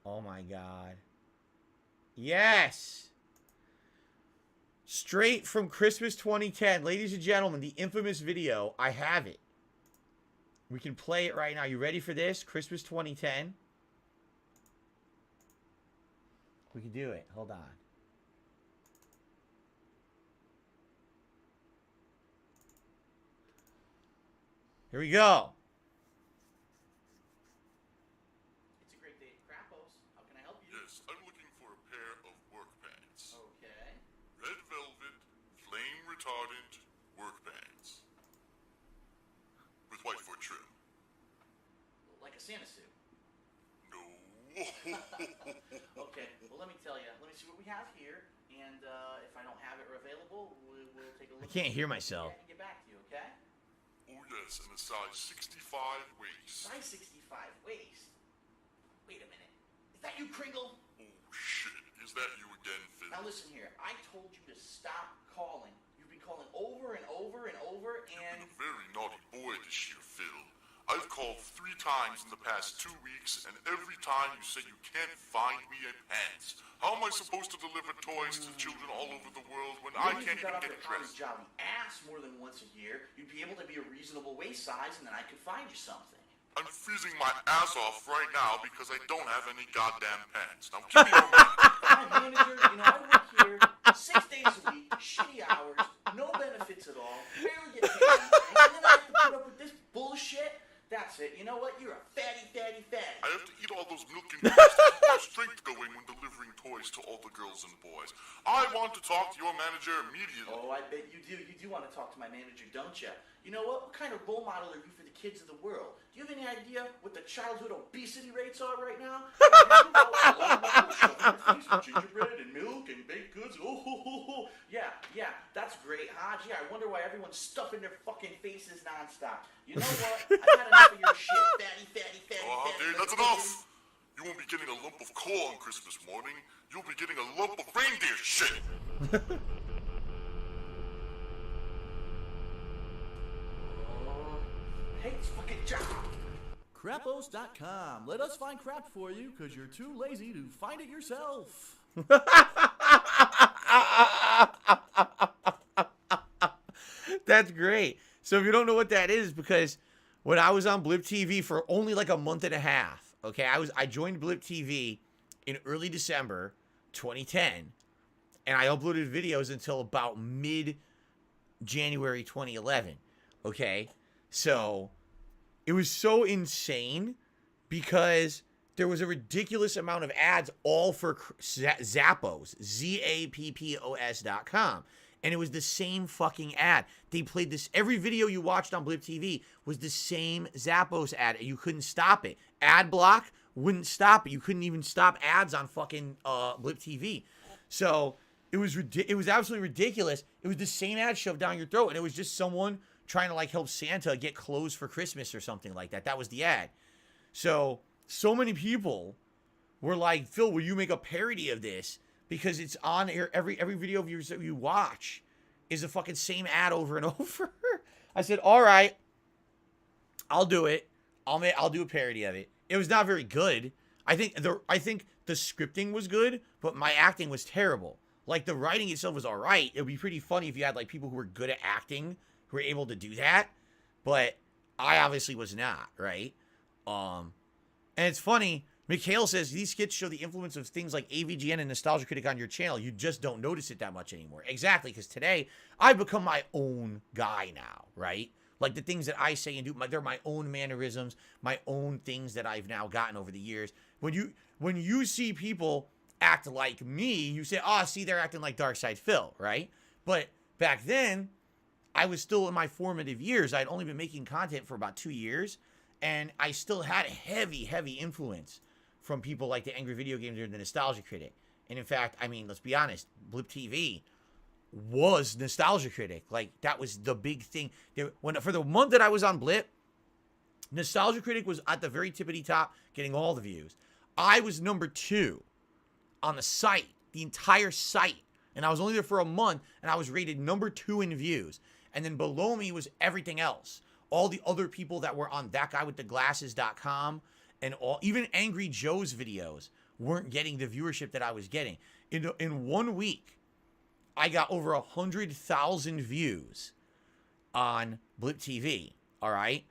Oh my God. Yes. Straight from Christmas 2010. Ladies and gentlemen, the infamous video. I have it. We can play it right now. You ready for this? Christmas 2010. We can do it. Hold on. Here we go. It's a great day at Crappos. How can I help you? Yes, I'm looking for a pair of work pants. Okay. Red velvet, flame retardant work pants. With white foot trim. Like a Santa suit. No. Okay, well, let me tell you. Let me see what we have here. And if I don't have it available, we'll take a look. I can't hear myself. And get back to you, okay? Oh yes, and a size 65 waist. Size 65 waist. Wait a minute. Is that you, Kringle? Oh shit, is that you again, Phil? Now listen here. I told you to stop calling. You've been calling over and over and over, You've and been a very naughty boy this year, Phil. I've called 3 times in the past 2 weeks, and every time you say you can't find me a pants. How am I supposed to deliver toys to children all over the world when I maybe if can't you got even off get your Tommy dressed? Jolly ass more than once a year, you'd be able to be a reasonable waist size, and then I could find you something. I'm freezing my ass off right now because I don't have any goddamn pants. Now give me your money. My manager, you know, I work here 6 days a week, shitty hours, no benefits at all, barely get paid anything, and then I have to put up with this bullshit. That's it. You know what? You're a fatty, fatty, fatty. I have to eat all those milk and cookies to keep my strength going when delivering toys to all the girls and boys. I want to talk to your manager immediately. Oh, I bet you do. You do want to talk to my manager, don't you? You know what? What kind of role model are you for the kids of the world? Do you have any idea what the childhood obesity rates are right now? Gingerbread and milk and baked goods. Oh, yeah, that's great, huh? Gee, I wonder why everyone's stuffing their fucking faces nonstop. You know what? I've had enough of your shit. Fatty, fatty, fatty, Oh, fatty. dude, that's enough. You won't be getting a lump of coal on Christmas morning. You'll be getting a lump of reindeer shit. Hey, it's fucking job. Crappos.com. Let us find crap for you because you're too lazy to find it yourself. That's great. So if you don't know what that is, because when I was on Blip TV for only like a month and a half, okay, I joined Blip TV in early December 2010, and I uploaded videos until about mid-January 2011, okay? So it was so insane because there was a ridiculous amount of ads all for Zappos, Zappos.com. And it was the same fucking ad. They played this. Every video you watched on Blip TV was the same Zappos ad. You couldn't stop it. Ad block wouldn't stop it. You couldn't even stop ads on fucking Blip TV. So it was absolutely ridiculous. It was the same ad shoved down your throat. And it was just someone trying to like help Santa get clothes for Christmas or something like that. That was the ad. So many people were like, Phil, will you make a parody of this? Because it's on air. Every video of yours that you watch is the fucking same ad over and over. I said, all right, I'll do it. I'll do a parody of it. It was not very good. I think the scripting was good, but my acting was terrible. Like the writing itself was all right. It would be pretty funny if you had like people who were good at acting who were able to do that, but I obviously was not, right? And it's funny. Mikhail says, these skits show the influence of things like AVGN and Nostalgia Critic on your channel. You just don't notice it that much anymore. Exactly, because today, I've become my own guy now, right? Like, the things that I say and do, they're my own mannerisms, my own things that I've now gotten over the years. When you see people act like me, you say, oh, see, they're acting like Darkside Phil, right? But back then, I was still in my formative years. I'd only been making content for about 2 years. And I still had a heavy, heavy influence from people like the Angry Video Gamer and the Nostalgia Critic. And in fact, I mean, let's be honest, Blip TV was Nostalgia Critic. Like, that was the big thing. For the month that I was on Blip, Nostalgia Critic was at the very tippity top, getting all the views. I was number 2 on the site, the entire site. And I was only there for a month, and I was rated number 2 in views. And then below me was everything else. All the other people that were on thatguywiththeglasses.com and even Angry Joe's videos weren't getting the viewership that I was getting. In 1 week, I got over 100,000 views on Blip TV, all right?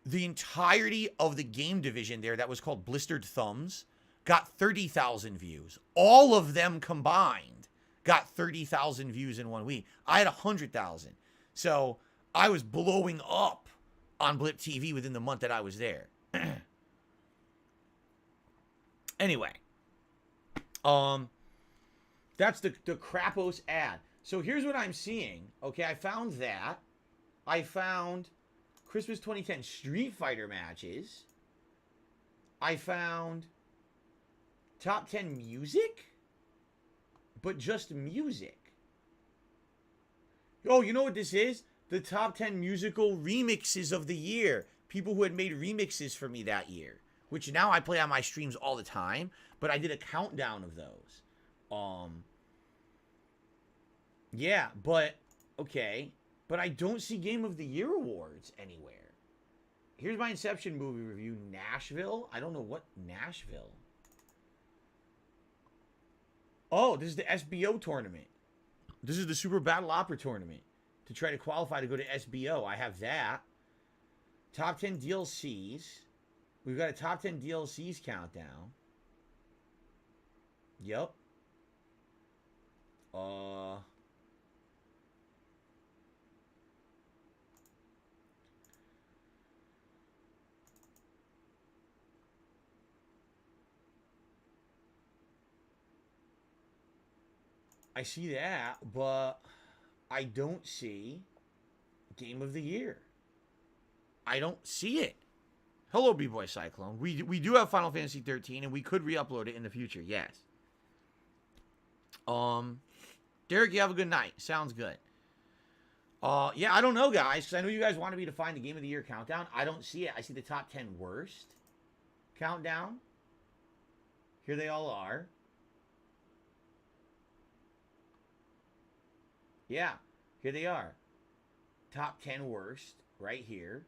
The entirety of the game division there that was called Blistered Thumbs got 30,000 views. All of them combined got 30,000 views in 1 week. I had 100,000. So I was blowing up on Blip TV within the month that I was there. Anyway, that's the Crapos ad. So here's what I'm seeing. Okay, I found that. I found Christmas 2010 Street Fighter matches. I found top 10 music, but just music. Oh, you know what this is? The top 10 musical remixes of the year. People who had made remixes for me that year, which now I play on my streams all the time, but I did a countdown of those. Yeah, but, okay. But I don't see Game of the Year awards anywhere. Here's my Inception movie review. Nashville? I don't know what Nashville. Oh, this is the SBO tournament. This is the Super Battle Opera tournament. To try to qualify to go to SBO. I have that. Top 10 DLCs. We've got a top 10 DLCs countdown. Yep. I see that, but I don't see Game of the Year. I don't see it. Hello, B-Boy Cyclone. We do have Final Fantasy 13, and we could re-upload it in the future, yes. Derek, you have a good night. Sounds good. Yeah, I don't know, guys, because I know you guys wanted me to find the Game of the Year countdown. I don't see it. I see the top 10 worst countdown. Here they all are. Yeah, here they are. Top 10 worst, right here.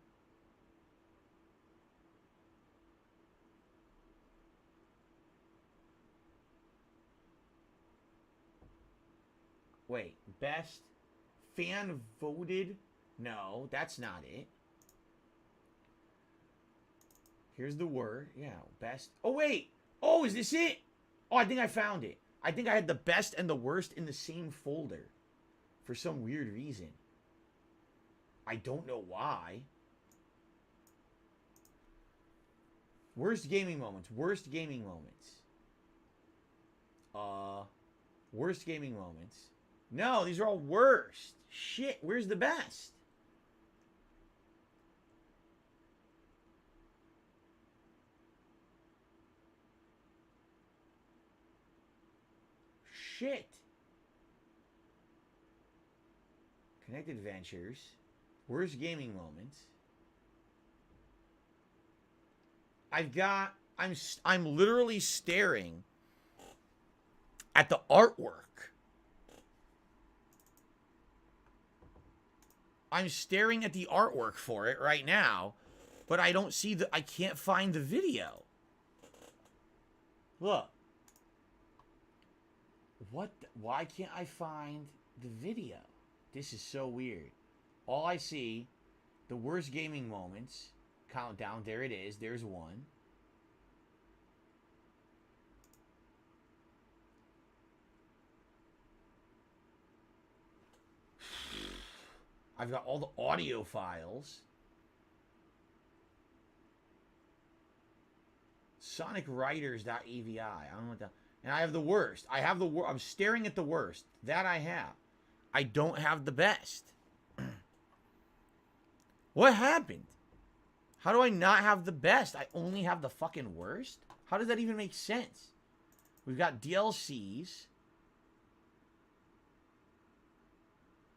Wait, best fan voted? No, that's not it. Here's the word. Yeah, best. Oh, wait. Oh, is this it? Oh, I think I found it. I think I had the best and the worst in the same folder. For some weird reason. I don't know why. Worst gaming moments. Worst gaming moments. Worst gaming moments. No, these are all worst. Shit, where's the best? Shit. Connected Ventures. Worst gaming moments. I'm literally staring at the artwork. I'm staring at the artwork for it right now, but I don't see I can't find the video. Look. Why can't I find the video? This is so weird. All I see, the worst gaming moments, countdown, there it is, there's one. I've got all the audio files. SonicWriters.avi. I don't know what that. And I have the worst. I have the worst. I'm staring at the worst. That I have. I don't have the best. What happened? How do I not have the best? I only have the fucking worst? How does that even make sense? We've got DLCs.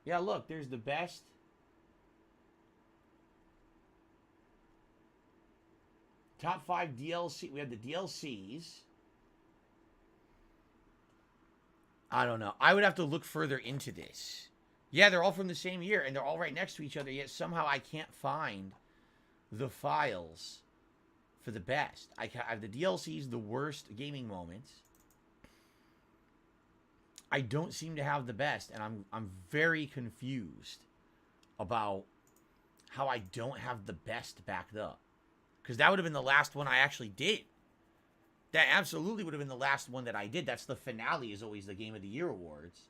Yeah, look, there's the best. Top 5 DLC. We have the DLCs. I don't know. I would have to look further into this. Yeah, they're all from the same year, and they're all right next to each other, yet somehow I can't find the files for the best. I have the DLCs, the worst gaming moments. I don't seem to have the best, and I'm very confused about how I don't have the best backed up. Because that would have been the last one I actually did. That absolutely would have been the last one that I did. That's the finale, is always the Game of the Year awards.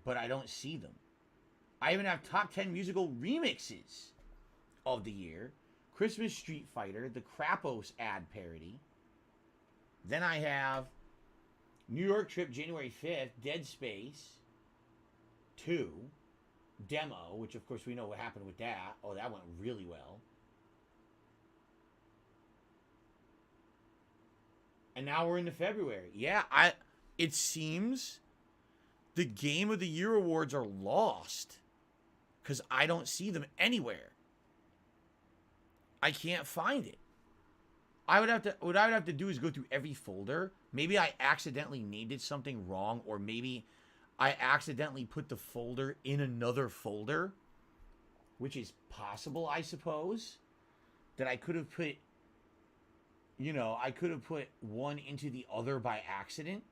But I don't see them. I even have top 10 musical remixes of the year. Christmas Street Fighter, the Krapos ad parody. Then I have New York Trip, January 5th, Dead Space 2, Demo, which of course we know what happened with that. Oh, that went really well. And now we're into February. Yeah, it seems the Game of the Year awards are lost because I don't see them anywhere. I can't find it. What I would have to do is go through every folder. Maybe I accidentally named something wrong, or maybe I accidentally put the folder in another folder, which is possible, I suppose. That I could have put, you know, I could have put one into the other by accident.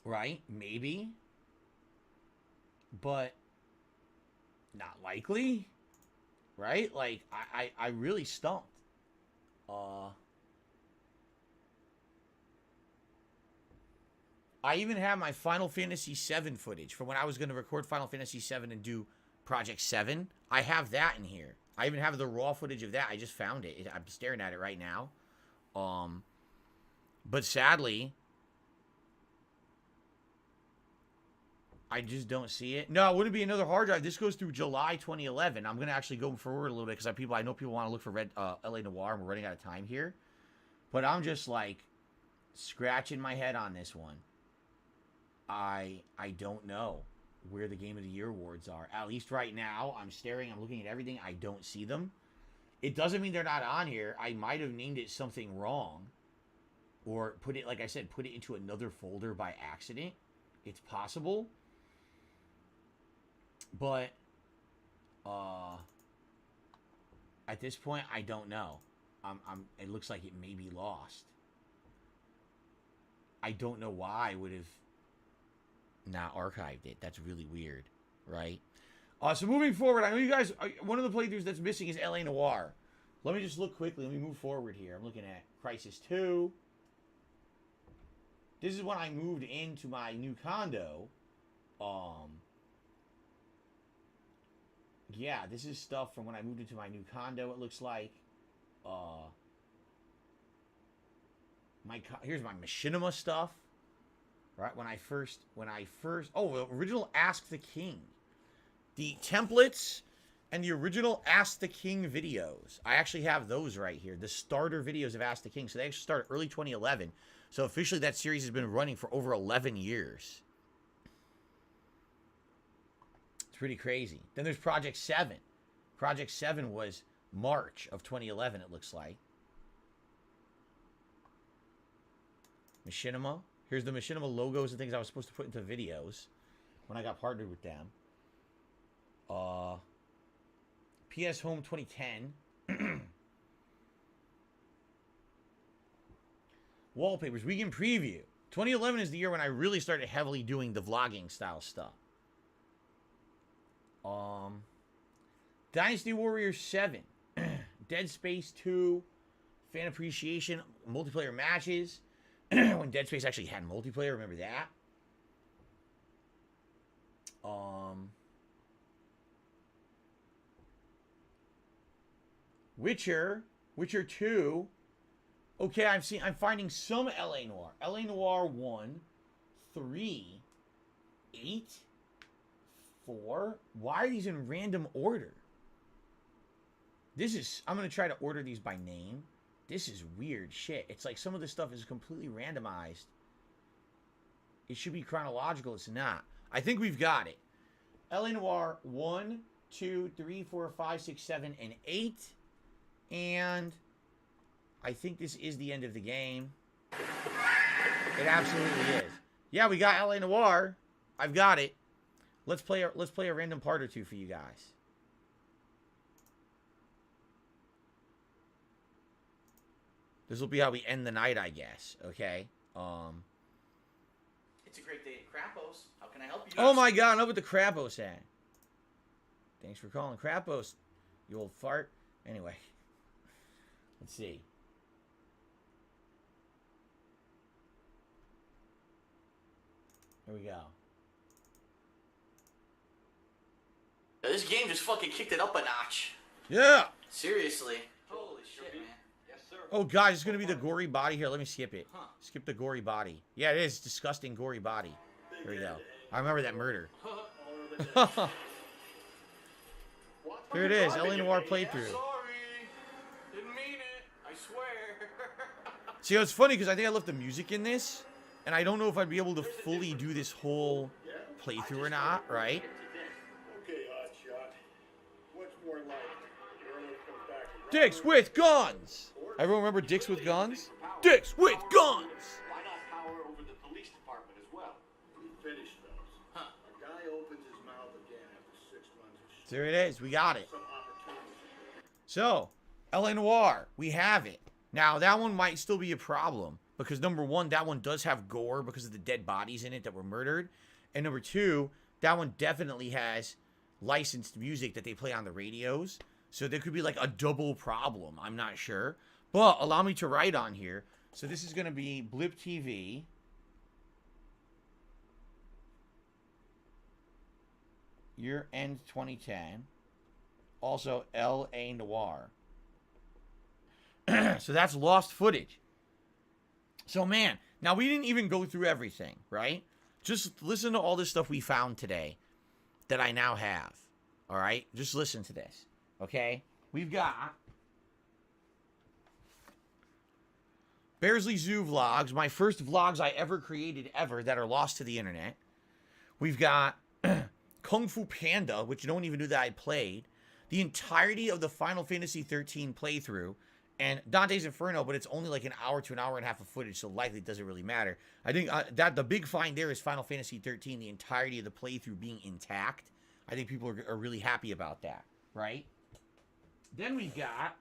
Right? Maybe. But not likely. Right? Like, I really stumped. I even have my Final Fantasy VII footage from when I was going to record Final Fantasy VII and do Project 7. I have that in here. I even have the raw footage of that. I just found it. I'm staring at it right now. But sadly, I just don't see it. No, it wouldn't be another hard drive. This goes through July 2011. I'm going to actually go forward a little bit because I know people want to look for LA Noire, and we're running out of time here. But I'm just like scratching my head on this one. I don't know where the Game of the Year awards are. At least right now, I'm looking at everything. I don't see them. It doesn't mean they're not on here. I might have named it something wrong. Or put it, like I said, put it into another folder by accident. It's possible. But at this point, I don't know. It looks like it may be lost. I don't know why I would have not archived it. That's really weird, right? So moving forward, I know you guys, one of the playthroughs that's missing is LA Noire. Let me just look quickly. Let me move forward here. I'm looking at Crisis 2. This is when I moved into my new condo. Yeah, this is stuff from when I moved into my new condo, it looks like. Here's my machinima stuff. Right, when I first, oh, original Ask the King. The templates and the original Ask the King videos. I actually have those right here. The starter videos of Ask the King. So they actually started early 2011. So officially that series has been running for over 11 years. It's pretty crazy. Then there's Project 7. Project 7 was March of 2011, it looks like. Machinima. Here's the Machinima logos and things I was supposed to put into videos when I got partnered with them. PS Home 2010. Wallpapers. Weekend Preview. 2011 is the year when I really started heavily doing the vlogging style stuff. Dynasty Warriors 7. Dead Space 2. Fan Appreciation. Multiplayer matches. When Dead Space actually had multiplayer, remember that? Witcher 2. Okay, I'm finding some LA Noire. LA Noire 1, 3, 8, 4. Why are these in random order? This is, I'm going to try to order these by name. This is weird shit. It's like some of this stuff is completely randomized. It should be chronological. It's not. I think we've got it. LA Noire 1, 2, 3, 4, 5, 6, 7, and 8. And I think this is the end of the game. It absolutely is. Yeah, we got LA Noire. I've got it. Let's play a random part or two for you guys. This will be how we end the night, I guess. Okay. It's a great day at Krampus. How can I help you? Oh my God! I know what the Krapos at. Thanks for calling Krapos, you old fart. Anyway, let's see. Here we go. This game just fucking kicked it up a notch. Yeah. Seriously. Holy shit, man. Yes, sir. Oh, guys, it's gonna be the gory body here. Let me skip it. Huh. Skip the gory body. Yeah, it is disgusting gory body. Here we go. I remember that murder. Here it is, LA Noire playthrough. Sorry. Didn't mean it. I swear. See, it's funny because I think I left the music in this, and I don't know if I'd be able to fully do this whole playthrough or not, right? Okay, Hotshot. What's more likely? Earlier comes back and Dicks with guns! Everyone remember Dicks with guns? Dicks with guns! Why not power over the police department as well? finish those. Huh. A guy opens his mouth again after 6 months of There it is. We got it. some opportunity. So, LA Noire, we have it. Now, that one might still be a problem because, number one, that one does have gore because of the dead bodies in it that were murdered. And number two, that one definitely has licensed music that they play on the radios. So there could be like a double problem. I'm not sure. But allow me to write on here. So this is going to be Blip TV. Year end 2010. Also LA Noire. So that's lost footage. So man, now we didn't even go through everything, right? Just listen to all this stuff we found today that I now have. All right? Just listen to this. Okay? We've got Bearsley Zoo vlogs, my first vlogs I ever created ever that are lost to the internet. We've got Kung Fu Panda, which no one even knew that I played. The entirety of the Final Fantasy 13 playthrough. And Dante's Inferno, but it's only like an hour to an hour and a half of footage, so likely it doesn't really matter. I think that the big find there is Final Fantasy 13, the entirety of the playthrough being intact. I think people are really happy about that, right? Then we've got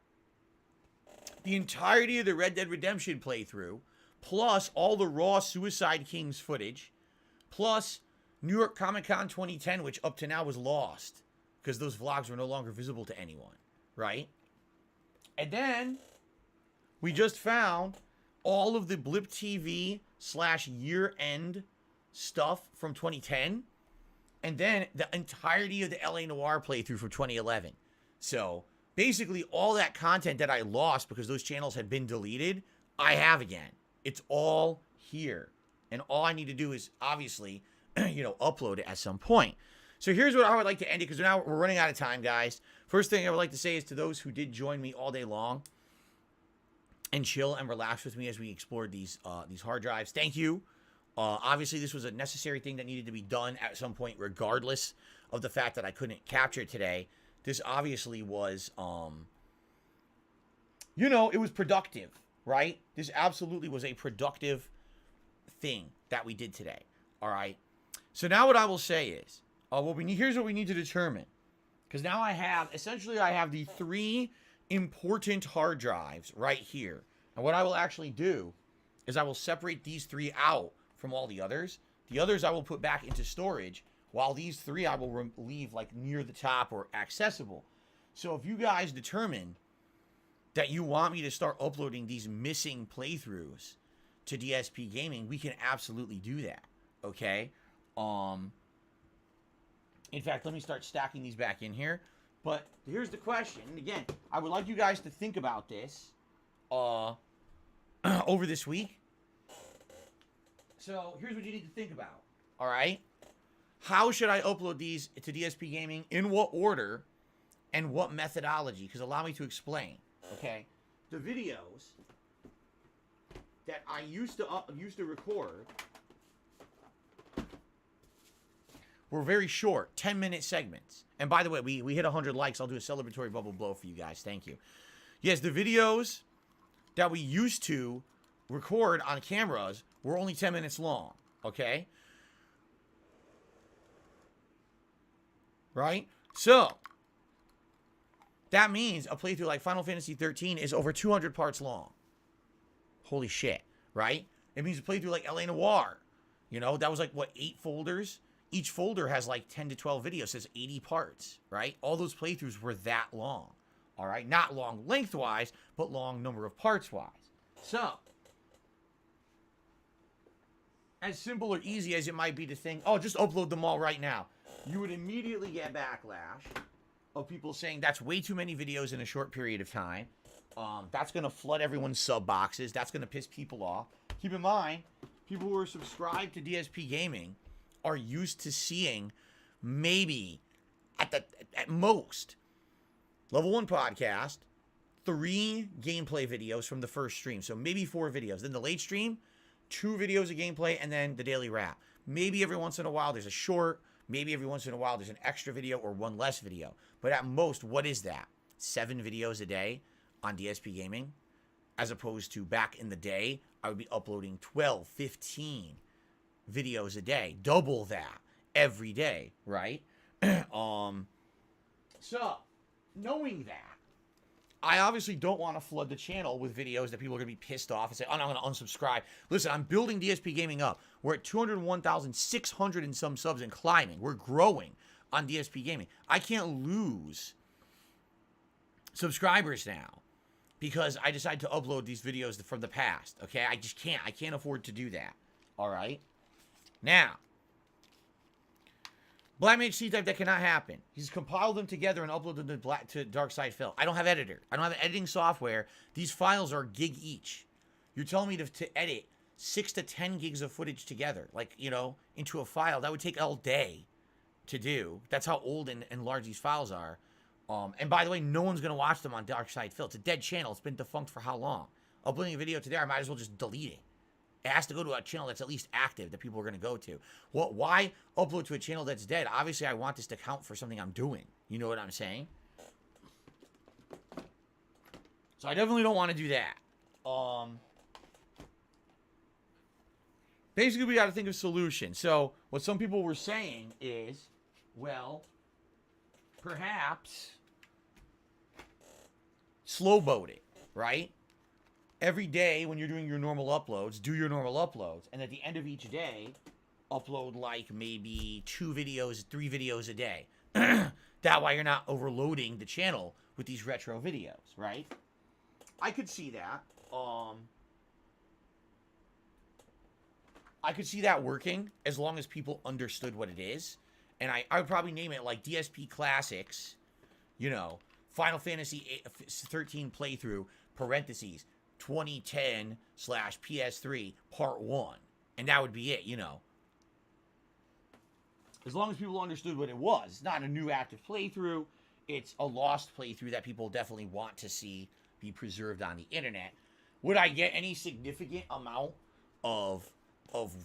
the entirety of the Red Dead Redemption playthrough, plus all the raw Suicide Kings footage, plus New York Comic Con 2010, which up to now was lost because those vlogs were no longer visible to anyone, right? And then we just found all of the Blip TV / year-end stuff from 2010. And then the entirety of the LA Noire playthrough from 2011. So basically all that content that I lost because those channels had been deleted, I have again. It's all here. And all I need to do is obviously, upload it at some point. So here's what I would like to end it, because now we're running out of time, guys. First thing I would like to say is to those who did join me all day long and chill and relax with me as we explored these hard drives, thank you. Obviously, this was a necessary thing that needed to be done at some point, regardless of the fact that I couldn't capture it today. This obviously was, it was productive, right? This absolutely was a productive thing that we did today, all right? So now what I will say is, here's what we need to determine. Because now I have the 3 important hard drives right here. And what I will actually do is I will separate these 3 out from all the others. The others I will put back into storage, while these 3 I will leave like near the top or accessible. So if you guys determine that you want me to start uploading these missing playthroughs to DSP Gaming, we can absolutely do that. Okay? In fact, let me start stacking these back in here. But here's the question. And again, I would like you guys to think about this over this week. So here's what you need to think about. All right? How should I upload these to DSP Gaming? In what order? and what methodology, because allow me to explain, okay? The videos that I used to record were very short, 10-minute segments. And by the way, we hit 100 likes. I'll do a celebratory bubble blow for you guys. Thank you. Yes, the videos that we used to record on cameras were only 10 minutes long, okay? Right? So, that means a playthrough like Final Fantasy 13 is over 200 parts long. Holy shit, right? It means a playthrough like LA Noire, you know, that was like, what, 8 folders? Each folder has like 10 to 12 videos, says 80 parts, right? All those playthroughs were that long, all right? Not long lengthwise, but long number of parts-wise. So, as simple or easy as it might be to think, oh, just upload them all right now, you would immediately get backlash of people saying that's way too many videos in a short period of time. That's going to flood everyone's sub boxes. That's going to piss people off. Keep in mind, people who are subscribed to DSP Gaming are used to seeing maybe at most level 1 podcast, 3 gameplay videos from the first stream. So maybe 4 videos. Then the late stream, 2 videos of gameplay, and then the daily wrap. Maybe every once in a while there's a short. Maybe every once in a while there's an extra video or one less video. But at most, what is that? 7 videos a day on DSP Gaming? As opposed to back in the day, I would be uploading 12, 15 videos a day. Double that every day, right? So, knowing that, I obviously don't want to flood the channel with videos that people are going to be pissed off and say, oh, no, I'm going to unsubscribe. Listen, I'm building DSP Gaming up. We're at 201,600 and some subs and climbing. We're growing on DSP Gaming. I can't lose subscribers now because I decided to upload these videos from the past, okay? I just can't. I can't afford to do that, all right? Now, Black Mage C-Type, that cannot happen. He's compiled them together and uploaded them to Dark Side Phil. I don't have editor. I don't have editing software. These files are a gig each. You're telling me to edit 6 to 10 gigs of footage together, like, you know, into a file. That would take all day to do. That's how old and large these files are. And by the way, no one's going to watch them on Dark Side Phil. It's a dead channel. It's been defunct for how long? Uploading a video to there, I might as well just delete it. It has to go to a channel that's at least active that people are going to go to. Well, why upload to a channel that's dead? Obviously, I want this to count for something I'm doing. You know what I'm saying? So I definitely don't want to do that. Basically, we got to think of solutions. So what some people were saying is, well, perhaps slow boat it, right? Every day when you're doing your normal uploads, do your normal uploads. And at the end of each day, upload like maybe 2 videos, 3 videos a day. That way you're not overloading the channel with these retro videos, right? I could see that. I could see that working as long as people understood what it is. And I would probably name it like DSP Classics, you know, Final Fantasy 13 playthrough, parentheses, 2010/PS3 part 1. And that would be it, you know. As long as people understood what it was. It's not a new active playthrough. It's a lost playthrough that people definitely want to see be preserved on the internet. Would I get any significant amount of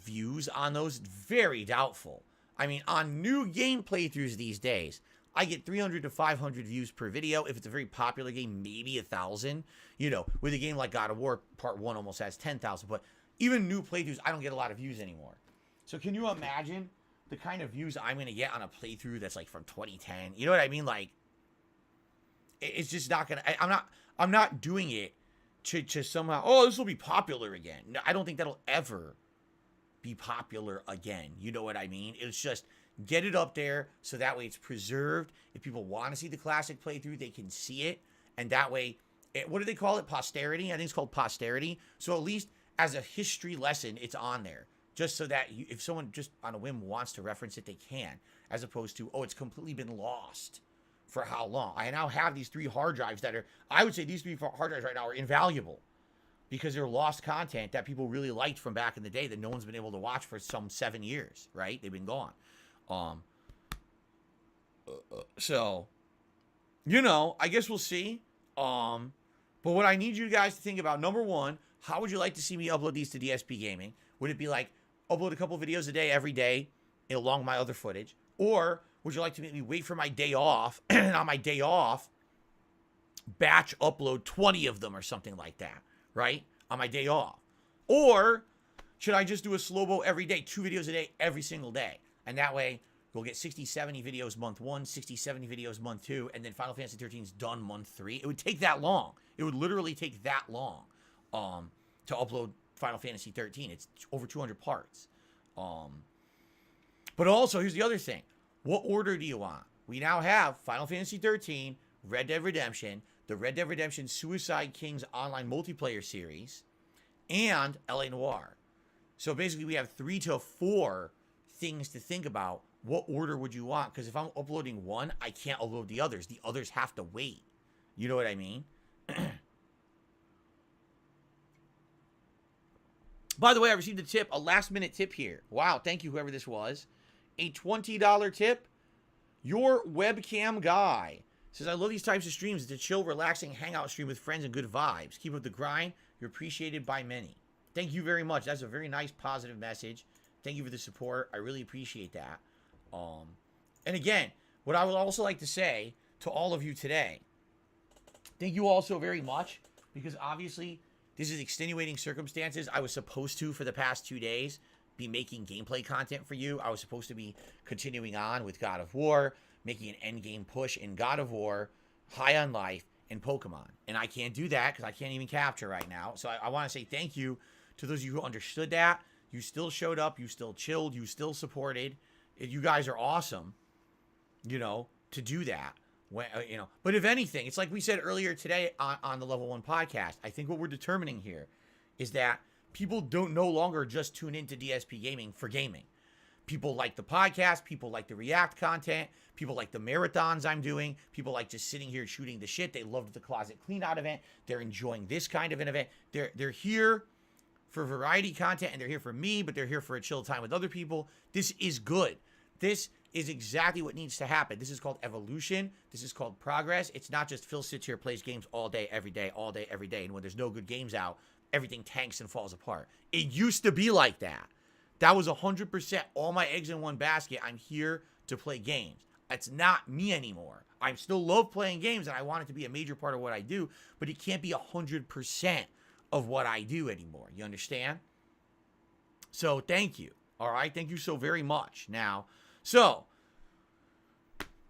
views on those? Very doubtful. I mean, on new game playthroughs these days, I get 300 to 500 views per video. If it's a very popular game, maybe 1,000. You know, with a game like God of War Part 1 almost has 10,000. But even new playthroughs, I don't get a lot of views anymore. So can you imagine the kind of views I'm going to get on a playthrough that's like from 2010? You know what I mean? Like, it's just not going to... I'm not doing it to somehow, oh, this will be popular again. No, I don't think that'll ever be popular again. You know what I mean? It's just... get it up there so that way it's preserved. If people want to see the classic playthrough, they can see it. And that way, what do they call it? Posterity? I think it's called posterity. So at least as a history lesson, it's on there. Just so that if someone just on a whim wants to reference it, they can. As opposed to, oh, it's completely been lost for how long? I now have these 3 hard drives that are, I would say these 3 hard drives right now are invaluable. Because they're lost content that people really liked from back in the day that no one's been able to watch for some 7 years, right? They've been gone. So I guess we'll see. But what I need you guys to think about, number one, how would you like to see me upload these to DSP Gaming? Would it be like upload a couple videos a day every day along my other footage? Or would you like to make me wait for my day off and on my day off, batch upload 20 of them or something like that, right? On my day off. Or should I just do a slow-mo every day, 2 videos a day, every single day? And that way, we'll get 60, 70 videos month 1, 60, 70 videos month 2, and then Final Fantasy 13 is done month 3. It would take that long. It would literally take that long to upload Final Fantasy 13. It's over 200 parts. But also, here's the other thing. What order do you want? We now have Final Fantasy 13, Red Dead Redemption, the Red Dead Redemption Suicide Kings online multiplayer series, and LA Noire. So basically, we have 3 to 4 things to think about. What order would you want? Because if I'm uploading one, I can't upload the others. The others have to wait. You know what I mean? By the way, I received a tip, a last-minute tip here. Wow, thank you, whoever this was. A $20 tip. Your webcam guy says, I love these types of streams. It's a chill, relaxing hangout stream with friends and good vibes. Keep up the grind. You're appreciated by many. Thank you very much. That's a very nice, positive message. Thank you for the support. I really appreciate that. And again, what I would also like to say to all of you today, thank you all so very much, because obviously this is extenuating circumstances. I was supposed to, for the past 2 days, be making gameplay content for you. I was supposed to be continuing on with God of War, making an endgame push in God of War, High on Life, and Pokemon. And I can't do that because I can't even capture right now. So I want to say thank you to those of you who understood that. You still showed up. You still chilled. You still supported. You guys are awesome, to do that. When, But if anything, it's like we said earlier today on the Level 1 podcast. I think what we're determining here is that people don't no longer just tune into DSP Gaming for gaming. People like the podcast. People like the React content. People like the marathons I'm doing. People like just sitting here shooting the shit. They loved the Closet Clean Out event. They're enjoying this kind of an event. They're here for variety content, and they're here for me, but they're here for a chill time with other people. This is good. This is exactly what needs to happen. This is called evolution. This is called progress. It's not just Phil sits here, plays games all day, every day, all day, every day, and when there's no good games out, everything tanks and falls apart. It used to be like that. That was 100% all my eggs in one basket. I'm here to play games. That's not me anymore. I still love playing games, and I want it to be a major part of what I do, but it can't be 100% of what I do anymore. You understand? So thank you. All right. Thank you so very much. Now, so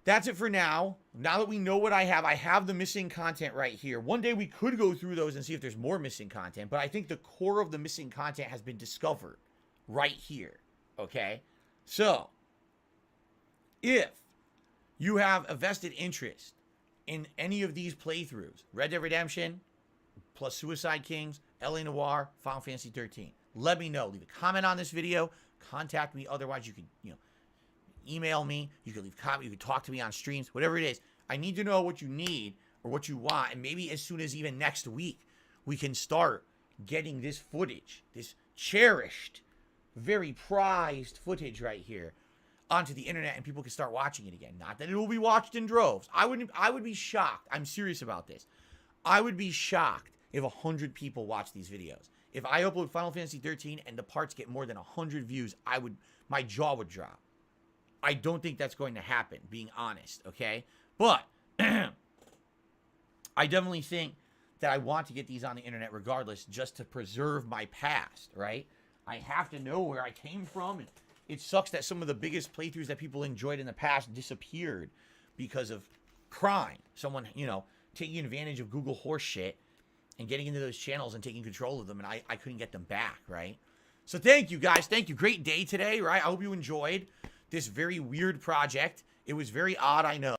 that's it for now. Now that we know what I have the missing content right here. One day we could go through those and see if there's more missing content, but I think the core of the missing content has been discovered right here. Okay. So if you have a vested interest in any of these playthroughs, Red Dead Redemption, plus Suicide Kings, LA Noire, Final Fantasy 13. Let me know. Leave a comment on this video. Contact me. Otherwise, you can, email me. You can leave a comment. You can talk to me on streams. Whatever it is. I need to know what you need or what you want. And maybe as soon as even next week, we can start getting this footage, this cherished, very prized footage right here, onto the internet, and people can start watching it again. Not that it will be watched in droves. I would be shocked. I'm serious about this. I would be shocked if 100 people watch these videos. If I upload Final Fantasy 13 and the parts get more than 100 views, my jaw would drop. I don't think that's going to happen, being honest, okay? But I definitely think that I want to get these on the internet regardless, just to preserve my past, right? I have to know where I came from. And it sucks that some of the biggest playthroughs that people enjoyed in the past disappeared because of crime. Someone, taking advantage of Google horse shit and getting into those channels and taking control of them, and I couldn't get them back, right? So thank you, guys. Thank you. Great day today, right? I hope you enjoyed this very weird project. It was very odd, I know,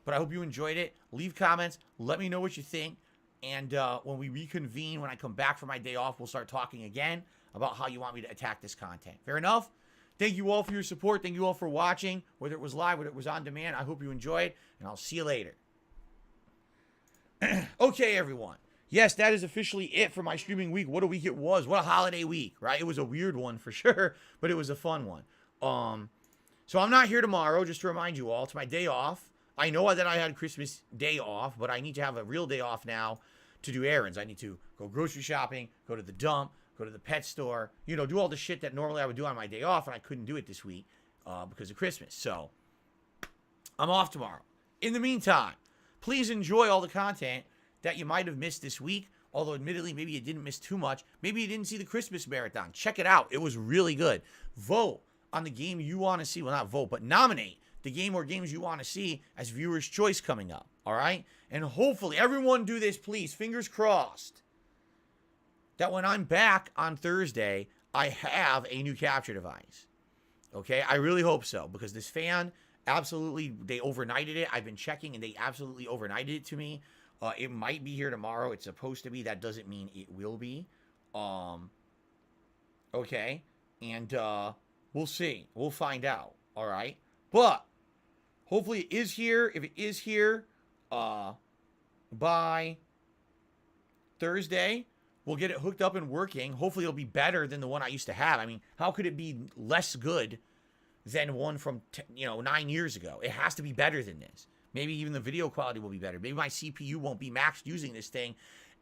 but I hope you enjoyed it. Leave comments. Let me know what you think. And when we reconvene, when I come back from my day off, we'll start talking again about how you want me to attack this content. Fair enough? Thank you all for your support. Thank you all for watching, whether it was live, whether it was on demand. I hope you enjoyed, and I'll see you later. Okay, everyone. Yes, that is officially it for my streaming week. What a week it was. What a holiday week, right? It was a weird one for sure, but it was a fun one. So I'm not here tomorrow, just to remind you all. It's my day off. I know that I had Christmas Day off, but I need to have a real day off now to do errands. I need to go grocery shopping, go to the dump, go to the pet store, you know, do all the shit that normally I would do on my day off, and I couldn't do it this week because of Christmas. So I'm off tomorrow. In the meantime, please enjoy all the content that you might have missed this week. Although, admittedly, maybe you didn't miss too much. Maybe you didn't see the Christmas marathon. Check it out. It was really good. Vote on the game you want to see. Well, not vote, but nominate the game or games you want to see as viewer's choice coming up. All right? And hopefully, everyone do this, please. Fingers crossed that when I'm back on Thursday, I have a new capture device. Okay? I really hope so, because this fan, absolutely, they overnighted it. I've been checking, and they absolutely overnighted it to me. It might be here tomorrow. It's supposed to be. That doesn't mean it will be. Okay. And we'll see. We'll find out. All right. But hopefully it is here. If it is here by Thursday, we'll get it hooked up and working. Hopefully it'll be better than the one I used to have. I mean, how could it be less good than one from 9 years ago? It has to be better than this. Maybe even the video quality will be better. Maybe my CPU won't be maxed using this thing,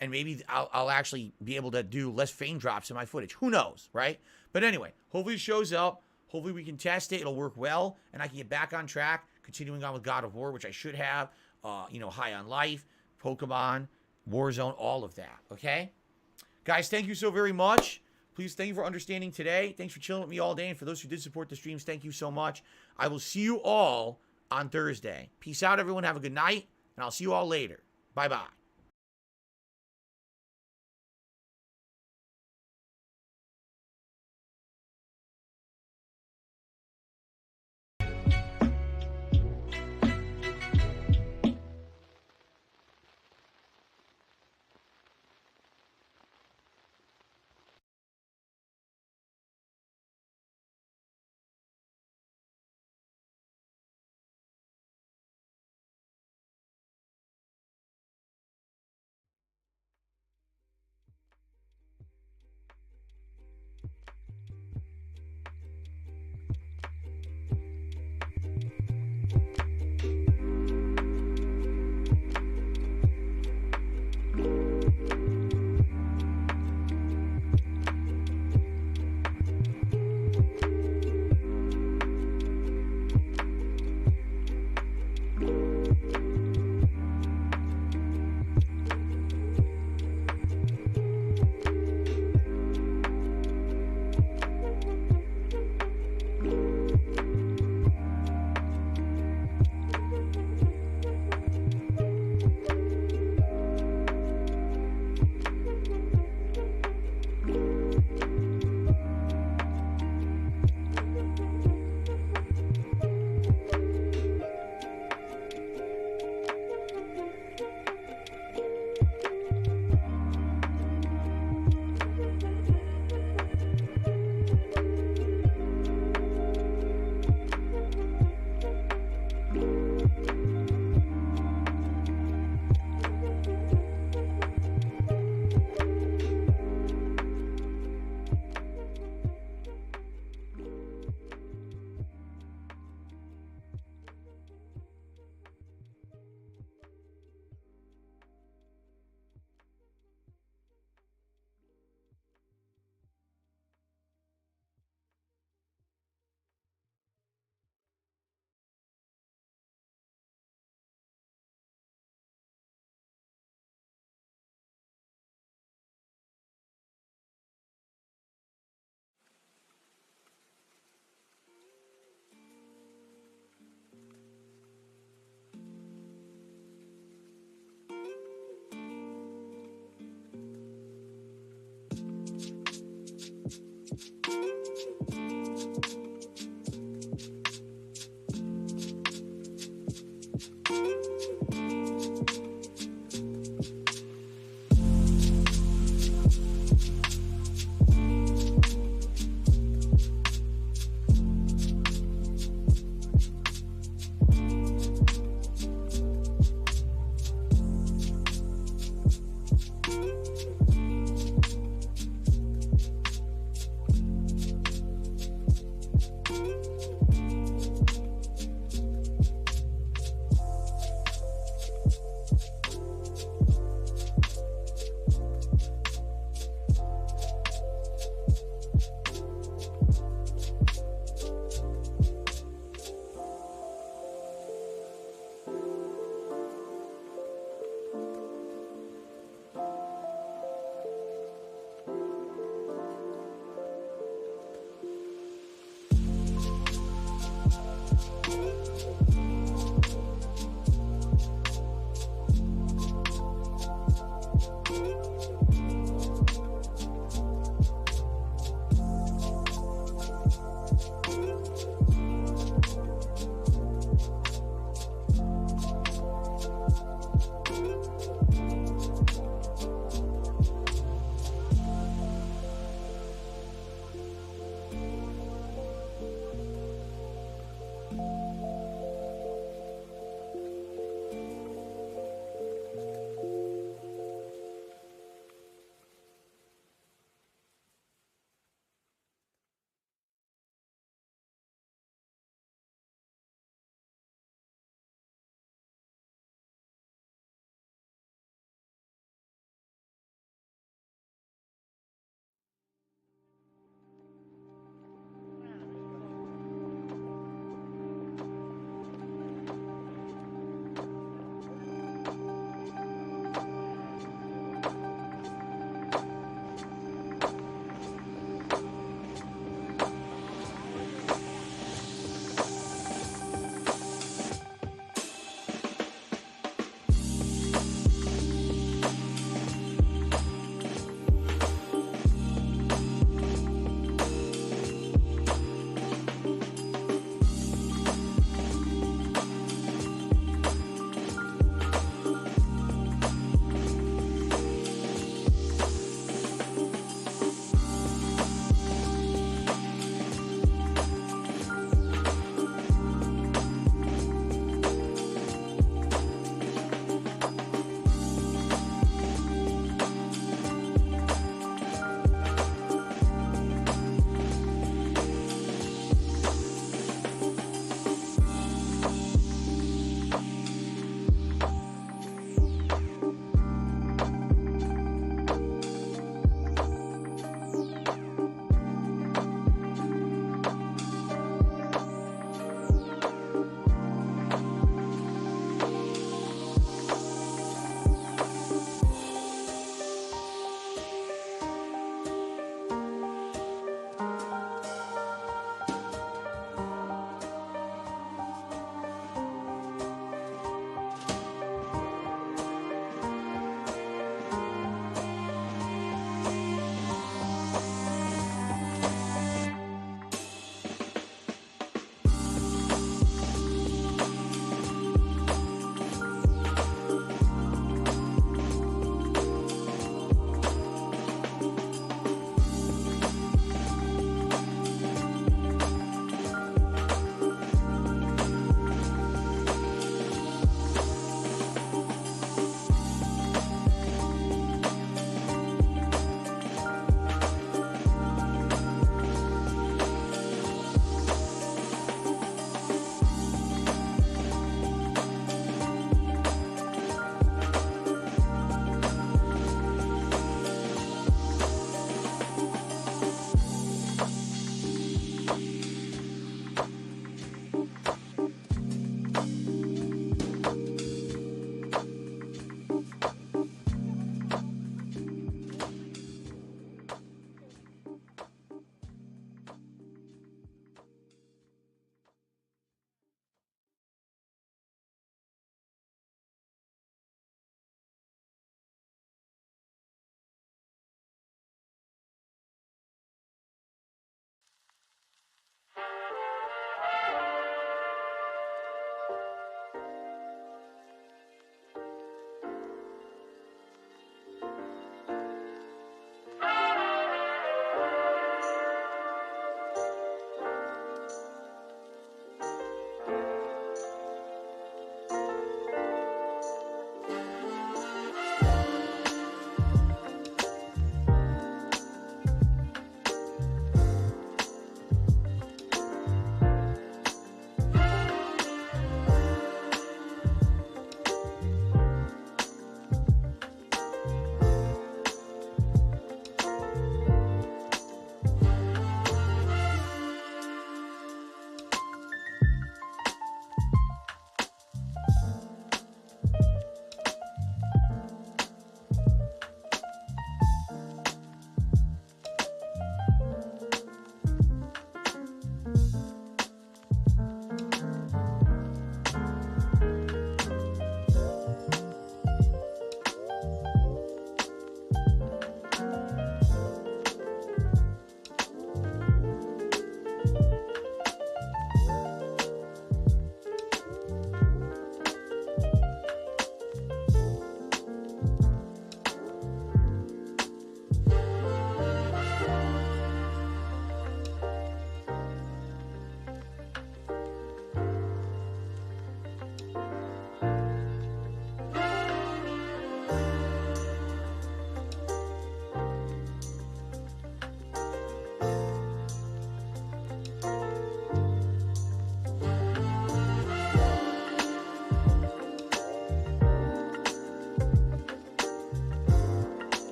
and maybe I'll actually be able to do less frame drops in my footage. Who knows, right? But anyway, hopefully it shows up. Hopefully we can test it. It'll work well, and I can get back on track, continuing on with God of War, which I should have. High on Life, Pokemon, Warzone, all of that, okay? Guys, thank you so very much. Please, thank you for understanding today. Thanks for chilling with me all day, and for those who did support the streams, thank you so much. I will see you all on Thursday. Peace out, everyone. Have a good night, and I'll see you all later. Bye-bye.